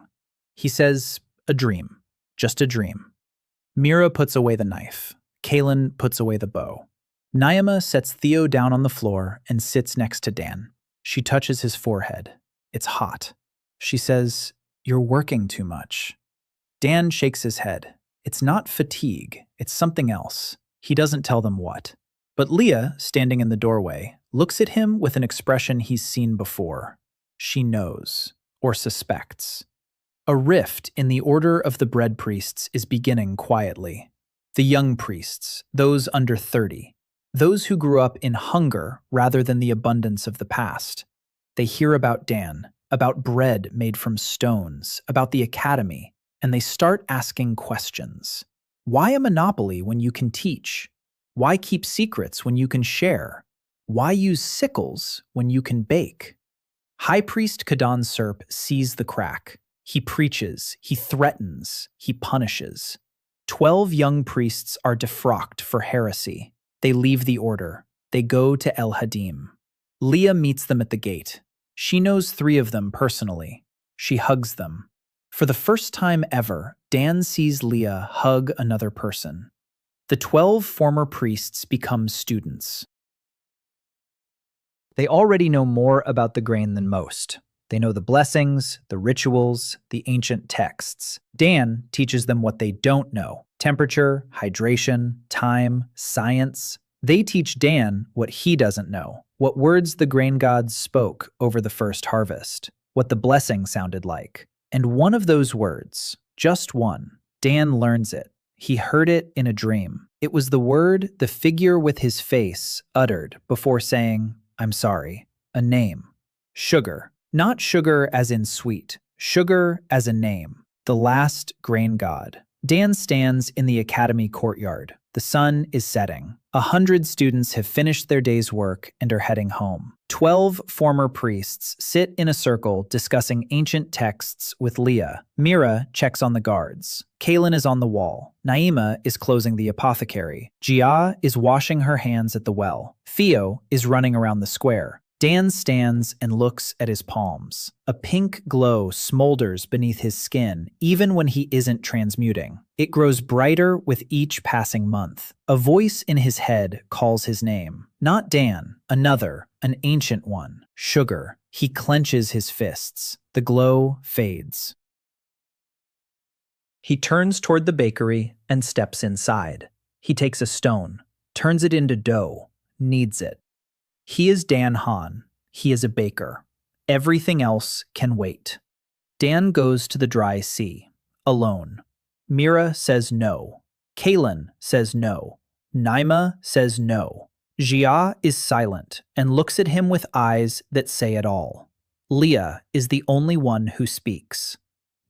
A: He says, "A dream. Just a dream." Mira puts away the knife. Kaylin puts away the bow. Naima sets Theo down on the floor and sits next to Dan. She touches his forehead. It's hot. She says, "You're working too much." Dan shakes his head. It's not fatigue, it's something else. He doesn't tell them what. But Leah, standing in the doorway, looks at him with an expression he's seen before. She knows, or suspects. A rift in the order of the bread priests is beginning quietly. The young priests, those under 30, those who grew up in hunger rather than the abundance of the past. They hear about Dan, about bread made from stones, about the academy, and they start asking questions. Why a monopoly when you can teach? Why keep secrets when you can share? Why use sickles when you can bake? High Priest Kadan Serp sees the crack. He preaches, he threatens, he punishes. 12 young priests are defrocked for heresy. They leave the order. They go to El Hadim. Leah meets them at the gate. She knows 3 of them personally. She hugs them. For the first time ever, Dan sees Leah hug another person. The 12 former priests become students. They already know more about the grain than most. They know the blessings, the rituals, the ancient texts. Dan teaches them what they don't know: temperature, hydration, time, science. They teach Dan what he doesn't know, what words the grain gods spoke over the first harvest, what the blessing sounded like. And one of those words, just one, Dan learns it. He heard it in a dream. It was the word the figure with his face uttered before saying, "I'm sorry," a name. Sugar. Not sugar as in sweet, sugar as a name. The last grain god. Dan stands in the academy courtyard. The sun is setting. 100 students have finished their day's work and are heading home. 12 former priests sit in a circle discussing ancient texts with Leah. Mira checks on the guards. Kaylin is on the wall. Naima is closing the apothecary. Gia is washing her hands at the well. Theo is running around the square. Dan stands and looks at his palms. A pink glow smolders beneath his skin, even when he isn't transmuting. It grows brighter with each passing month. A voice in his head calls his name. Not Dan, another, an ancient one. Sugar. He clenches his fists. The glow fades. He turns toward the bakery and steps inside. He takes a stone, turns it into dough, kneads it. He is Dan Hahn. He is a baker. Everything else can wait. Dan goes to the dry sea, alone. Mira says no. Kaylin says no. Naima says no. Gia is silent and looks at him with eyes that say it all. Leah is the only one who speaks.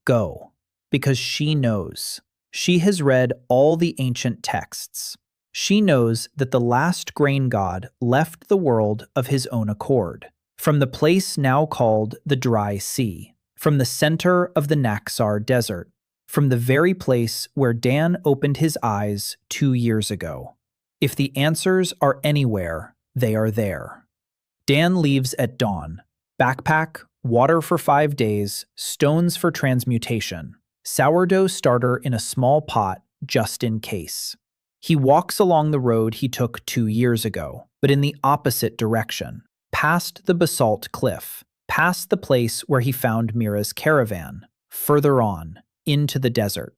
A: Go. Because she knows. She has read all the ancient texts. She knows that the last grain god left the world of his own accord, from the place now called the Dry Sea. from the center of the Naxar Desert, from the very place where Dan opened his eyes 2 years ago. If the answers are anywhere, they are there. Dan leaves at dawn. Backpack, water for 5 days, stones for transmutation, sourdough starter in a small pot just in case. He walks along the road he took 2 years ago, but in the opposite direction, past the basalt cliff, past the place where he found Mira's caravan, further on, into the desert.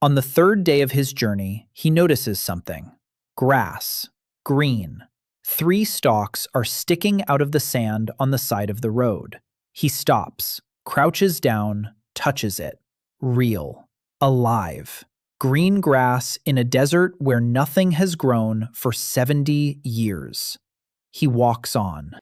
A: On the 3rd day of his journey, he notices something. Grass, green. 3 stalks are sticking out of the sand on the side of the road. He stops, crouches down, touches it. Real. Alive. Green grass in a desert where nothing has grown for 70 years. He walks on.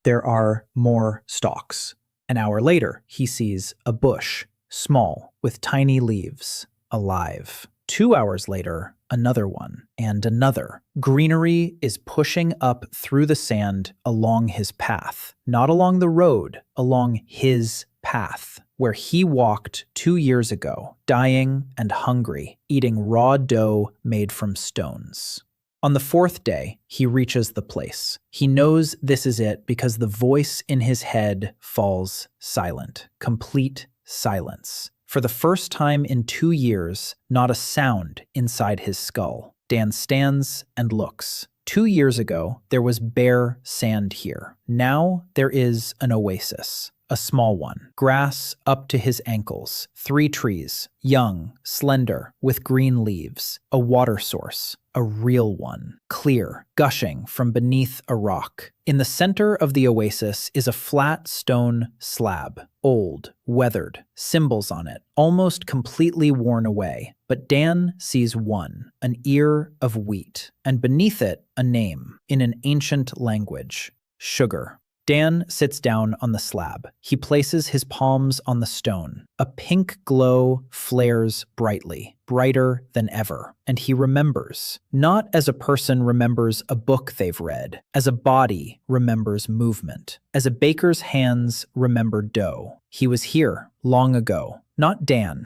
A: There are more stalks. An hour later, he sees a bush, small, with tiny leaves, alive. 2 hours later, another one, and another. Greenery is pushing up through the sand along his path. Not along the road, along his path, where he walked 2 years ago, dying and hungry, eating raw dough made from stones. On the 4th day, he reaches the place. He knows this is it because the voice in his head falls silent. Complete silence. For the first time in 2 years, not a sound inside his skull. Dan stands and looks. 2 years ago, there was bare sand here. Now there is an oasis. A small one. Grass up to his ankles. 3 trees. Young, slender, with green leaves. A water source. A real one. Clear, gushing from beneath a rock. In the center of the oasis is a flat stone slab. Old, weathered, symbols on it, almost completely worn away. But Dan sees one, an ear of wheat, and beneath it, a name, in an ancient language. Sugar. Dan sits down on the slab. He places his palms on the stone. A pink glow flares brightly, brighter than ever, and he remembers. Not as a person remembers a book they've read, as a body remembers movement, as a baker's hands remember dough. He was here long ago, not Dan.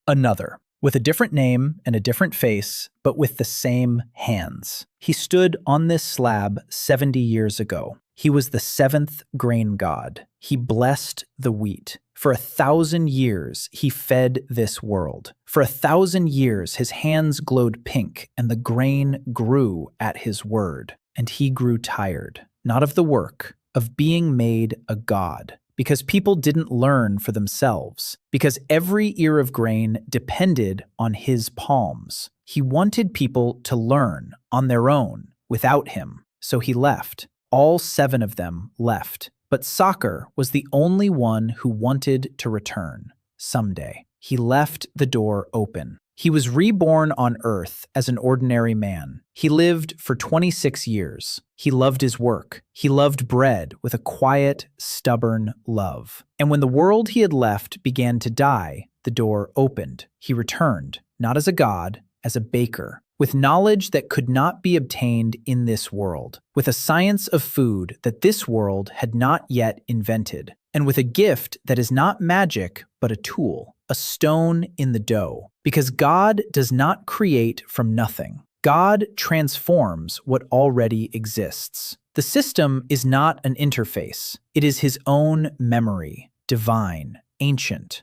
A: Another. With a different name and a different face, but with the same hands. He stood on this slab 70 years ago. He was the 7th grain god. He blessed the wheat. For 1,000 years, he fed this world. For 1,000 years, his hands glowed pink, and the grain grew at his word. And he grew tired, not of the work, of being made a god. Because people didn't learn for themselves, because every ear of grain depended on his palms. He wanted people to learn on their own, without him, so he left. All 7 of them left, but Soccer was the only one who wanted to return, someday. He left the door open. He was reborn on Earth as an ordinary man. He lived for 26 years. He loved his work. He loved bread with a quiet, stubborn love. And when the world he had left began to die, the door opened. He returned, not as a god, as a baker, with knowledge that could not be obtained in this world, with a science of food that this world had not yet invented, and with a gift that is not magic but a tool, a stone in the dough. Because God does not create from nothing. God transforms what already exists. The system is not an interface. It is his own memory, divine, ancient.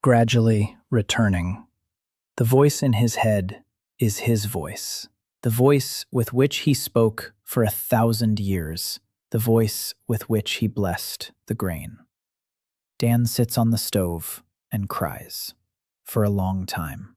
A: Gradually returning. The voice in his head is his voice. The voice with which he spoke for 1,000 years. The voice with which he blessed the grain. Dan sits on the stove and cries for a long time.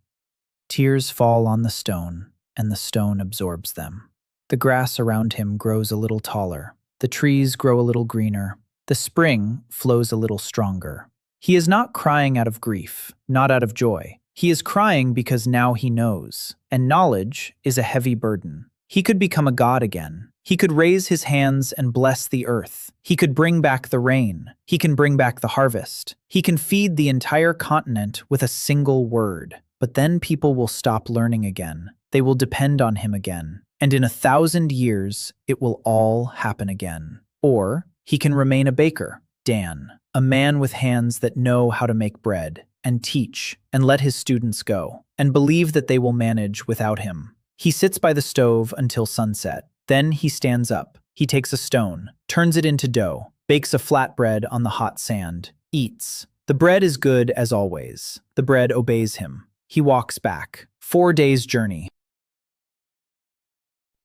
A: Tears fall on the stone, and the stone absorbs them. The grass around him grows a little taller. The trees grow a little greener. The spring flows a little stronger. He is not crying out of grief, not out of joy. He is crying because now he knows, and knowledge is a heavy burden. He could become a god again. He could raise his hands and bless the earth. He could bring back the rain. He can bring back the harvest. He can feed the entire continent with a single word. But then people will stop learning again. They will depend on him again. And in 1,000 years, it will all happen again. Or he can remain a baker, Dan, a man with hands that know how to make bread, and teach, and let his students go, and believe that they will manage without him. He sits by the stove until sunset. Then he stands up. He takes a stone, turns it into dough, bakes a flatbread on the hot sand, eats. The bread is good as always. The bread obeys him. He walks back. 4 days' journey.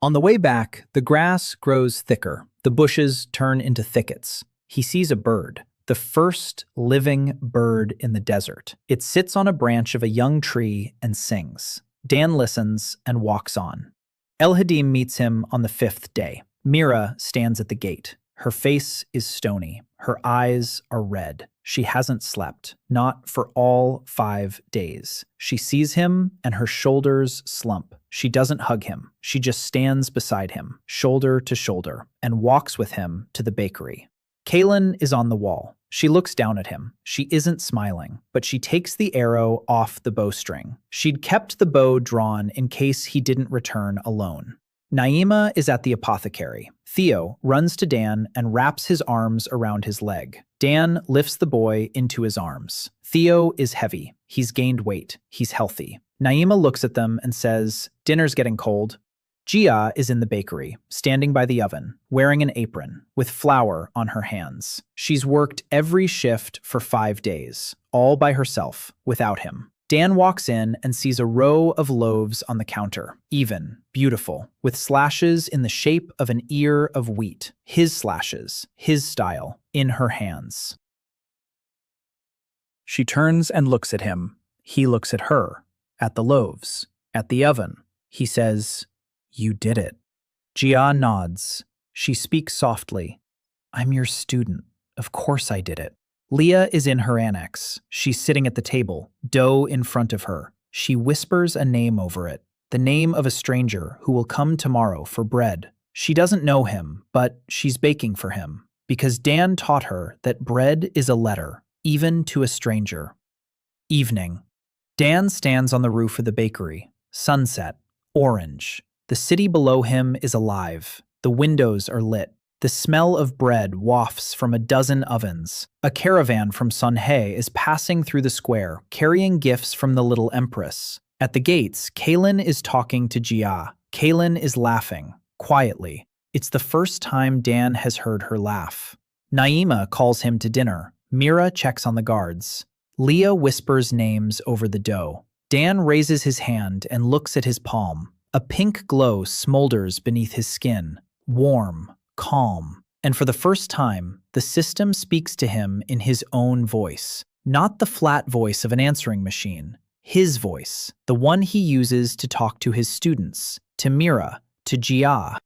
A: On the way back, the grass grows thicker. The bushes turn into thickets. He sees a bird, the first living bird in the desert. It sits on a branch of a young tree and sings. Dan listens and walks on. El-Hadim meets him on the 5th day. Mira stands at the gate. Her face is stony. Her eyes are red. She hasn't slept, not for all 5 days. She sees him and her shoulders slump. She doesn't hug him. She just stands beside him, shoulder to shoulder, and walks with him to the bakery. Kaylin is on the wall. She looks down at him. She isn't smiling, but she takes the arrow off the bowstring. She'd kept the bow drawn in case he didn't return alone. Naima is at the apothecary. Theo runs to Dan and wraps his arms around his leg. Dan lifts the boy into his arms. Theo is heavy. He's gained weight. He's healthy. Naima looks at them and says, "Dinner's getting cold." Gia is in the bakery, standing by the oven, wearing an apron, with flour on her hands. She's worked every shift for 5 days, all by herself, without him. Dan walks in and sees a row of loaves on the counter, even, beautiful, with slashes in the shape of an ear of wheat. His slashes, his style, in her hands. She turns and looks at him. He looks at her, at the loaves, at the oven. He says, "You did it." Gia nods. She speaks softly. "I'm your student. Of course I did it." Leah is in her annex. She's sitting at the table, dough in front of her. She whispers a name over it, the name of a stranger who will come tomorrow for bread. She doesn't know him, but she's baking for him, because Dan taught her that bread is a letter, even to a stranger. Evening. Dan stands on the roof of the bakery. Sunset. Orange. The city below him is alive. The windows are lit. The smell of bread wafts from a dozen ovens. A caravan from Sonhe is passing through the square, carrying gifts from the little empress. At the gates, Kaylin is talking to Gia. Kaylin is laughing, quietly. It's the first time Dan has heard her laugh. Naima calls him to dinner. Mira checks on the guards. Leah whispers names over the dough. Dan raises his hand and looks at his palm. A pink glow smolders beneath his skin, warm, calm. And for the first time, the system speaks to him in his own voice. Not the flat voice of an answering machine. His voice, the one he uses to talk to his students, to Mira, to Gia.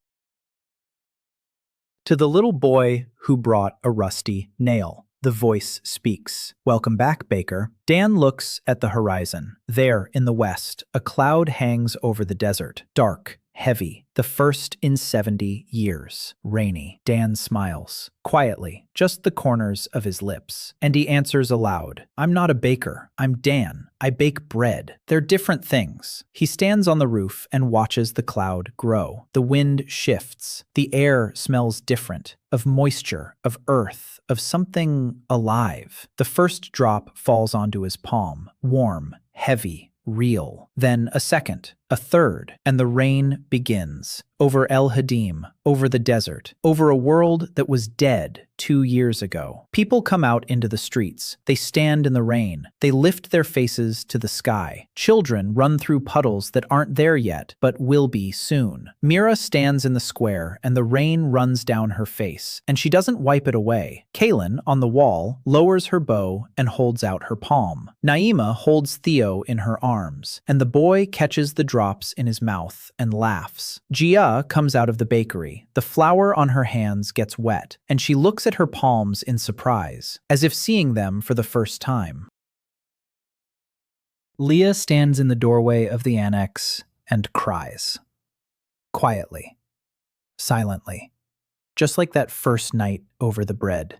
A: To the little boy who brought a rusty nail, the voice speaks. "Welcome back, Baker." Dan looks at the horizon. There, in the west, a cloud hangs over the desert, dark, heavy, the first in 70 years. Rainy. Dan smiles. Quietly, just the corners of his lips. And he answers aloud, "I'm not a baker. I'm Dan. I bake bread." They're different things. He stands on the roof and watches the cloud grow. The wind shifts. The air smells different, of moisture, of earth, of something alive. The first drop falls onto his palm, warm, heavy, real. Then a second, a third, and the rain begins. Over El-Hadim, over the desert, over a world that was dead 2 years ago. People come out into the streets. They stand in the rain. They lift their faces to the sky. Children run through puddles that aren't there yet, but will be soon. Mira stands in the square, and the rain runs down her face, and she doesn't wipe it away. Kaylin, on the wall, lowers her bow and holds out her palm. Naima holds Theo in her arms, and the boy catches the drops in his mouth and laughs. Gia comes out of the bakery. The flour on her hands gets wet, and she looks at her palms in surprise, as if seeing them for the first time. Leah stands in the doorway of the annex and cries. Quietly. Silently. Just like that first night over the bread,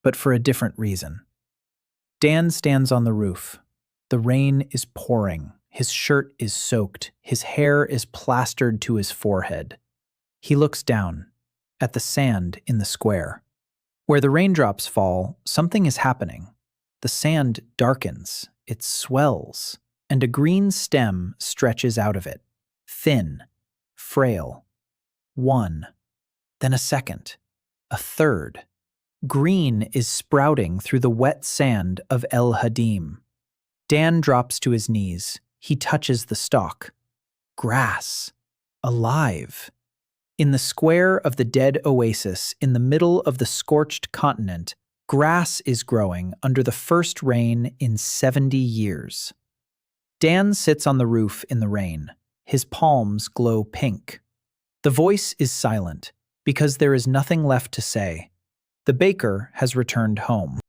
A: but for a different reason. Dan stands on the roof. The rain is pouring. His shirt is soaked. His hair is plastered to his forehead. He looks down at the sand in the square. Where the raindrops fall, something is happening. The sand darkens, it swells, and a green stem stretches out of it. Thin, frail. One. Then a second. A third. Green is sprouting through the wet sand of El Hadim. Dan drops to his knees. He touches the stalk. Grass. Alive. In the square of the dead oasis, in the middle of the scorched continent, grass is growing under the first rain in 70 years. Dan sits on the roof in the rain. His palms glow pink. The voice is silent, because there is nothing left to say. The baker has returned home.